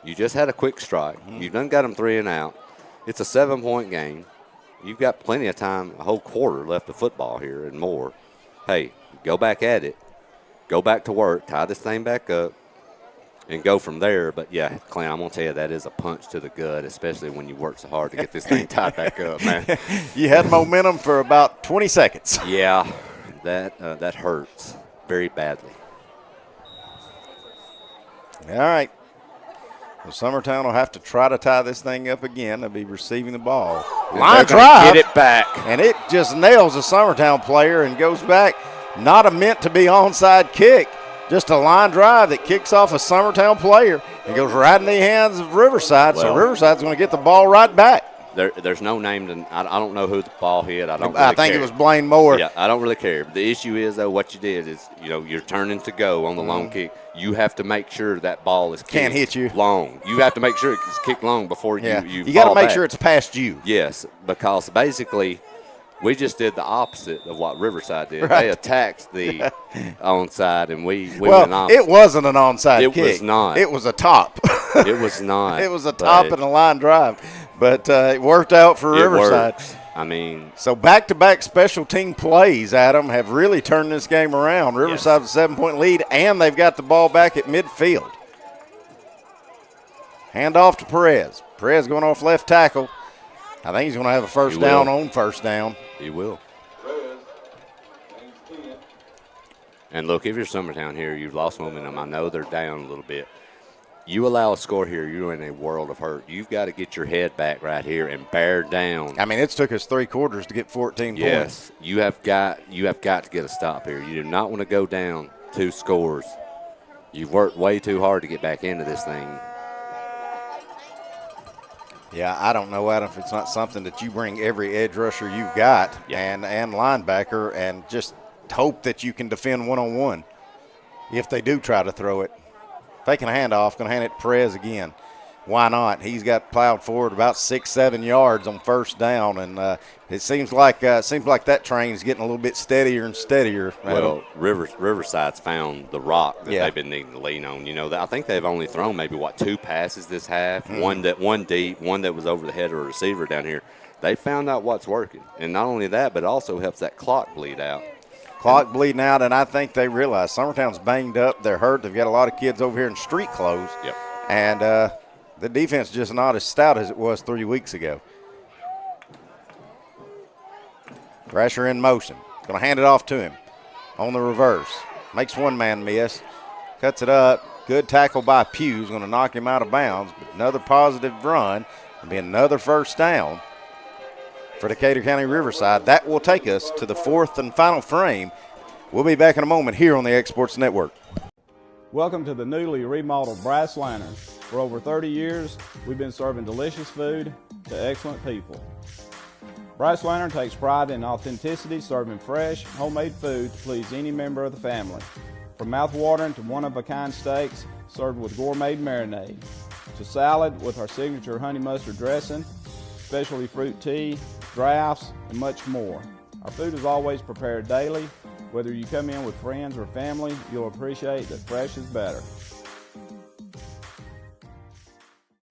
you just had a quick strike. You've done got them 3 and out. It's a 7-point game. You've got plenty of time, a whole quarter left of football here and more. Hey, go back at it. Go back to work. Tie this thing back up and go from there. But, yeah, Clint, I'm going to tell you that is a punch to the gut, especially when you work so hard to get this thing tied back up, man.
You had momentum for about 20 seconds.
Yeah, that hurts very badly.
All right. Well, Summertown will have to try to tie this thing up again. They'll be receiving the ball. Line drive.
Get it back.
And it just nails a Summertown player and goes back. Not a meant to be onside kick. Just a line drive that kicks off a Summertown player and goes right in the hands of Riverside. So Riverside's going to get the ball right back.
There's no name. I don't know who the ball hit. I
think
care.
It was Blaine Moore.
Yeah, I don't really care. But the issue is, though, what you did is, you're turning to go on the long kick. You have to make sure that ball is kicked
can't hit you
long. You have to make sure it's kicked long before you
got to make
back.
sure it's past you.
Yes, because basically we just did the opposite of what Riverside did.
Right.
They attacked the onside, and we went off.
It wasn't an onside kick.
It was not.
It was a top.
It was not.
It was a top and a line drive. But it worked out for Riverside.
Worked. I mean.
So back-to-back special team plays, Adam, have really turned this game around. Riverside with a 7-point lead, and they've got the ball back at midfield. Hand off to Perez. Perez going off left tackle. I think he's going to have a first down on first down.
He will. And look, if you're Summertown here, you've lost momentum. I know they're down a little bit. You allow a score here, you're in a world of hurt. You've got to get your head back right here and bear down.
I mean, it's took us 3 quarters to get 14 points.
Yes, you have got to get a stop here. You do not want to go down 2 scores. You've worked way too hard to get back into this thing.
Yeah, I don't know, Adam, if it's not something that you bring every edge rusher you've got and linebacker and just hope that you can defend one-on-one if they do try to throw it. Faking a handoff, going to hand it to Perez again. Why not? He's got plowed forward about 6-7 yards on first down, and it seems like that train's getting a little bit steadier and steadier.
Well, Riverside's found the rock that they've been needing to lean on. I think they've only thrown maybe 2 passes this half. One deep, one that was over the head of a receiver down here. They found out what's working, and not only that, but it also helps that clock bleed out.
Clock bleeding out, and I think they realize Summertown's banged up. They're hurt. They've got a lot of kids over here in street clothes.
Yep.
And the defense is just not as stout as it was 3 weeks ago. Thrasher in motion. Going to hand it off to him on the reverse. Makes one man miss. Cuts it up. Good tackle by Pugh. Going to knock him out of bounds. But another positive run. It'll be another first down for Decatur County Riverside. That will take us to the 4th and final frame. We'll be back in a moment here on the Exports Network.
Welcome to the newly remodeled Brass Lantern. For over 30 years, we've been serving delicious food to excellent people. Brass Lantern takes pride in authenticity, serving fresh, homemade food to please any member of the family. From mouth-watering to one-of-a-kind steaks served with gourmet marinade, to salad with our signature honey mustard dressing, specialty fruit tea, drafts, and much more. Our food is always prepared daily. Whether you come in with friends or family, you'll appreciate that fresh is better.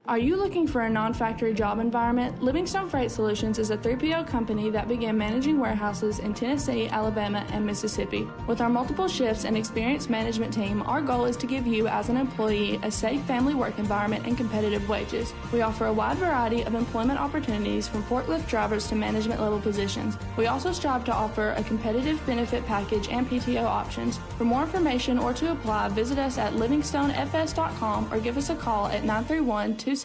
Are you looking for a non-factory job environment? Livingstone Freight Solutions is a 3PL company that began managing warehouses in Tennessee, Alabama, and Mississippi. With our multiple shifts and experienced management team, our goal is to give you as an employee a safe family work environment and competitive wages. We offer a wide variety of employment opportunities from forklift drivers to management level positions. We also strive to offer a competitive benefit package and PTO options. For more information or to apply, visit us at livingstonefs.com or give us a call at 931-269-3255.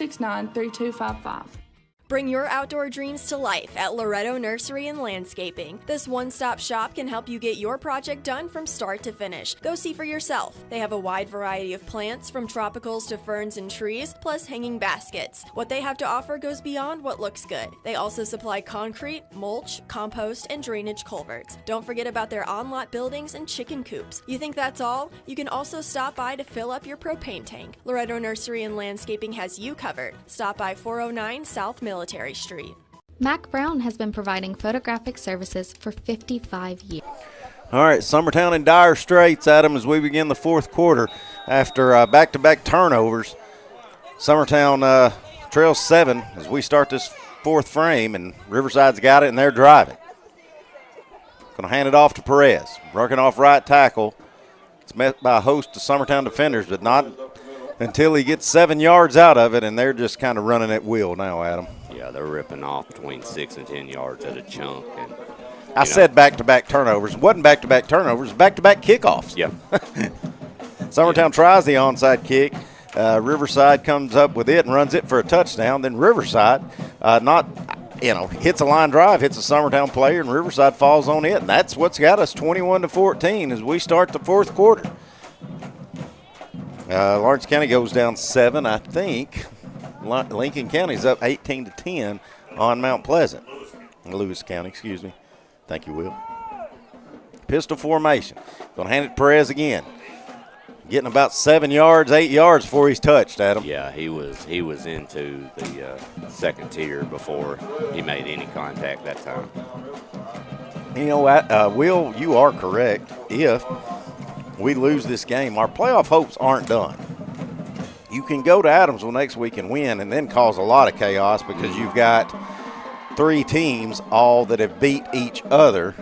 Bring your outdoor dreams to life at Loretto Nursery and Landscaping. This one-stop shop can help you get your project done from start to finish. Go see for yourself. They have a wide variety of plants, from tropicals to ferns and trees, plus hanging baskets. What they have to offer goes beyond what looks good. They also supply concrete, mulch, compost, and drainage culverts. Don't forget about their on-lot buildings and chicken coops. You think that's all? You can also stop by to fill up your propane tank. Loretto Nursery and Landscaping has you covered. Stop by 409 South Military Street.
Mac Brown has been providing photographic services for 55 years.
All right, Summertown in dire straits, Adam, as we begin the fourth quarter. After back-to-back turnovers, Summertown trails 7 as we start this fourth frame, and Riverside's got it, and they're driving. Going to hand it off to Perez. Working off right tackle. It's met by a host of Summertown defenders, but not until he gets 7 yards out of it, and they're just kind of running at will now, Adam.
Yeah, they're ripping off between 6 and 10 yards at a chunk. And
I said back-to-back turnovers. It wasn't back-to-back turnovers, back-to-back kickoffs.
Yeah.
Summertown tries the onside kick. Riverside comes up with it and runs it for a touchdown. Then Riverside hits a line drive, hits a Summertown player, and Riverside falls on it. And that's what's got us 21-14 as we start the fourth quarter. Lawrence County goes down 7, I think. Lincoln County's up 18-10 on Mount Pleasant. Lewis County, excuse me. Thank you, Will. Pistol formation. Going to hand it to Perez again. Getting about 7 yards, 8 yards before he's touched, Adam.
Yeah, he was into the second tier before he made any contact that time.
You know what, Will, you are correct. If we lose this game, our playoff hopes aren't done. You can go to Adamsville next week and win and then cause a lot of chaos because you've got 3 teams all that have beat each other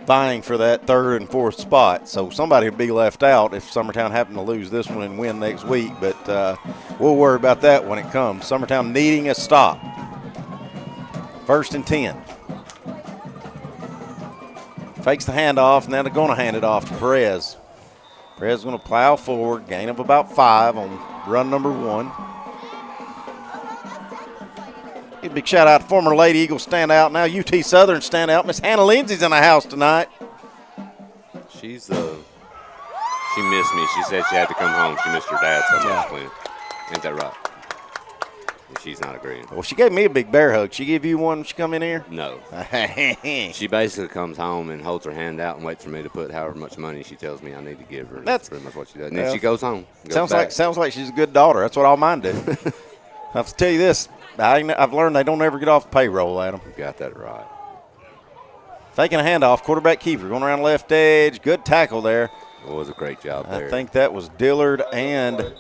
vying for that third and fourth spot. So somebody will be left out if Summertown happen to lose this one and win next week. But we'll worry about that when it comes. Summertown needing a stop. 1st and 10. Fakes the handoff, and then they're going to hand it off to Perez. Perez is going to plow forward, gain of about 5 on run number 1. A big shout out to former Lady Eagles standout, now UT Southern standout. Miss Hannah Lindsay's in the house tonight.
She missed me. She said she had to come home. She missed her dad so much playing. Ain't that right? And she's not agreeing.
Well, she gave me a big bear hug. She give you one when she come in here?
No. She basically comes home and holds her hand out and waits for me to put however much money she tells me I need to give her. That's pretty much what she does. And then she goes home.
Sounds like she's a good daughter. That's what all mine do. I have to tell you this. I've learned they don't ever get off the payroll, Adam.
You got that right.
Faking a handoff, quarterback keeper going around left edge. Good tackle there.
It was a great job there.
I think that was Dillard and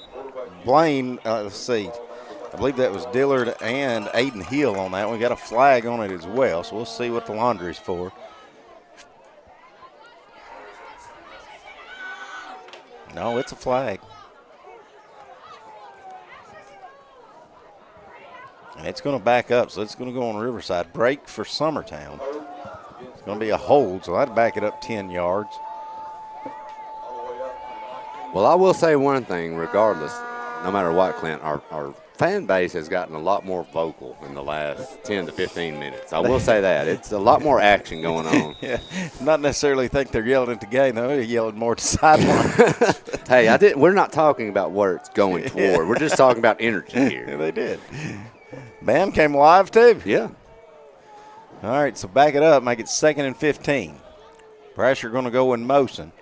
Blaine. Let's see. I believe that was Dillard and Aiden Hill on that one. We got a flag on it as well, so we'll see what the laundry's for. No, it's a flag. And it's going to back up, so it's going to go on Riverside. Break for Summertown. It's going to be a hold, so I'd back it up 10 yards.
Well, I will say one thing, regardless, no matter what, Clint, our fan base has gotten a lot more vocal in the last 10 to 15 minutes. I will say that. It's a lot more action going on.
Yeah, not necessarily think they're yelling at the game, though. They're yelling more at the sideline.
Hey, we're not talking about where it's going toward. We're just talking about energy here.
Yeah, they did. Bam came live, too.
Yeah.
All right, so back it up. Make it 2nd and 15. Pressure going to go in motion.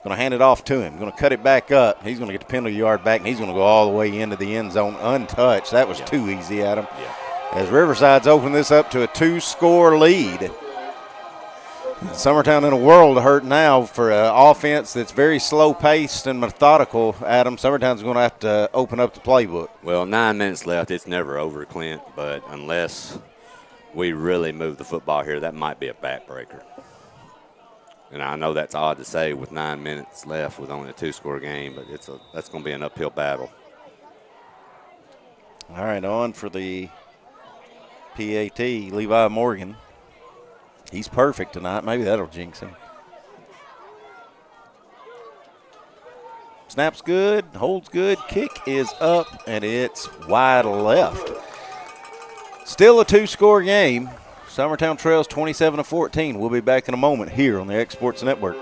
Going to hand it off to him. Going to cut it back up. He's going to get the penalty yard back, and he's going to go all the way into the end zone untouched. That was too easy, Adam. As Riverside's opened this up to a 2-score lead. Summertown in a world of hurt now for an offense that's very slow-paced and methodical. Adam, Summertown's going to have to open up the playbook.
Well, 9 minutes left. It's never over, Clint, but unless we really move the football here, that might be a backbreaker. And I know that's odd to say with 9 minutes left with only a 2-score game, but that's going to be an uphill battle.
All right, on for the PAT, Levi Morgan. He's perfect tonight. Maybe that'll jinx him. Snap's good, holds good, kick is up, and it's wide left. Still a 2-score game. Summertown trails 27-14. We'll be back in a moment here on the X Sports Network.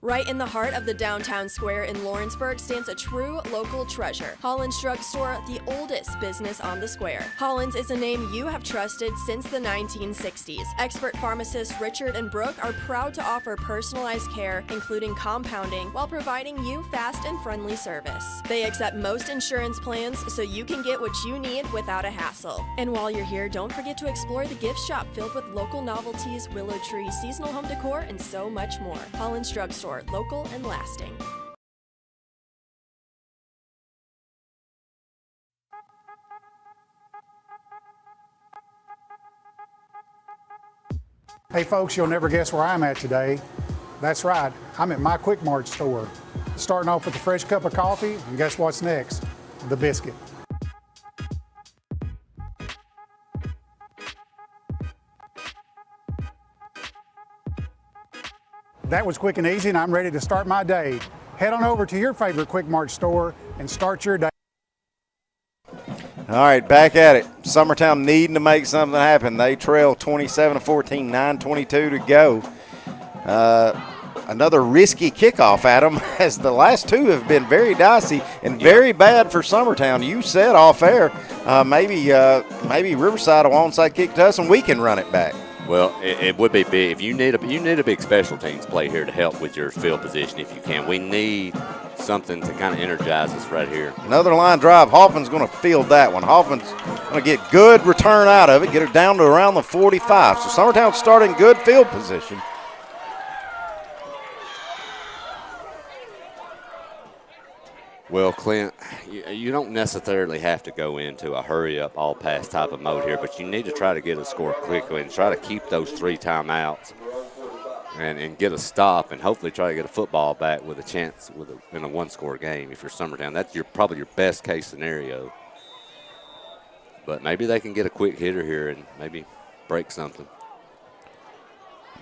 Right in the heart of the downtown square in Lawrenceburg stands a true local treasure. Holland's Drug Store, the oldest business on the square. Holland's is a name you have trusted since the 1960s. Expert pharmacists Richard and Brooke are proud to offer personalized care, including compounding, while providing you fast and friendly service. They accept most insurance plans so you can get what you need without a hassle. And while you're here, don't forget to explore the gift shop filled with local novelties, willow tree, seasonal home decor, and so much more. Holland's Drug Store. Local and lasting.
Hey folks, you'll never guess where I'm at today. That's right, I'm at my Quick Mart store. Starting off with a fresh cup of coffee, and guess what's next? The biscuit. That was quick and easy, and I'm ready to start my day. Head on over to your favorite Quick Mart store and start your day.
All right, back at it. Summertown needing to make something happen. They trail 27-14, 9:22 to go. Another risky kickoff, Adam, as the last two have been very dicey and very bad for Summertown. You said off air, maybe Riverside will onside kick to us and we can run it back.
Well, it would be big. If you need a big special teams play here to help with your field position if you can. We need something to kind of energize us right here.
Another line drive. Hoffman's going to field that one. Hoffman's going to get good return out of it, get it down to around the 45. So Summertown's starting good field position.
Well, Clint, you don't necessarily have to go into a hurry-up, all-pass type of mode here, but you need to try to get a score quickly and try to keep those 3 timeouts and get a stop and hopefully try to get a football back with a chance in a 1-score game. If you're Summertown, that's probably your best-case scenario. But maybe they can get a quick hitter here and maybe break something.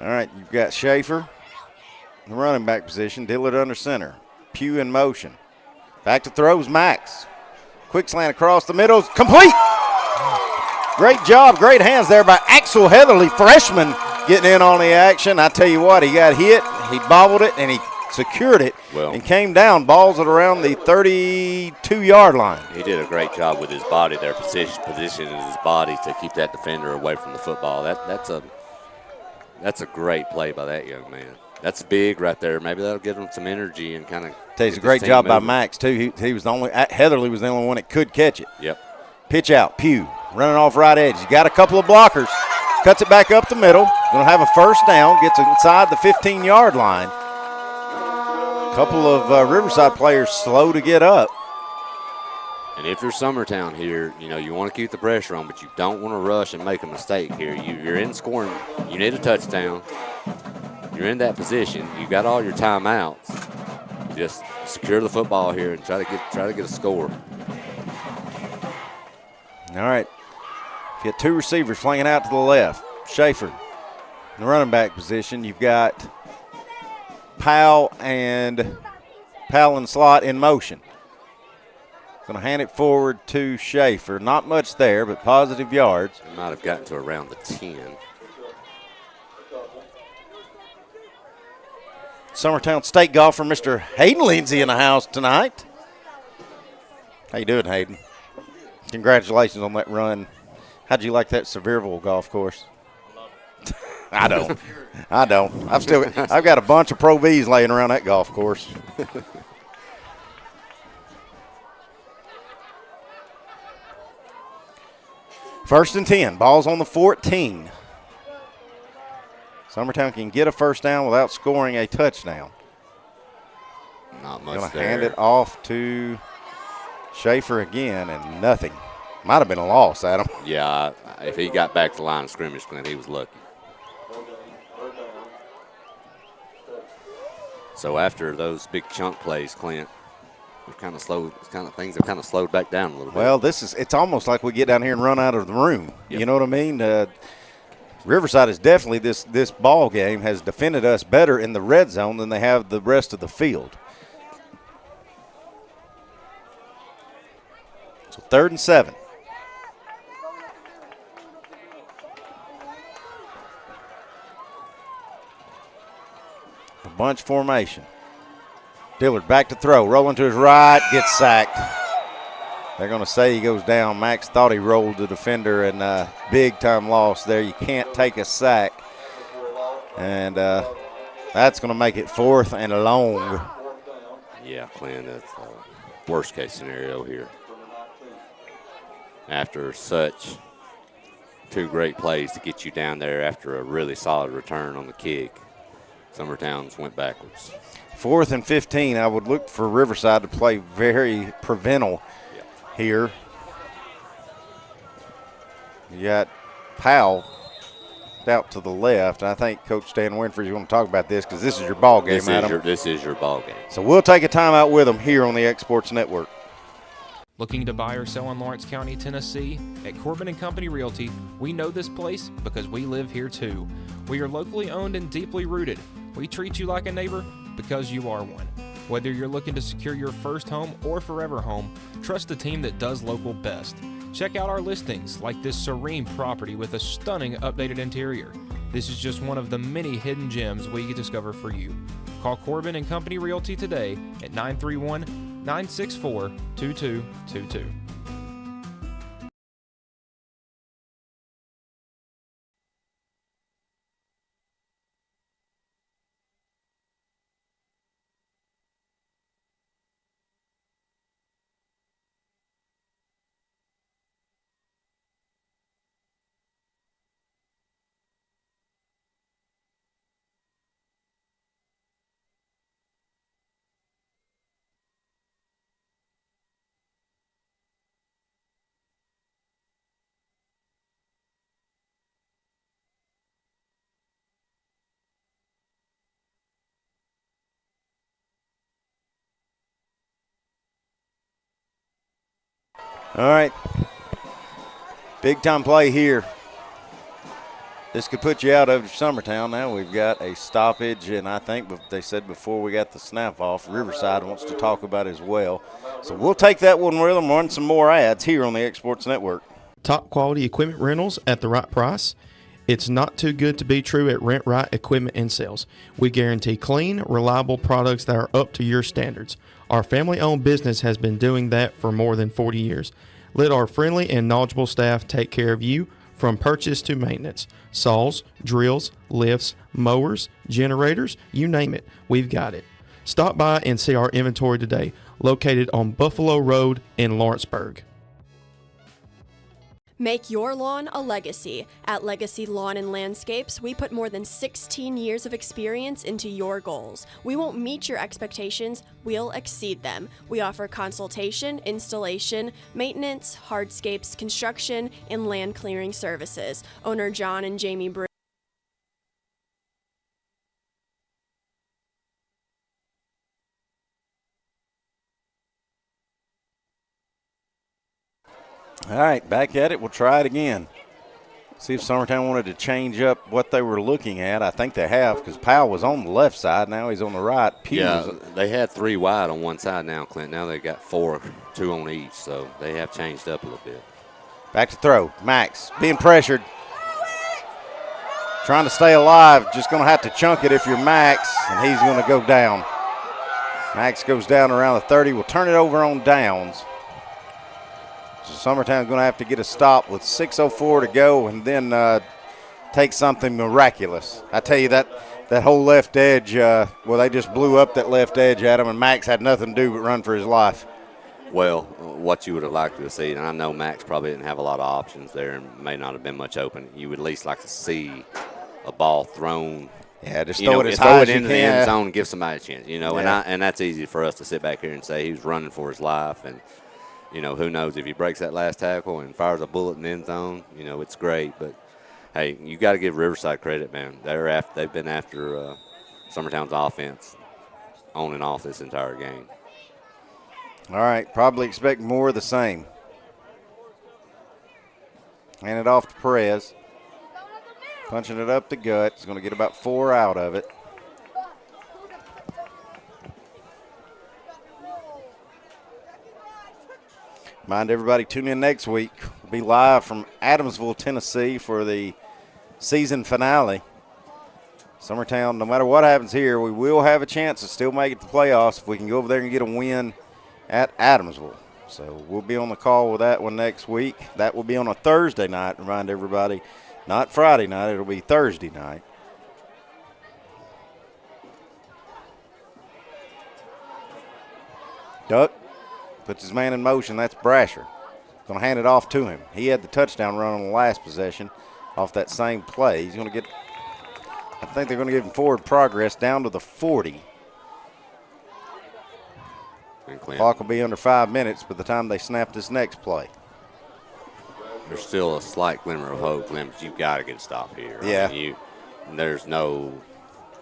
All right, you've got Schaefer in the running back position, Dillard under center. Pugh in motion. Back to throws, Max. Quick slant across the middle. Complete. Great job, great hands there by Axel Heatherly, freshman, getting in on the action. I tell you what, he got hit, he bobbled it, and he secured it and came down. Balls at around the 32-yard line.
He did a great job with his body there, positioning his body to keep that defender away from the football. That's a great play by that young man. That's big right there. Maybe that'll give him some energy and kind of.
It's a great job by Max too. He was the only. Heatherly was the only one that could catch it.
Yep.
Pitch out. Pugh running off right edge. He's got a couple of blockers. Cuts it back up the middle. Going to have a first down. Gets inside the 15-yard line. A couple of Riverside players slow to get up.
And if you're Summertown here, you want to keep the pressure on, but you don't want to rush and make a mistake here. You're in scoring. You need a touchdown. You're in that position. You got all your timeouts. Just secure the football here and try to get a score.
All right. You got 2 receivers flinging out to the left. Schaefer in the running back position. You've got Powell and slot in motion. Going to hand it forward to Schaefer. Not much there, but positive yards.
It might have gotten to around the 10.
Summertown State golfer Mr. Hayden Lindsay in the house tonight. How you doing, Hayden? Congratulations on that run. How'd you like that Sevierville golf course?
Love it.
I don't. I've got a bunch of Pro Vs laying around that golf course. First and 10. Ball's on the 14. Summertown can get a first down without scoring a touchdown.
Not much
Going to
there.
hand it off to Schaefer again, and nothing. Might have been a loss, Adam.
Yeah, if he got back to the line of scrimmage, Clint, he was lucky. So after those big chunk plays, Clint, things have kind of slowed back down a little bit.
Well, it's almost like we get down here and run out of the room.
Yep.
You know what I mean? Riverside is definitely this ball game has defended us better in the red zone than they have the rest of the field. So 3rd and 7. The bunch formation. Dillard back to throw, rolling to his right, gets sacked. They're going to say he goes down. Max thought he rolled the defender, and big-time loss there. You can't take a sack. And that's going to make it 4th and long.
Yeah, Clint, that's worst-case scenario here. After such 2 great plays to get you down there after a really solid return on the kick, Summertown's went backwards.
4th and 15, I would look for Riverside to play very preventable here. You got Powell out to the left. I think Coach Stan Winfrey is going to talk about this because this is your ball game, Adam.
This is your ball game.
So we'll take a timeout with them here on the Exports Network.
Looking to buy or sell in Lawrence County, Tennessee? At Corbin & Company Realty, we know this place because we live here too. We are locally owned and deeply rooted. We treat you like a neighbor because you are one. Whether you're looking to secure your first home or forever home, trust the team that does local best. Check out our listings like this serene property with a stunning updated interior. This is just one of the many hidden gems we discover for you. Call Corbin & Company Realty today at 931-964-2222.
All right. Big time play here. This could put you out of Summertown. Now we've got a stoppage, and I think they said before we got the snap off, Riverside wants to talk about as well. So we'll take that one with them, run some more ads here on the Exports Network.
Top quality equipment rentals at the right price. It's not too good to be true at Rent Right Equipment and Sales. We guarantee clean, reliable products that are up to your standards. Our family-owned business has been doing that for more than 40 years. Let our friendly and knowledgeable staff take care of you from purchase to maintenance. Saws, drills, lifts, mowers, generators, you name it, we've got it. Stop by and see our inventory today, located on Buffalo Road in Lawrenceburg.
Make your lawn a legacy. At Legacy Lawn and Landscapes, we put more than 16 years of experience into your goals. We won't meet your expectations, we'll exceed them. We offer consultation, installation, maintenance, hardscapes, construction, and land clearing services. Owner John and Jamie Brew.
All right, back at it. We'll try it again. See if Summertown wanted to change up what they were looking at. I think they have because Powell was on the left side. Now he's on the right.
They had 3 wide on one side now, Clint. Now they got 4, 2 on each, so they have changed up a little bit.
Back to throw. Max being pressured. Trying to stay alive. Just going to have to chunk it if you're Max, and he's going to go down. Max goes down around the 30. We'll turn it over on downs. So Summertown's going to have to get a stop with 6:04 to go and then takes something miraculous. I tell you, that whole left edge, they just blew up that left edge at him, and Max had nothing to do but run for his life.
Well, what you would have liked to see, and I know Max probably didn't have a lot of options there and may not have been much open, you would at least like to see a ball thrown.
Yeah, just throw it as high as you
into
can.
the end zone and give somebody a chance,
Yeah.
and that's easy for us to sit back here and say he was running for his life, and, who knows if he breaks that last tackle and fires a bullet in the end zone, it's great, but, hey, you got to give Riverside credit, man. They've been after Summertown's offense on and off this entire game.
All right, probably expect more of the same. Hand it off to Perez. Punching it up the gut. He's going to get about 4 out of it. Mind everybody, tune in next week. We'll be live from Adamsville, Tennessee for the season finale. Summertown, no matter what happens here, we will have a chance to still make it to the playoffs if we can go over there and get a win at Adamsville. So we'll be on the call with that one next week. That will be on a Thursday night. Remind everybody, not Friday night. It'll be Thursday night. Duck puts his man in motion. That's Brasher. Going to hand it off to him. He had the touchdown run on the last possession off that same play. He's going to get, I think they're going to give him forward progress down to the 40. Clock will be under 5 minutes by the time they snap this next play.
There's still a slight glimmer of hope, Glenn, but you've got to get a stop here.
Yeah.
I mean, there's no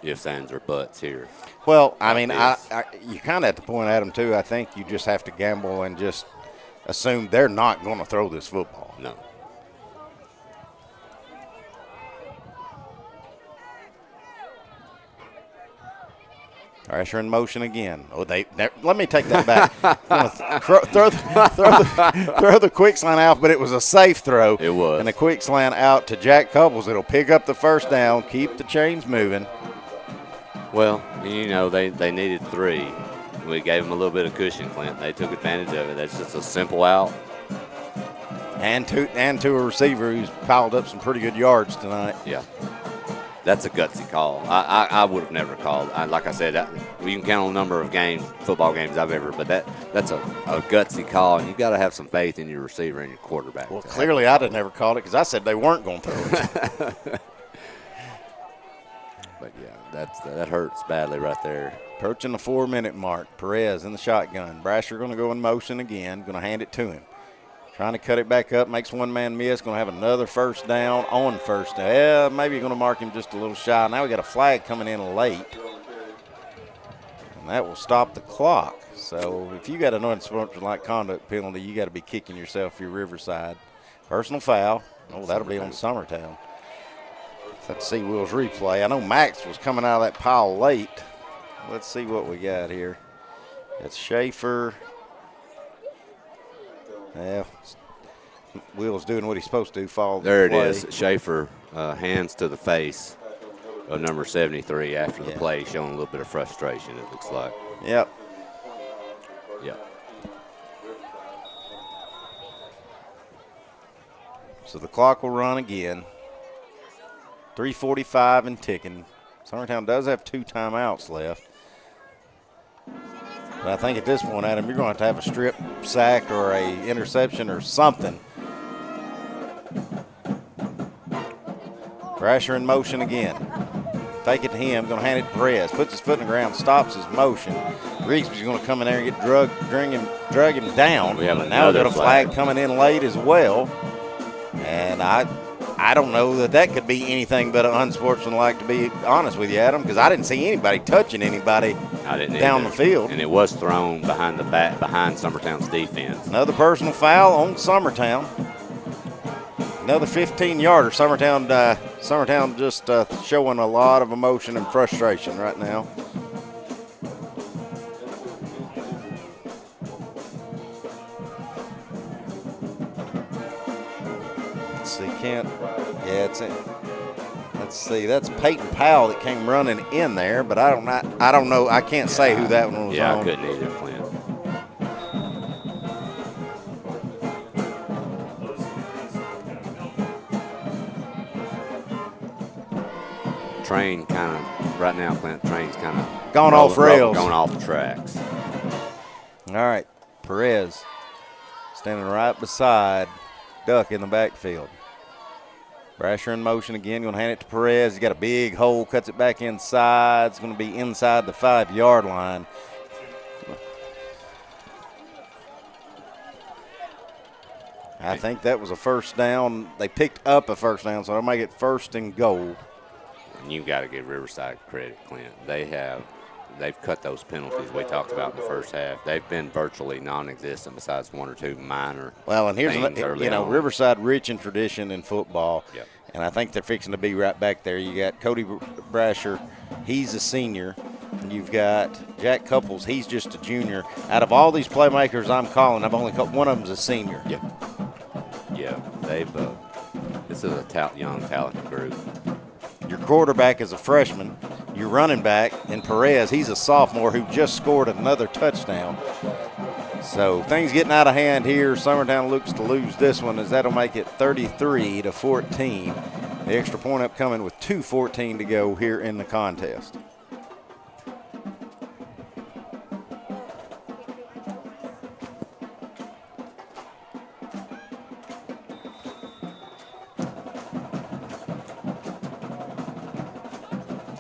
ifs, ands, or buts here.
Well, I mean, you kind of have to point at them, too. I think you just have to gamble and just assume they're not going to throw this football.
No.
Thrasher in motion again. Oh, let me take that back. throw the quick slant out, but it was a safe throw.
It was.
And a quick slant out to Jack Couples. It'll pick up the first down, keep the chains moving.
Well, they needed 3. We gave them a little bit of cushion, Clint. They took advantage of it. That's just a simple out.
And to a receiver who's piled up some pretty good yards tonight.
Yeah. That's a gutsy call. I would have never called. Like I said, you can count on a number of football games I've ever, but that's a gutsy call, and you've got to have some faith in your receiver and your quarterback.
Well, clearly I'd have never called it because I said they weren't going to throw it.
But, yeah, that hurts badly right there.
Approaching the 4-minute mark. Perez in the shotgun. Brasher going to go in motion again. Going to hand it to him. Trying to cut it back up, makes one man miss, going to have another first down on first down. Yeah, maybe you're going to mark him just a little shy. Now we got a flag coming in late. And that will stop the clock. So if you got an unsportsmanlike conduct penalty, you got to be kicking yourself for your Riverside. Personal foul. Oh, that'll be on Summertown. Let's see Will's replay. I know Max was coming out of that pile late. Let's see what we got here. It's Schaefer. Yeah, Will's doing what he's supposed to do. Follow the
There it
play.
is. Schaefer, hands to the face of number 73 after the play, showing a little bit of frustration, it looks like.
Yep.
Yep.
So the clock will run again. 3:45 and ticking. Summertown does have 2 timeouts left. But I think at this point, Adam, you're going to have a strip sack or a interception or something. Thrasher in motion again. Fake it to him, going to hand it to Perez. Puts his foot in the ground, stops his motion. Rigsby's going to come in there and get drag him down.
We have
now we've got a
flag
coming in late as well. And I don't know that could be anything but unsportsmanlike, to be honest with you, Adam, because I didn't see anybody touching anybody down the field.
And it was thrown behind behind Summertown's defense.
Another personal foul on Summertown. Another 15-yarder. Summertown just showing a lot of emotion and frustration right now. Let's see, let's see. That's Peyton Powell that came running in there, but I don't know. I can't say who that one was on.
I couldn't either, Clint. train kind of, right now, Clint, train's kind of
gone off rails.
Going off the tracks.
All right, Perez standing right beside Duck in the backfield. Brasher in motion again, going to hand it to Perez. He's got a big hole, cuts it back inside. It's going to be inside the 5-yard line. I think that was a first down. They picked up a first down, so they'll make it 1st and goal.
And you've got to give Riverside credit, Clint. They've cut those penalties we talked about in the first half. They've been virtually non-existent besides 1 or 2 minor.
Well, and here's
on.
Riverside rich in tradition in football.
Yep.
And I think they're fixing to be right back there. You got Cody Brasher, he's a senior. And you've got Jack Couples, he's just a junior. Out of all these playmakers I'm calling, I've only caught one of them's a senior.
Yeah. Yeah, this is a young, talented group.
Your quarterback is a freshman. Your running back, in Perez, he's a sophomore who just scored another touchdown. So things getting out of hand here. Summertown looks to lose this one, as that'll make it 33-14. The extra point upcoming with 2:14 to go here in the contest.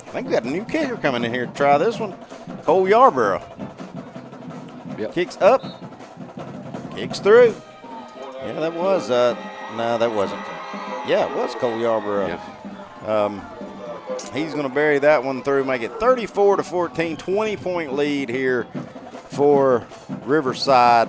I think we got a new kicker coming in here to try this one. Cole Yarborough.
Yep.
Kicks up. Kicks through. Yeah, that was, no, that wasn't. Yeah, it was Cole Yarborough.
Yep.
He's going to bury that one through, make it 34-14, 20-point lead here for Riverside.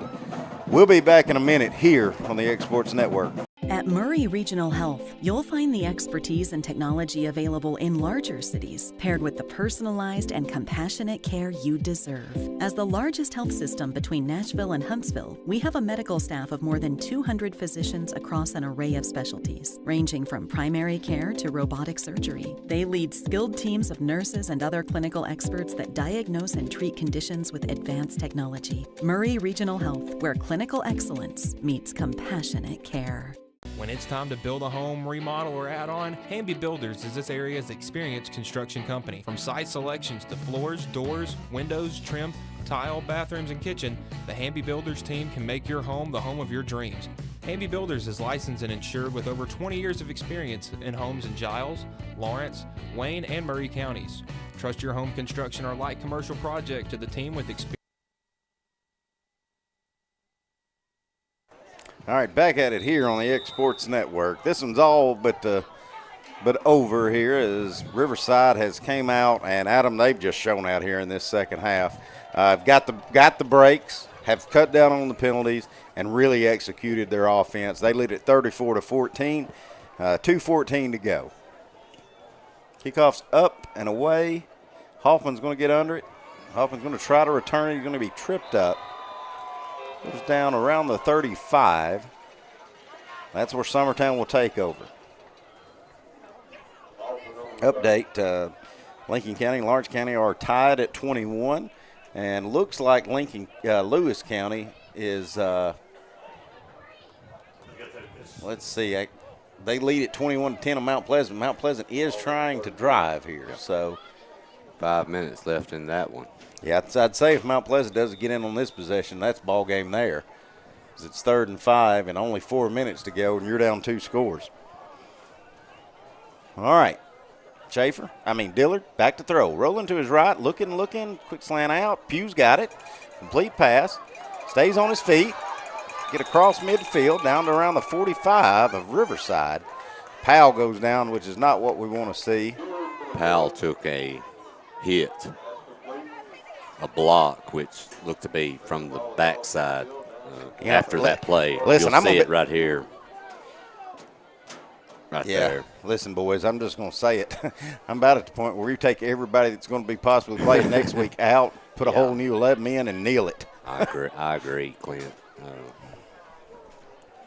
We'll be back in a minute here on the Exports Network.
At Murray Regional Health, you'll find the expertise and technology available in larger cities, paired with the personalized and compassionate care you deserve. As the largest health system between Nashville and Huntsville, we have a medical staff of more than 200 physicians across an array of specialties, ranging from primary care to robotic surgery. They lead skilled teams of nurses and other clinical experts that diagnose and treat conditions with advanced technology. Murray Regional Health, where clinical excellence meets compassionate care.
When it's time to build a home, remodel, or add on, Hamby Builders is this area's experienced construction company. From site selections to floors, doors, windows, trim, tile, bathrooms, and kitchen, the Hamby Builders team can make your home the home of your dreams. Hamby Builders is licensed and insured with over 20 years of experience in homes in Giles, Lawrence, Wayne, and Murray counties. Trust your home construction or light commercial project to the team with experience.
All right, back at it here on the Exports Network. This one's all but over here as Riverside has came out, and Adam, they've just shown out here in this second half. Got the breaks, have cut down on the penalties, and really executed their offense. They lead at 34-14, 2:14 to go. Kickoff's up and away. Hoffman's going to get under it. Hoffman's going to try to return it. He's going to be tripped up. Goes down around the 35. That's where Summertown will take over. Update, Lincoln County and Lawrence County are tied at 21. And looks like Lewis County is, let's see, they lead at 21-10 on Mount Pleasant. Mount Pleasant is trying to drive here, so.
5 minutes left in that one.
Yeah, I'd say if Mount Pleasant doesn't get in on this possession, that's ball game there. Because it's 3rd and 5 and only 4 minutes to go, and you're down 2 scores. All right. Dillard, back to throw. Rolling to his right, looking, quick slant out. Pugh's got it. Complete pass. Stays on his feet. Get across midfield, down to around the 45 of Riverside. Powell goes down, which is not what we want to see.
Powell took a hit, a block, which looked to be from the backside after that play.
Listen,
you'll see it right here. Right there.
Listen, boys, I'm just going to say it. I'm about at the point where you take everybody that's going to be possibly playing next week out, put a whole new 11 in, and kneel it.
I agree, Clint.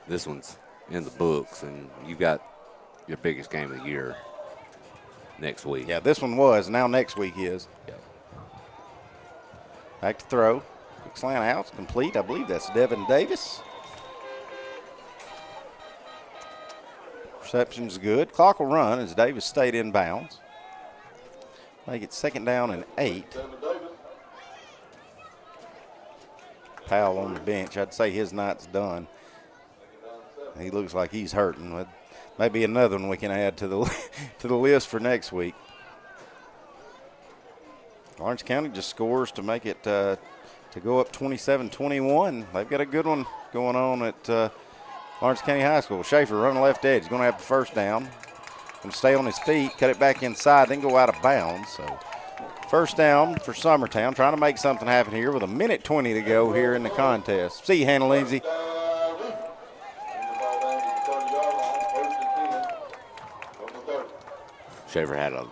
This one's in the books, and you've got your biggest game of the year next week.
Yeah, this one was. Now next week is.
Yep.
Back to throw. Quick slant out. It's complete. I believe that's Devin Davis. Reception's good. Clock will run as Davis stayed in bounds. Make it 2nd down and 8. Powell on the bench. I'd say his night's done. He looks like he's hurting. Maybe another one we can add to the to the list for next week. Lawrence County just scores to make it to go up 27-21. They've got a good one going on at Lawrence County High School. Schaefer running left edge. He's going to have the first down. Going to stay on his feet, cut it back inside, then go out of bounds. So first down for Summertown, trying to make something happen here with 1:20 to go here in the contest. See you, Hannah Lindsay.
Schaefer had an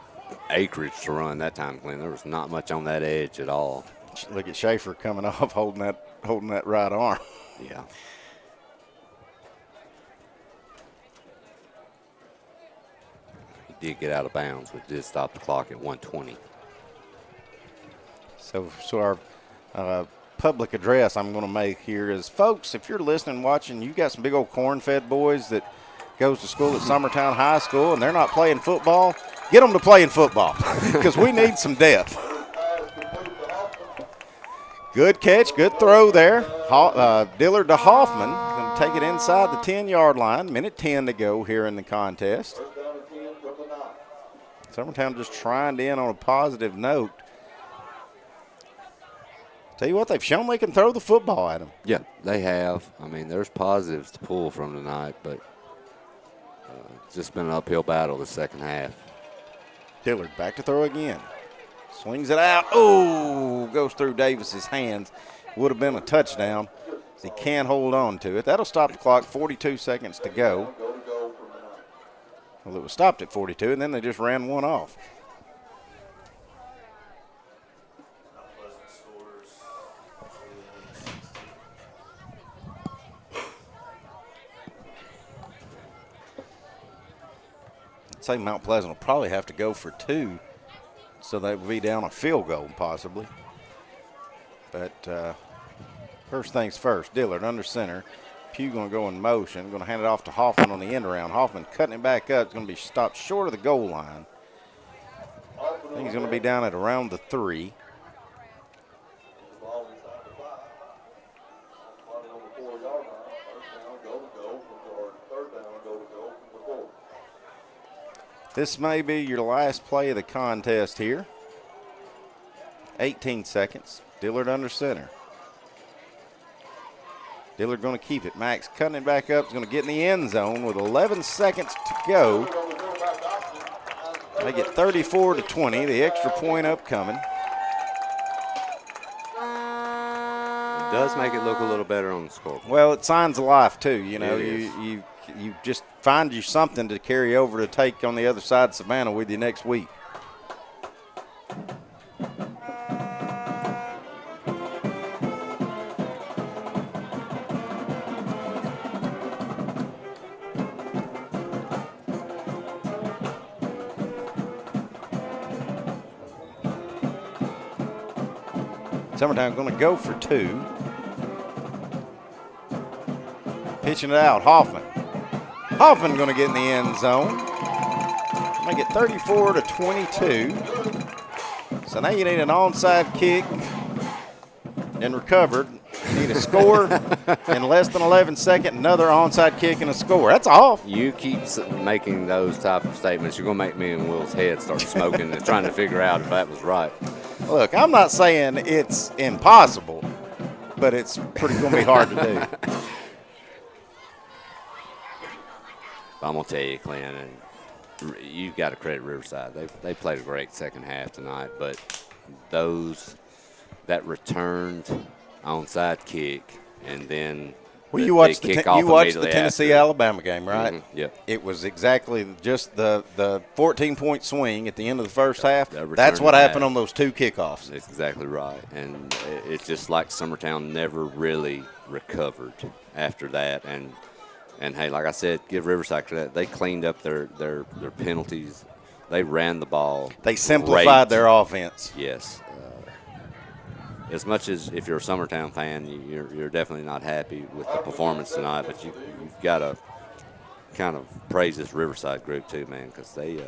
acreage to run that time, Glenn. There was not much on that edge at all.
Look at Schaefer coming off holding that right arm.
Yeah. He did get out of bounds, which did stop the clock at 1:20.
So our public address I'm going to make here is, folks, if you're listening, watching, you got some big old corn-fed boys that goes to school at Summertown High School and they're not playing football, get them to playing football because we need some depth. Good catch, good throw there. Dillard to Hoffman, going to take it inside the 10-yard line. 1:10 to go here in the contest. Summertown just trying to end on a positive note. Tell you what, they've shown they can throw the football at them.
Yeah, they have. I mean, there's positives to pull from tonight, but it's just been an uphill battle the second half.
Dillard back to throw again. Swings it out. Oh, goes through Davis's hands. Would have been a touchdown. He can't hold on to it. That'll stop the clock. 42 seconds to go. Well, it was stopped at 42, and then they just ran one off. Say Mount Pleasant will probably have to go for 2, so they will be down a field goal possibly. But first things first, Dillard under center. Pugh going to go in motion, going to hand it off to Hoffman on the end around. Hoffman cutting it back up. It's going to be stopped short of the goal line. I think he's going to be down at around the 3. This may be your last play of the contest here. 18 seconds. Dillard under center. Dillard going to keep it. Max cutting it back up. He's going to get in the end zone with 11 seconds to go. Make it 34-20. The extra point upcoming.
It does make it look a little better on the score.
Well, it signs of life too. You know, you just find you something to carry over to take on the other side of Savannah with you next week. Summertown going to go for 2. Pitching it out, Hoffman. Hoffman going to get in the end zone. Make it 34-22. So now you need an onside kick and recovered. You need a score in less than 11 seconds, another onside kick and a score. That's off.
You keep making those type of statements, you're going to make me and Will's head start smoking and trying to figure out if that was right.
Look, I'm not saying it's impossible, but it's pretty going to be hard to do.
I'm going to tell you, Clint, and you've got to credit Riverside. They played a great second half tonight, but that returned onside kick and then
well, you watched the
Tennessee
Tennessee-Alabama game, right?
Mm-hmm. Yep.
It was exactly just the 14-point swing at the end of the first half. That's what happened on those 2 kickoffs.
That's exactly right. And it's just like Summertown never really recovered after that. And hey, like I said, give Riverside credit. They cleaned up their penalties. They ran the ball.
They simplified their offense.
Yes. As much as if you're a Summertown fan, you're definitely not happy with the performance tonight, but you've got to kind of praise this Riverside group too, man, because they've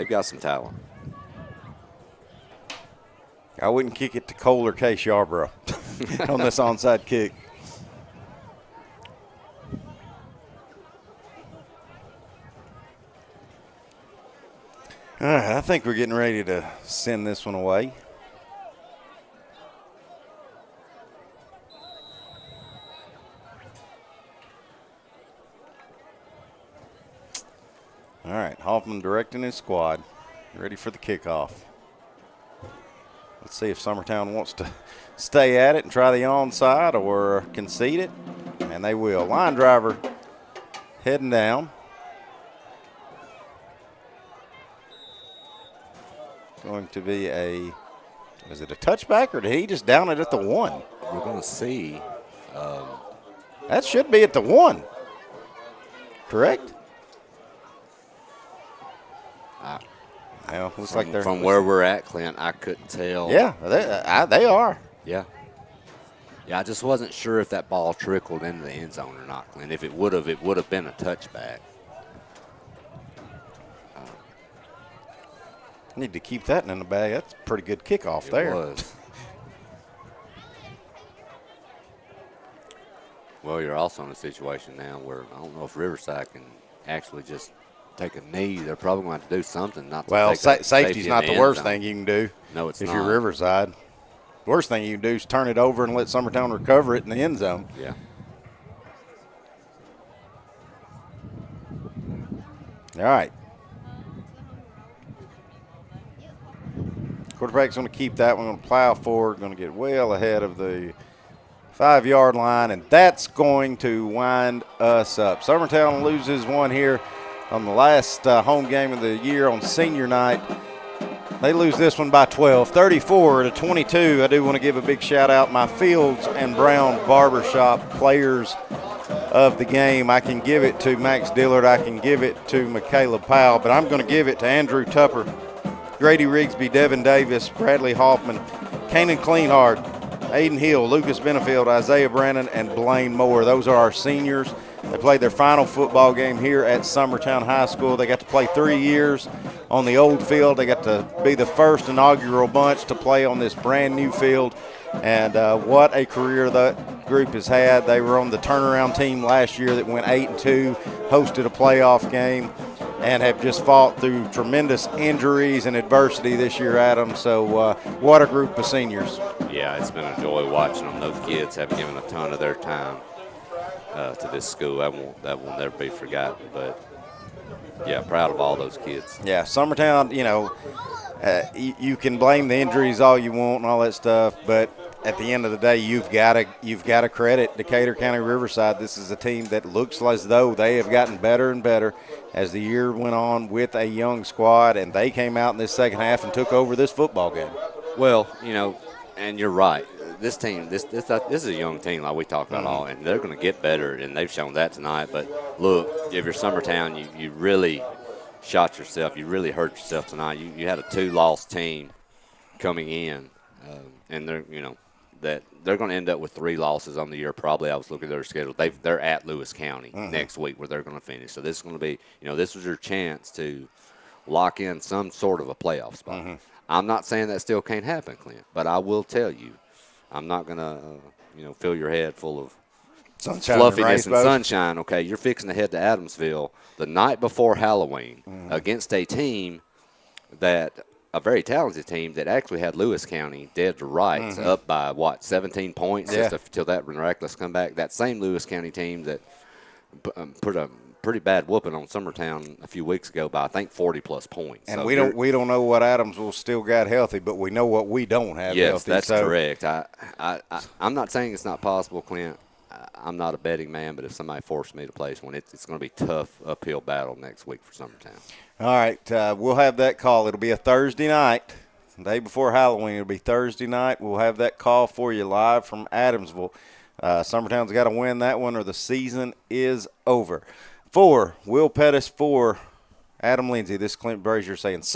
got some talent.
I wouldn't kick it to Cole or Case Yarborough on this onside kick. All right, I think we're getting ready to send this one away. All right, Hoffman directing his squad, ready for the kickoff. Let's see if Summertown wants to stay at it and try the onside or concede it, and they will. Line driver heading down. Going to be is it a touchback or did he just down it at the 1?
We're going to see.
That should be at the 1, correct? Well, looks like they're
from where we're at, Clint. I couldn't tell.
Yeah, they are.
Yeah. Yeah, I just wasn't sure if that ball trickled into the end zone or not, Clint. If it would have been a touchback.
Need to keep that in the bag. That's a pretty good kickoff there.
It was. Well, you're also in a situation now where I don't know if Riverside can actually just take a knee. They're probably going to have to do something.
Safety's not the worst thing you can do.
No, it's
not. If
not.
you're Riverside. The worst thing you can do is turn it over and let Summertown recover it in the end zone.
Yeah.
All right. Quarterback's going to keep that one, going to plow forward, going to get well ahead of the 5-yard line, and that's going to wind us up. Summertown loses one here on the last home game of the year on senior night. They lose this one by 12, 34-22. I do want to give a big shout out my Fields and Brown Barbershop players of the game. I can give it to Max Dillard. I can give it to Michaela Powell, but I'm going to give it to Andrew Tupper, Grady Rigsby, Devin Davis, Bradley Hoffman, Kanan Cleanhard, Aiden Hill, Lucas Benefield, Isaiah Brandon, and Blaine Moore. Those are our seniors. They played their final football game here at Summertown High School. They got to play 3 years on the old field. They got to be the first inaugural bunch to play on this brand new field. And what a career that group has had. They were on the turnaround team last year that went 8-2, hosted a playoff game, and have just fought through tremendous injuries and adversity this year, Adam. So what a group of seniors.
Yeah, it's been a joy watching them. Those kids have given a ton of their time to this school. That will never be forgotten. But, yeah, proud of all those kids.
Yeah, Summertown, you can blame the injuries all you want and all that stuff, but at the end of the day, you've got to credit Decatur County Riverside. This is a team that looks as though they have gotten better and better as the year went on with a young squad, and they came out in this second half and took over this football game.
Well, and you're right. This team, this is a young team like we talked about all, and they're going to get better, and they've shown that tonight. But look, if you're Summertown, you really shot yourself. You really hurt yourself tonight. You had a 2-loss team coming in, and they're that they're going to end up with 3 losses on the year. Probably, I was looking at their schedule. They're at Lewis County next week where they're going to finish. So this is going to be, this was your chance to lock in some sort of a playoff spot. I'm not saying that still can't happen, Clint, but I will tell you, I'm not going to, fill your head full of fluffiness and sunshine. Okay, you're fixing to head to Adamsville the night before Halloween against a team a very talented team that actually had Lewis County dead to rights, up by 17 points until that miraculous comeback. That same Lewis County team that put a pretty bad whooping on Summertown a few weeks ago by I think 40+ points.
And
so
we don't know what Adamsville still got healthy, but we know what we don't have healthy.
Yes, that's correct. I'm not saying it's not possible, Clint. I'm not a betting man, but if somebody forced me to place one, it's going to be a tough uphill battle next week for Summertown. All
right, we'll have that call. It'll be a Thursday night, the day before Halloween. It'll be Thursday night. We'll have that call for you live from Adamsville. Summertown's got to win that one or the season is over. For Will Pettis, for Adam Lindsay, this is Clint Brazier saying